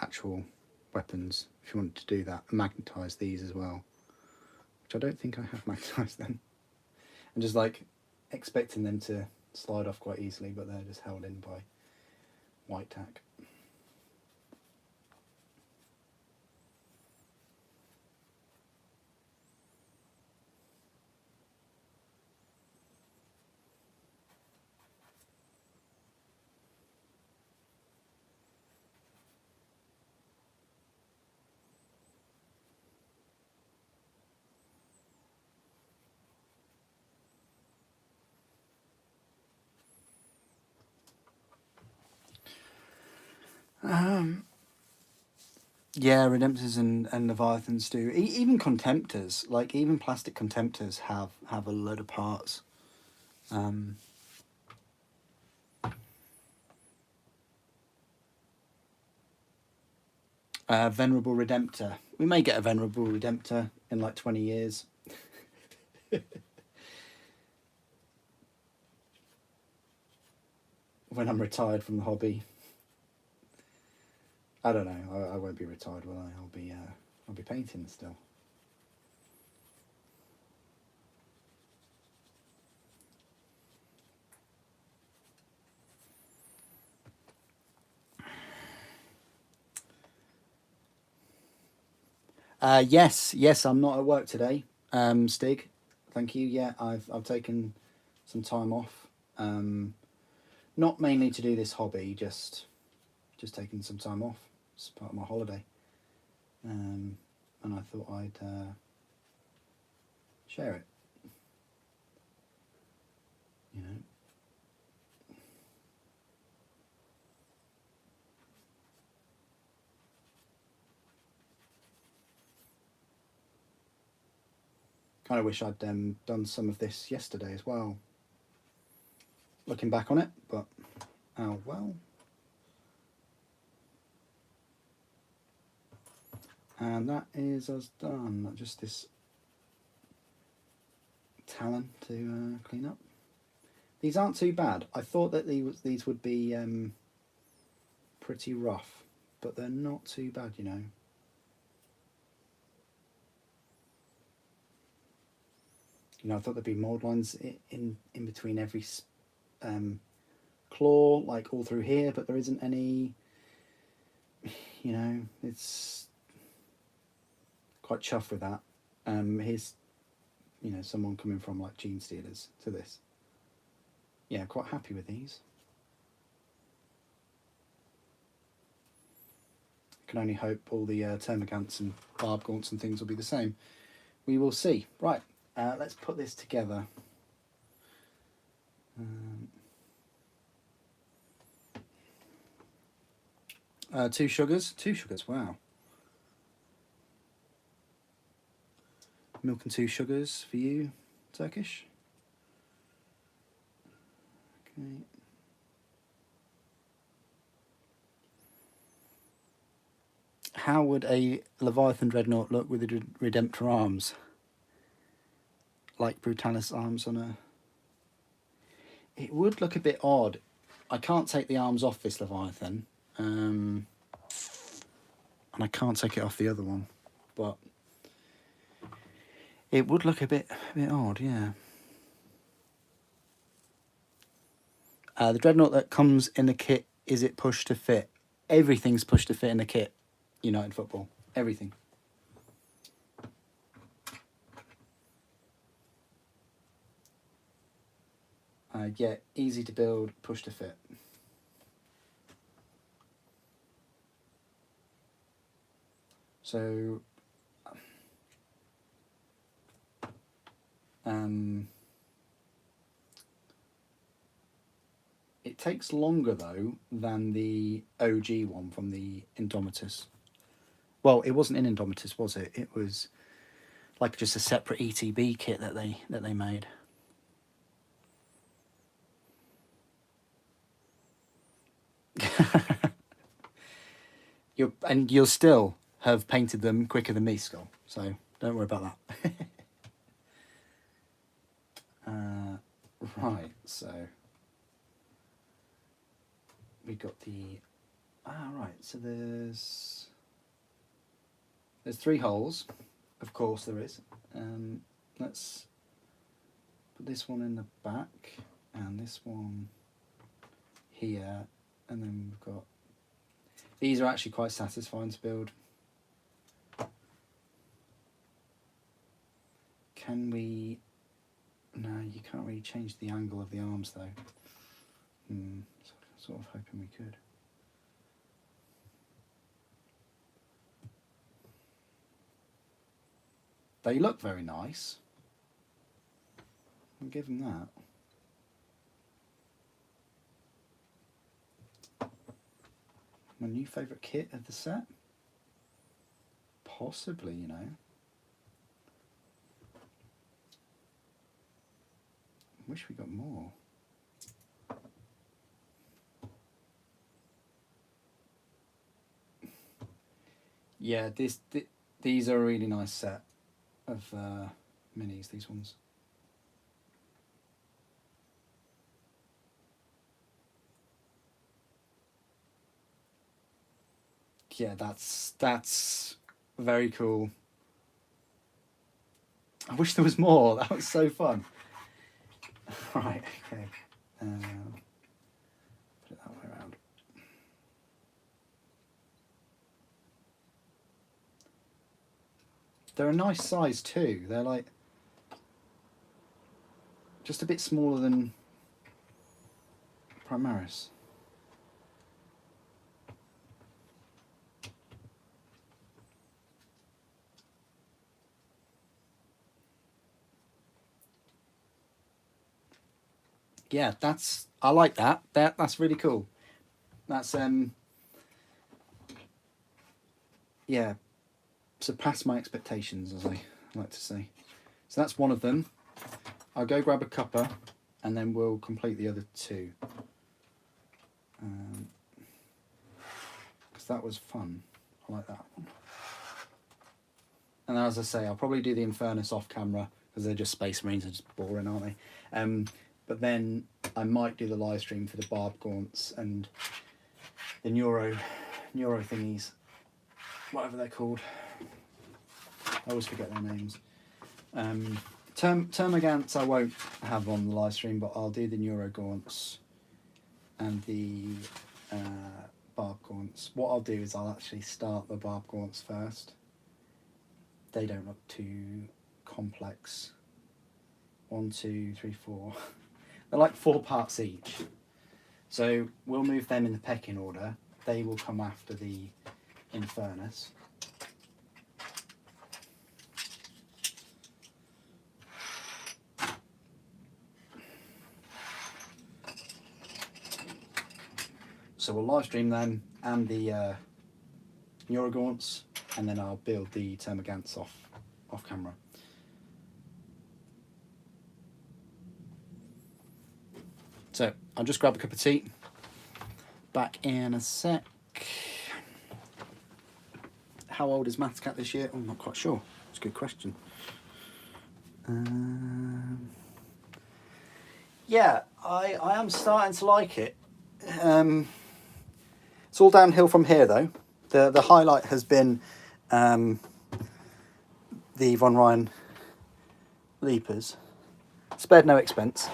actual weapons. If you wanted to do that, magnetize these as well, which I don't think I have magnetized them. And just like expecting them to slide off quite easily, but they're just held in by white tack. Yeah, Redemptors and Leviathans do. Even Contemptors, like even plastic Contemptors have a load of parts. Venerable Redemptor. We may get a Venerable Redemptor in like 20 years. When I'm retired from the hobby. I don't know. I won't be retired, will I? I'll be painting still. Yes, I'm not at work today. Stig, thank you. Yeah, I've taken some time off. Not mainly to do this hobby, just taking some time off. It's part of my holiday. And I thought I'd share it. You know. Kind of wish I'd done some of this yesterday as well. Looking back on it, but oh well. And that is us done. Just this talon to clean up. These aren't too bad. I thought that these would be pretty rough, but they're not too bad, you know. You know, I thought there'd be mold lines in between every claw, like all through here, but there isn't any. You know, it's quite chuffed with that. Here's, you know, someone coming from like Gene Stealers to this. Yeah, quite happy with these. Can only hope all the termagants and barb gaunts and things will be the same. We will see. Right, let's put this together. Two sugars, wow. Milk and 2 sugars for you, Turkish. Okay. How would a Leviathan Dreadnought look with the Redemptor arms? Like Brutalis arms on a... It would look a bit odd. I can't take the arms off this Leviathan. And I can't take it off the other one. But it would look a bit odd, yeah. The Dreadnought that comes in the kit, is it push to fit? Everything's push to fit in the kit. United Football. Everything. Yeah, easy to build, push to fit. So, it takes longer though than the OG one from the Indomitus. Well, it wasn't in Indomitus, was it? It was like just a separate ETB kit that they made. You'll still have painted them quicker than me, Skull. So don't worry about that. Right, so we got the right. So there's 3 holes. Of course there is. Let's put this one in the back and this one here, and then we've got. These are actually quite satisfying to build. Can we... No, you can't really change the angle of the arms though. Sort of hoping we could. They look very nice. I'll give them that. My new favourite kit of the set? Possibly, you know. Wish we got more. Yeah, these are a really nice set of minis, these ones. Yeah, that's very cool. I wish there was more. That was so fun. Right, okay. Put it that way around. They're a nice size too. They're like just a bit smaller than Primaris. Yeah, I like that. That's really cool. That's yeah, surpassed my expectations, as I like to say. So that's one of them. I'll go grab a cuppa, and then we'll complete the other two. Because that was fun. I like that one. And as I say, I'll probably do the Infernus off camera because they're just Space Marines and just boring, aren't they? But then I might do the live stream for the Barb Gaunts and the Neuro thingies, whatever they're called. I always forget their names. Termagants I won't have on the live stream, but I'll do the Neuro Gaunts and the Barb Gaunts. What I'll do is I'll actually start the Barb Gaunts first. They don't look too complex. 1, 2, 3, 4. They're like 4 parts each. So we'll move them in the pecking order. They will come after the Infernus. So we'll live stream them and the Neurogaunts, and then I'll build the Termagants off camera. So I'll just grab a cup of tea. Back in a sec. How old is Mathscat this year? I'm not quite sure. It's a good question. Yeah, I am starting to like it. It's all downhill from here, though. The highlight has been the Von Ryan Leapers. Spared no expense.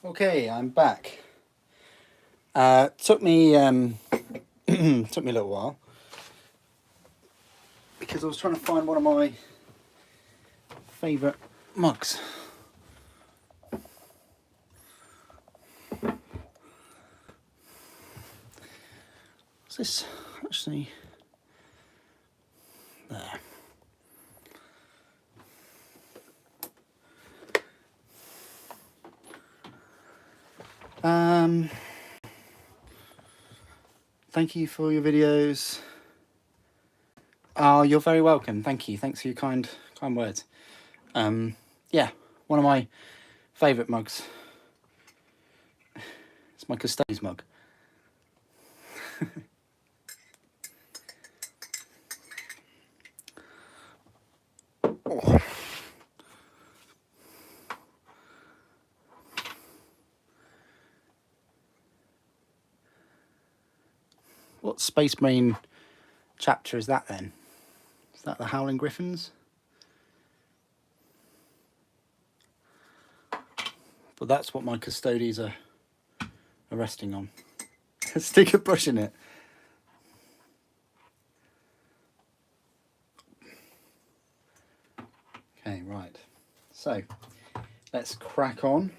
Okay, I'm back. Took me took me a little while because I was trying to find one of my favourite mugs. What's this? Actually, there. Thank you for your videos. Oh, you're very welcome. Thank you. Thanks for your kind words. Yeah, one of my favourite mugs. It's my Custodes mug. Oh. What Space Marine chapter is that then? Is that the Howling Griffins? But that's what my Custodes are resting on. Stick a bush in it. Okay, right. So let's crack on.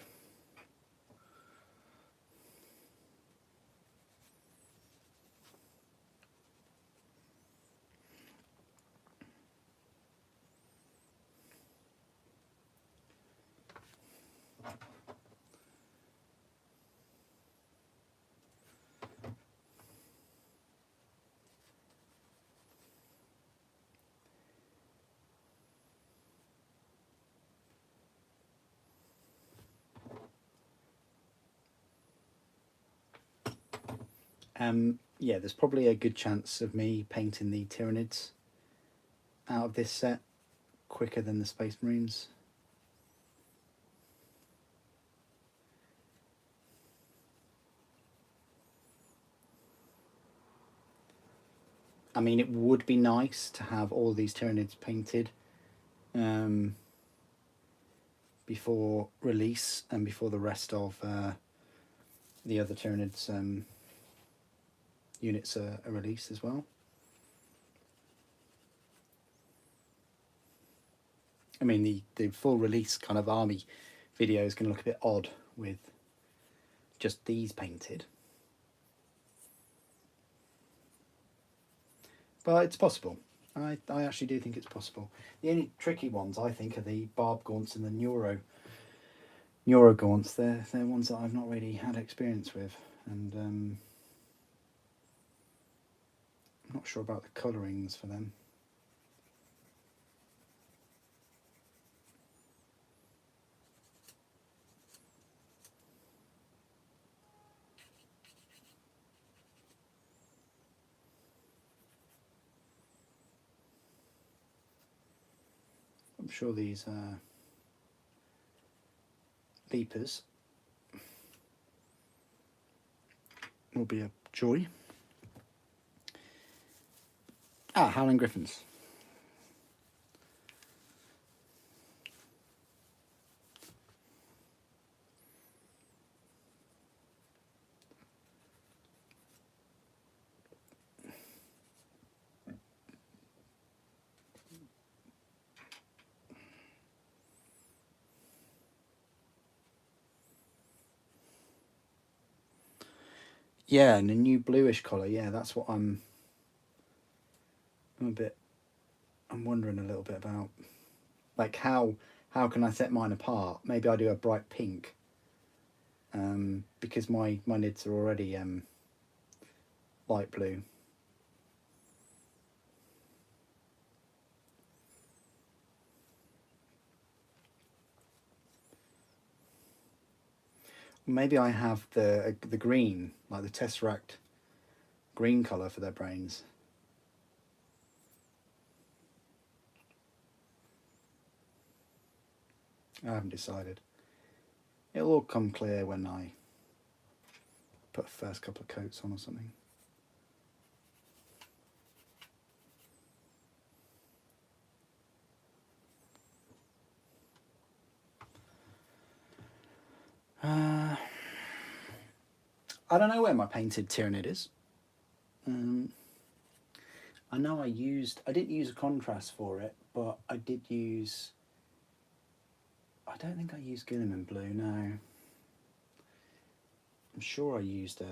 Yeah, there's probably a good chance of me painting the Tyranids out of this set quicker than the Space Marines. I mean, it would be nice to have all these Tyranids painted before release and before the rest of the other Tyranids units are released as well. I mean, the full release kind of army video is going to look a bit odd with just these painted. But it's possible. I actually do think it's possible. The only tricky ones, I think, are the Barb Gaunts and the Neuro Gaunts. They're ones that I've not really had experience with. And I'm not sure about the colourings for them. I'm sure these Leapers will be a joy. Ah, Howling Griffins. Yeah, and a new bluish colour. Yeah, that's what I'm wondering a little bit about. Like how can I set mine apart? Maybe I do a bright pink. Because my nids are already light blue. Maybe I have the green, like the Tesseract green colour for their brains. I haven't decided. It'll all come clear when I put the first couple of coats on or something. I don't know where my painted Tyranid is. I know I didn't use a contrast for it, but I did use, I don't think I used Gilliman Blue, no. I'm sure I used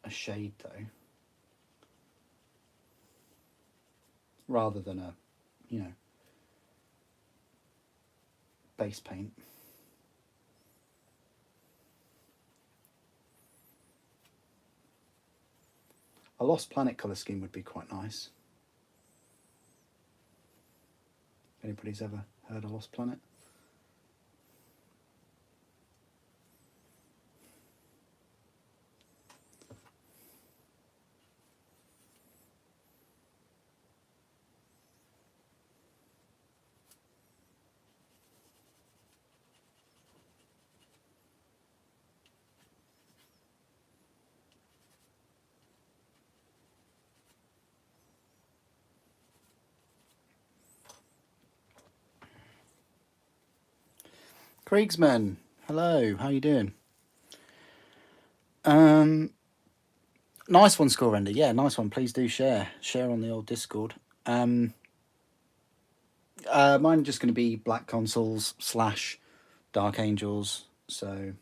a shade though. Rather than a, you know, base paint. A Lost Planet colour scheme would be quite nice. Anybody's ever heard of Lost Planet? Kriegsman, hello, how you doing? Nice one, Score Render. Yeah, nice one. Please do share on the old Discord. Mine are just going to be Black Consoles / Dark Angels. So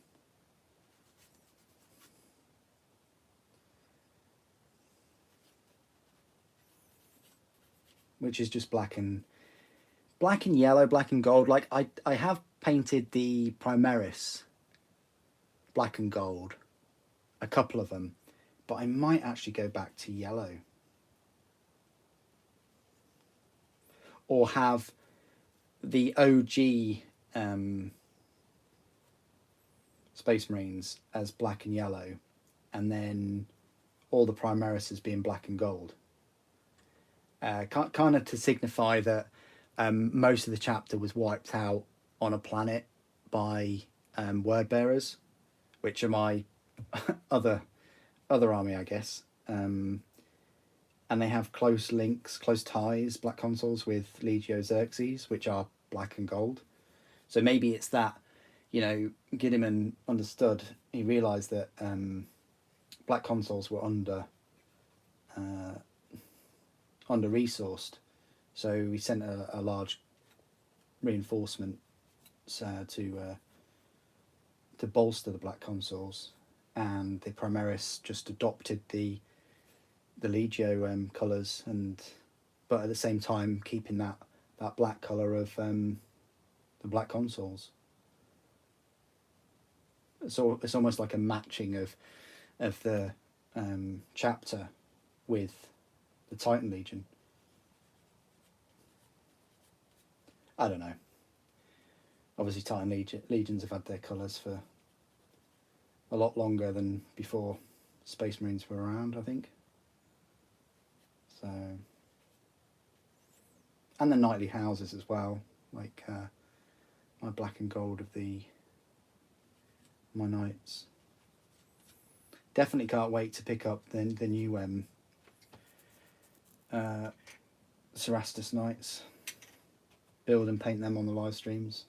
which is just black and yellow, black and gold. Like I have painted the Primaris black and gold, a couple of them, but I might actually go back to yellow. Or have the OG Space Marines as black and yellow, and then all the Primaris as being black and gold. Kind of to signify that most of the chapter was wiped out on a planet by word bearers, which are my other army, I guess. And they have close links, close ties, Black Consoles, with Legio Xerxes, which are black and gold. So maybe it's that, you know, Gilliman understood. He realised that Black Consoles were under resourced, so we sent a large reinforcement to bolster the Black Consoles, and the Primaris just adopted the Legio colours, but at the same time keeping that black colour of the Black Consoles. So it's almost like a matching of the chapter with the Titan Legion. I don't know. Obviously, Titan Legions have had their colours for a lot longer than before Space Marines were around, I think. So, and the knightly houses as well, like my black and gold of my knights. Definitely can't wait to pick up the new Cerastus Knights. Build and paint them on the live streams.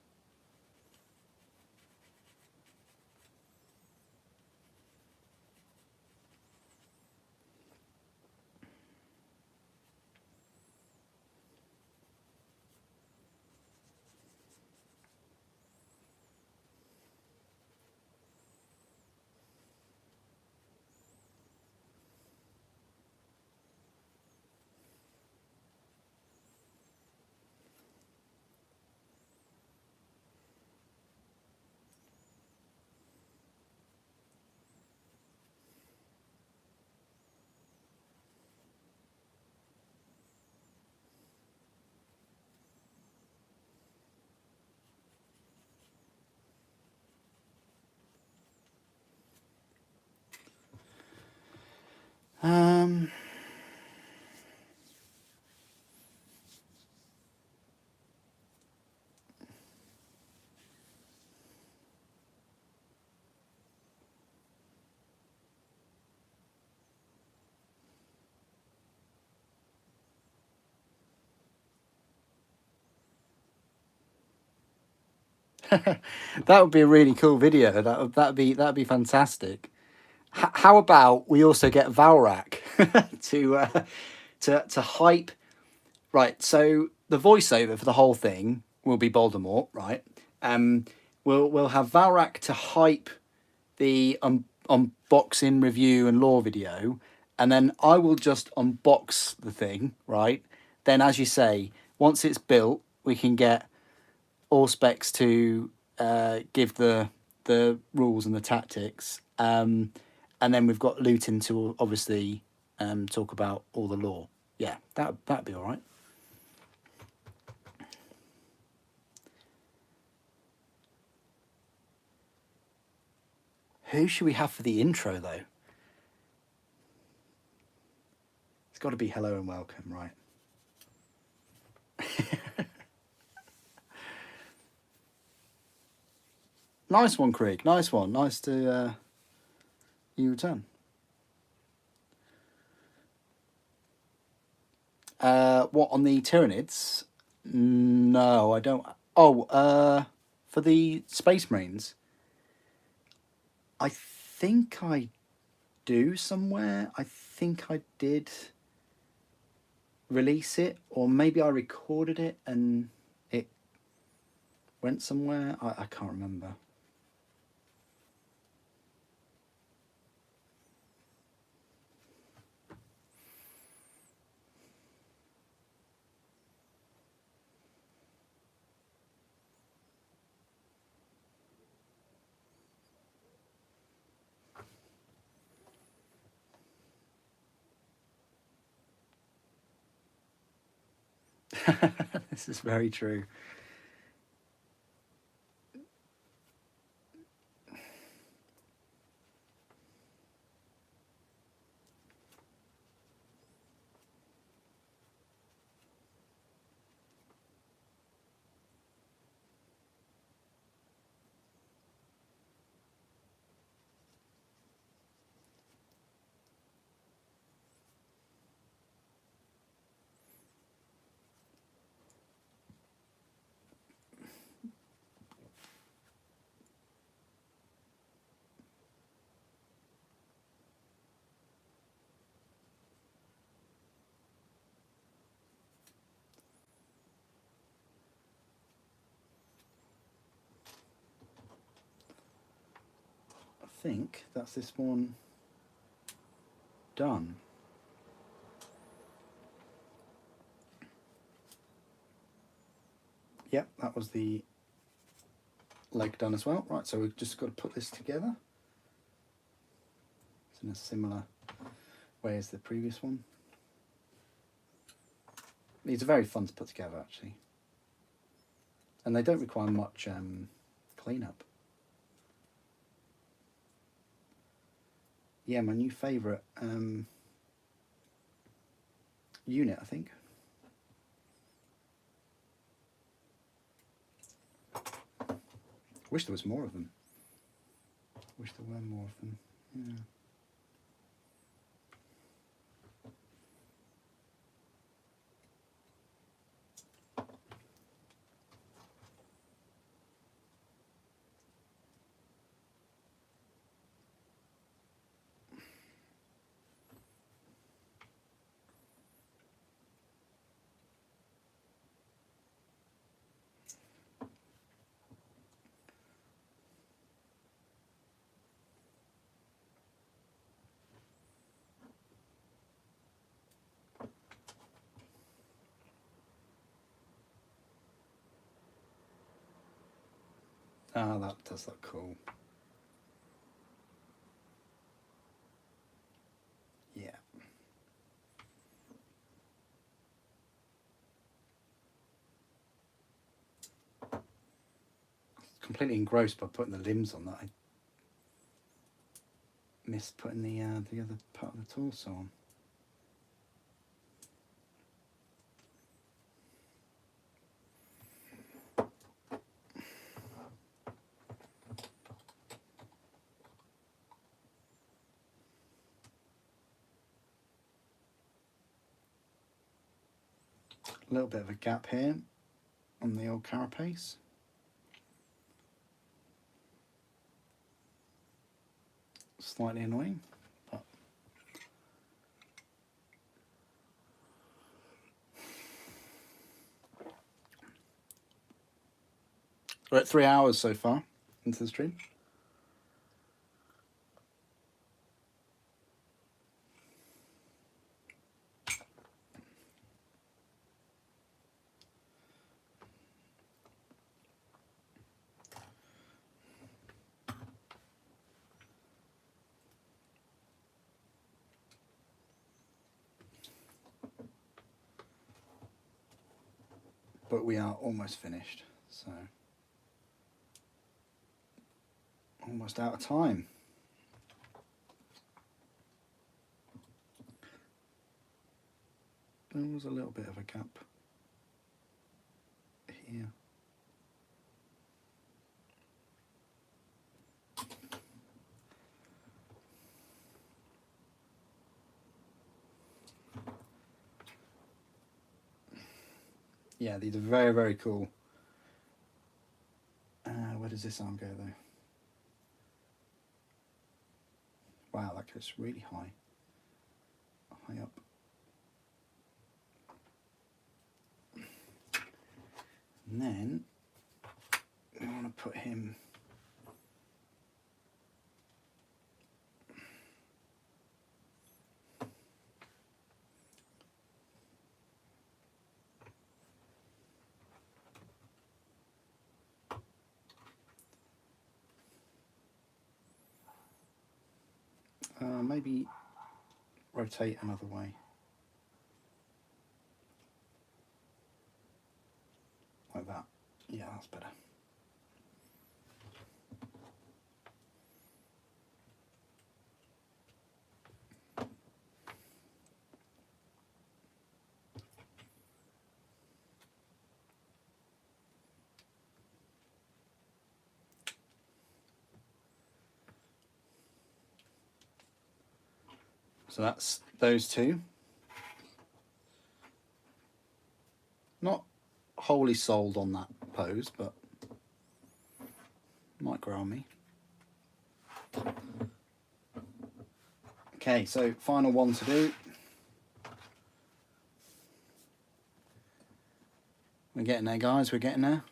That would be a really cool video. That'd be fantastic. How about we also get Valrak to hype? Right, so the voiceover for the whole thing will be Voldemort, right? We'll have Valrak to hype the unboxing review and lore video, and then I will just unbox the thing, right? Then, as you say, once it's built, we can get all specs to give the rules and the tactics, and then we've got Luton to obviously talk about all the lore. Yeah, that'd be all right. Who should we have for the intro, though? It's got to be hello and welcome, right? Nice one, Craig. Nice one. Nice to you return. What, on the Tyranids? No, I don't. Oh, for the Space Marines, I think I do somewhere. I think I did release it, or maybe I recorded it and it went somewhere. I can't remember. This is very true. I think that's this one done. Yep, that was the leg done as well. Right, so we've just got to put this together. It's in a similar way as the previous one. These are very fun to put together, actually. And they don't require much cleanup. Yeah, my new favourite unit, I think. Wish there was more of them. Wish there were more of them. Yeah. Ah, that does look cool. Yeah. Completely engrossed by putting the limbs on that. I missed putting the other part of the torso on. A little bit of a gap here on the old carapace. slightly annoying. But we're at 3 hours so far into the stream. But we are almost finished, so almost out of time. There was a little bit of a gap here. Yeah, these are very, very cool. Where does this arm go though? Wow, that goes really high. High up. And then we want to put him maybe rotate another way. Like that. Yeah, that's better. So that's those two. Not wholly sold on that pose, but might grow on me. Okay, so final one to do. We're getting there, guys, we're getting there.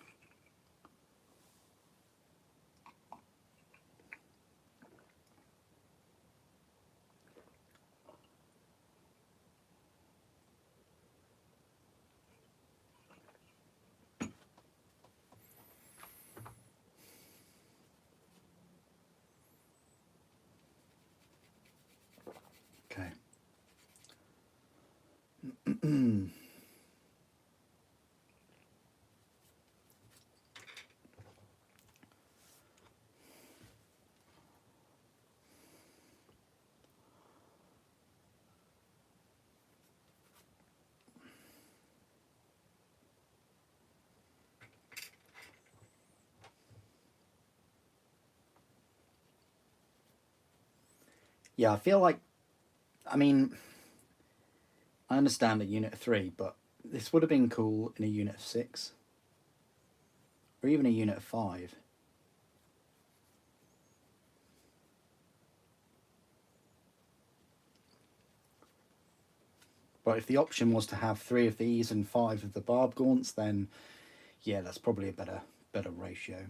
Okay. Yeah, I feel like, I mean, I understand a unit of 3, but this would have been cool in a unit of 6. Or even a unit of 5. But if the option was to have 3 of these and 5 of the barb gaunts, then yeah, that's probably a better ratio.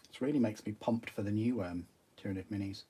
This really makes me pumped for the new Tyranid minis.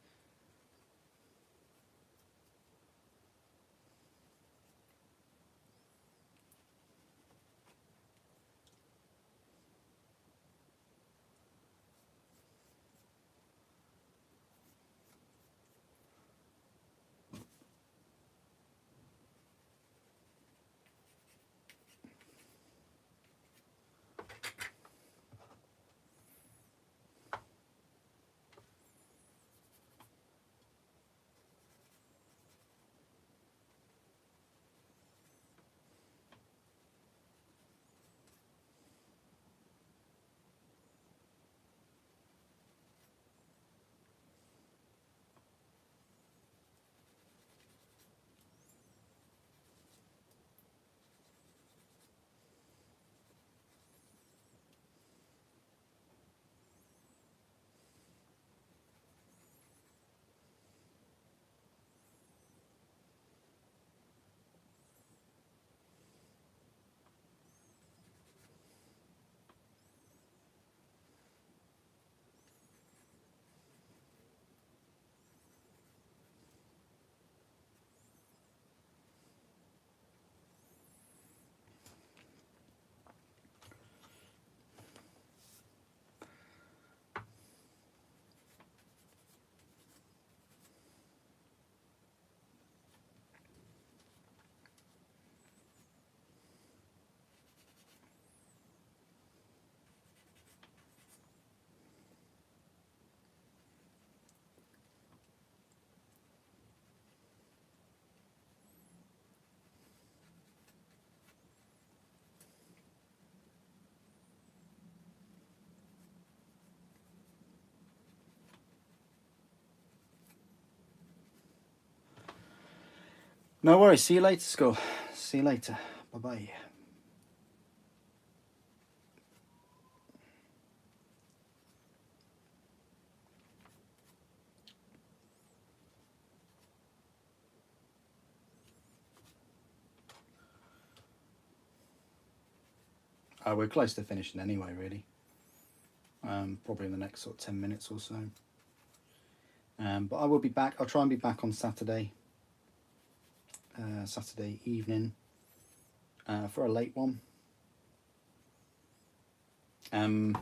No worries. See you later, Skull. See you later. Bye-bye. We're close to finishing anyway, really. Probably in the next sort of 10 minutes or so. But I will be back. I'll try and be back on Saturday. Saturday evening. For a late one. I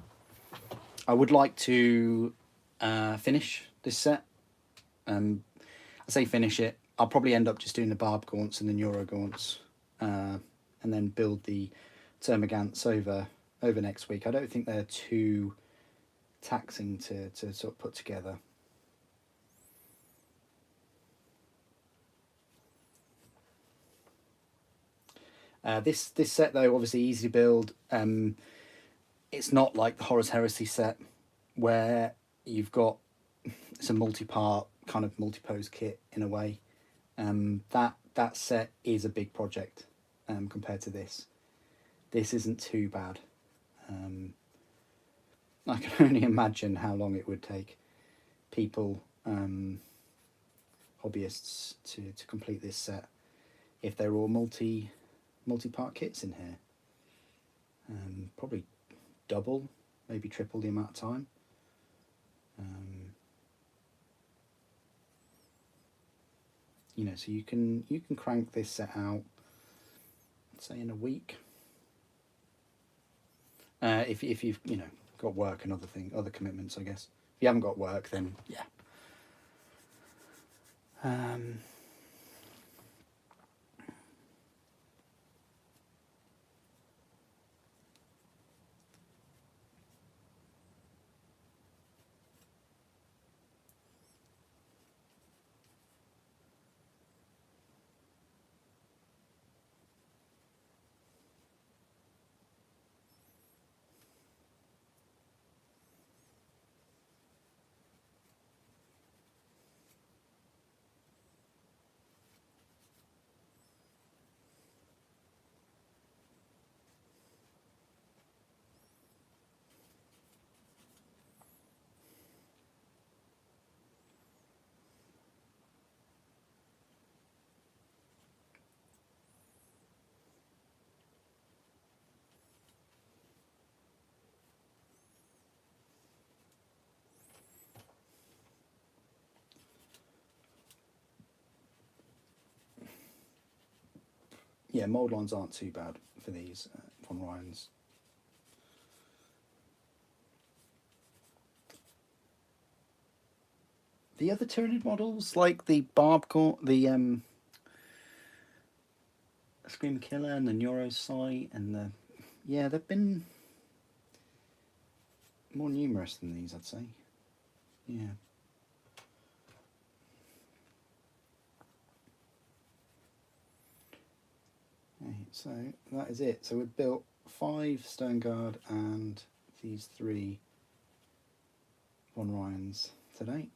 would like to finish this set. I say finish it. I'll probably end up just doing the Barb Gaunts and the Neuro Gaunts, and then build the Termagants over next week. I don't think they're too taxing to sort of put together. This set though, obviously easy to build. It's not like the Horus Heresy set where you've got it's a multi-part kind of multi-pose kit in a way. That set is a big project compared to this. This isn't too bad. I can only imagine how long it would take people, hobbyists, to complete this set if they're all multi-part kits in here. Probably double, maybe triple the amount of time. So you can crank this set out, say in a week. If you've got work and other commitments, I guess. If you haven't got work, then yeah. Yeah, mould lines aren't too bad for these von Ryans. The other Tyranid models, like the Barbcore, the Scream Killer and the Neurosight and they've been more numerous than these, I'd say. Yeah. Okay, so that is it. So we've built 5 Stone Guard and these 3 von Ryans today.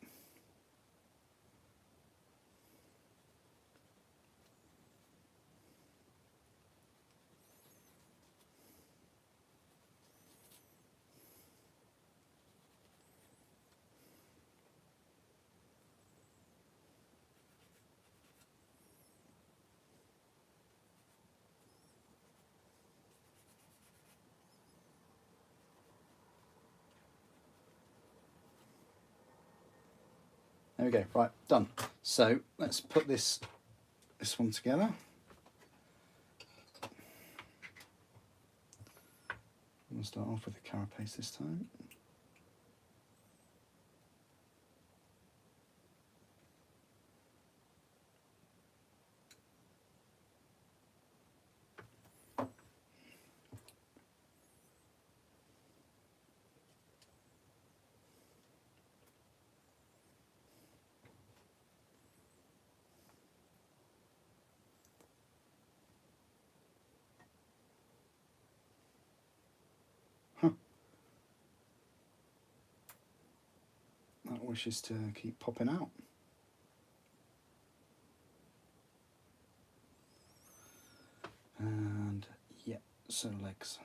There we go, right, done. So let's put this one together. We'll start off with the carapace this time. That wishes to keep popping out. So legs.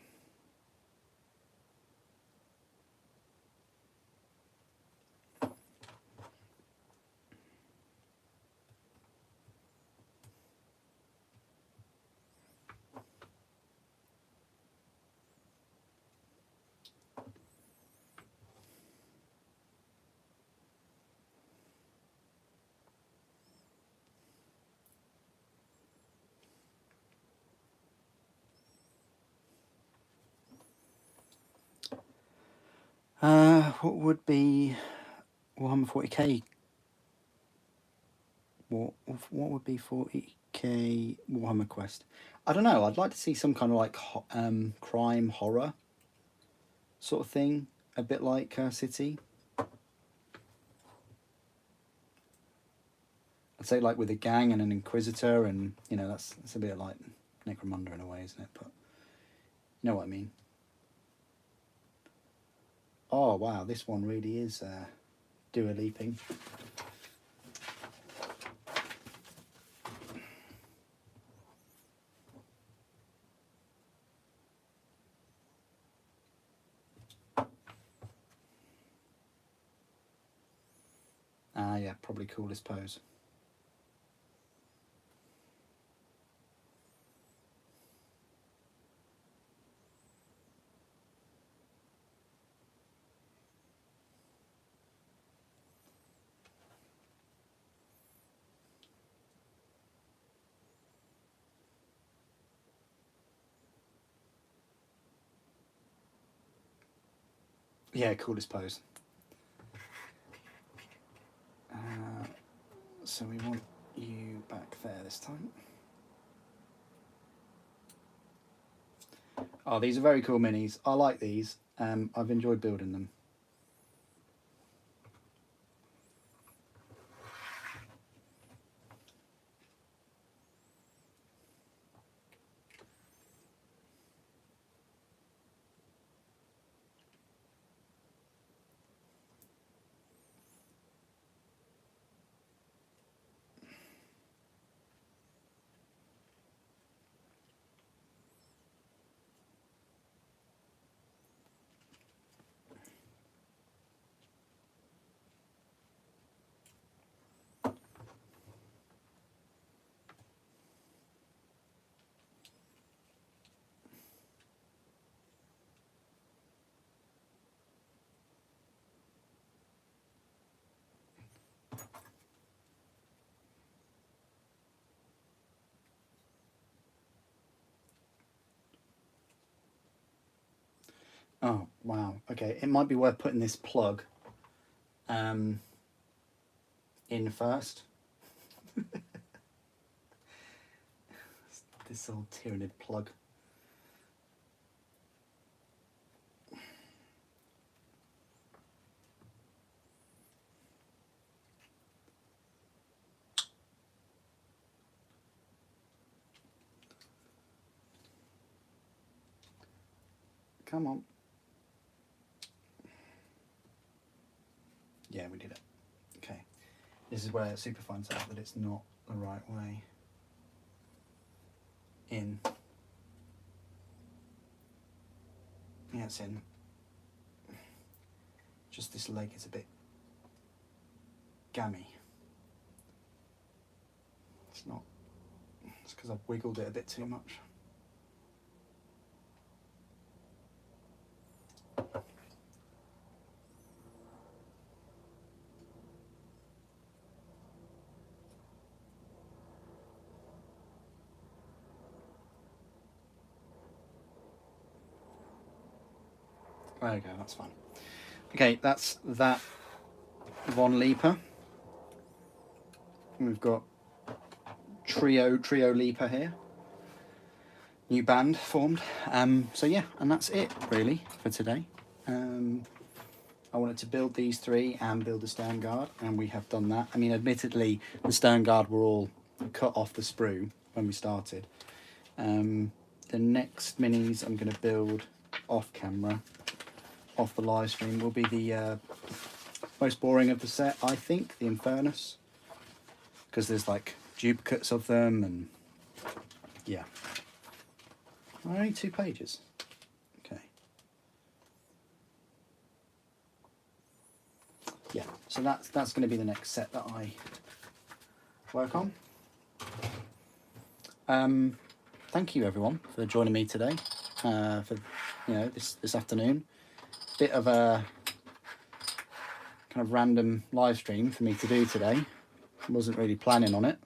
What would be Warhammer 40k? What would be 40k Warhammer Quest? I don't know. I'd like to see some kind of like crime horror sort of thing, a bit like City. I'd say like with a gang and an Inquisitor, and you know that's a bit like Necromunda in a way, isn't it? But you know what I mean. Oh wow, this one really is Dua Leaping. Yeah, probably coolest pose. Yeah, coolest pose. So we want you back there this time. Oh, these are very cool minis. I like these. I've enjoyed building them. Oh, wow. Okay, it might be worth putting this plug in first. This old Tyranid plug. Come on. Yeah, we did it. Okay. This is where Super finds out that it's not the right way in. Yeah, it's in. Just this leg is a bit gammy. It's not. It's because I've wiggled it a bit too much. There we go, that's fine. Okay, that's that one leaper. We've got trio leaper here. New band formed. So yeah, and that's it really for today. I wanted to build these three and build the stern guard, and we have done that. I mean, admittedly, the stern guard were all cut off the sprue when we started. The next minis I'm going to build off camera, off the live stream, will be the most boring of the set, I think, the Infernus, because there's like duplicates of them, and yeah. Only 2 pages. Okay. Yeah, so that's going to be the next set that I work on. Thank you everyone for joining me today. For this afternoon, bit of a kind of random live stream for me to do today. Wasn't really planning on it,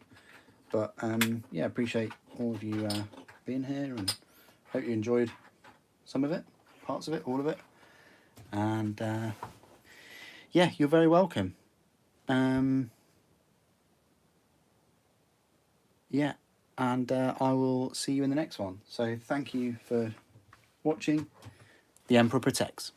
but yeah, appreciate all of you being here, and hope you enjoyed some of it, parts of it, all of it, and yeah, you're very welcome. Yeah, and I will see you in the next one. So thank you for watching. The Emperor protects.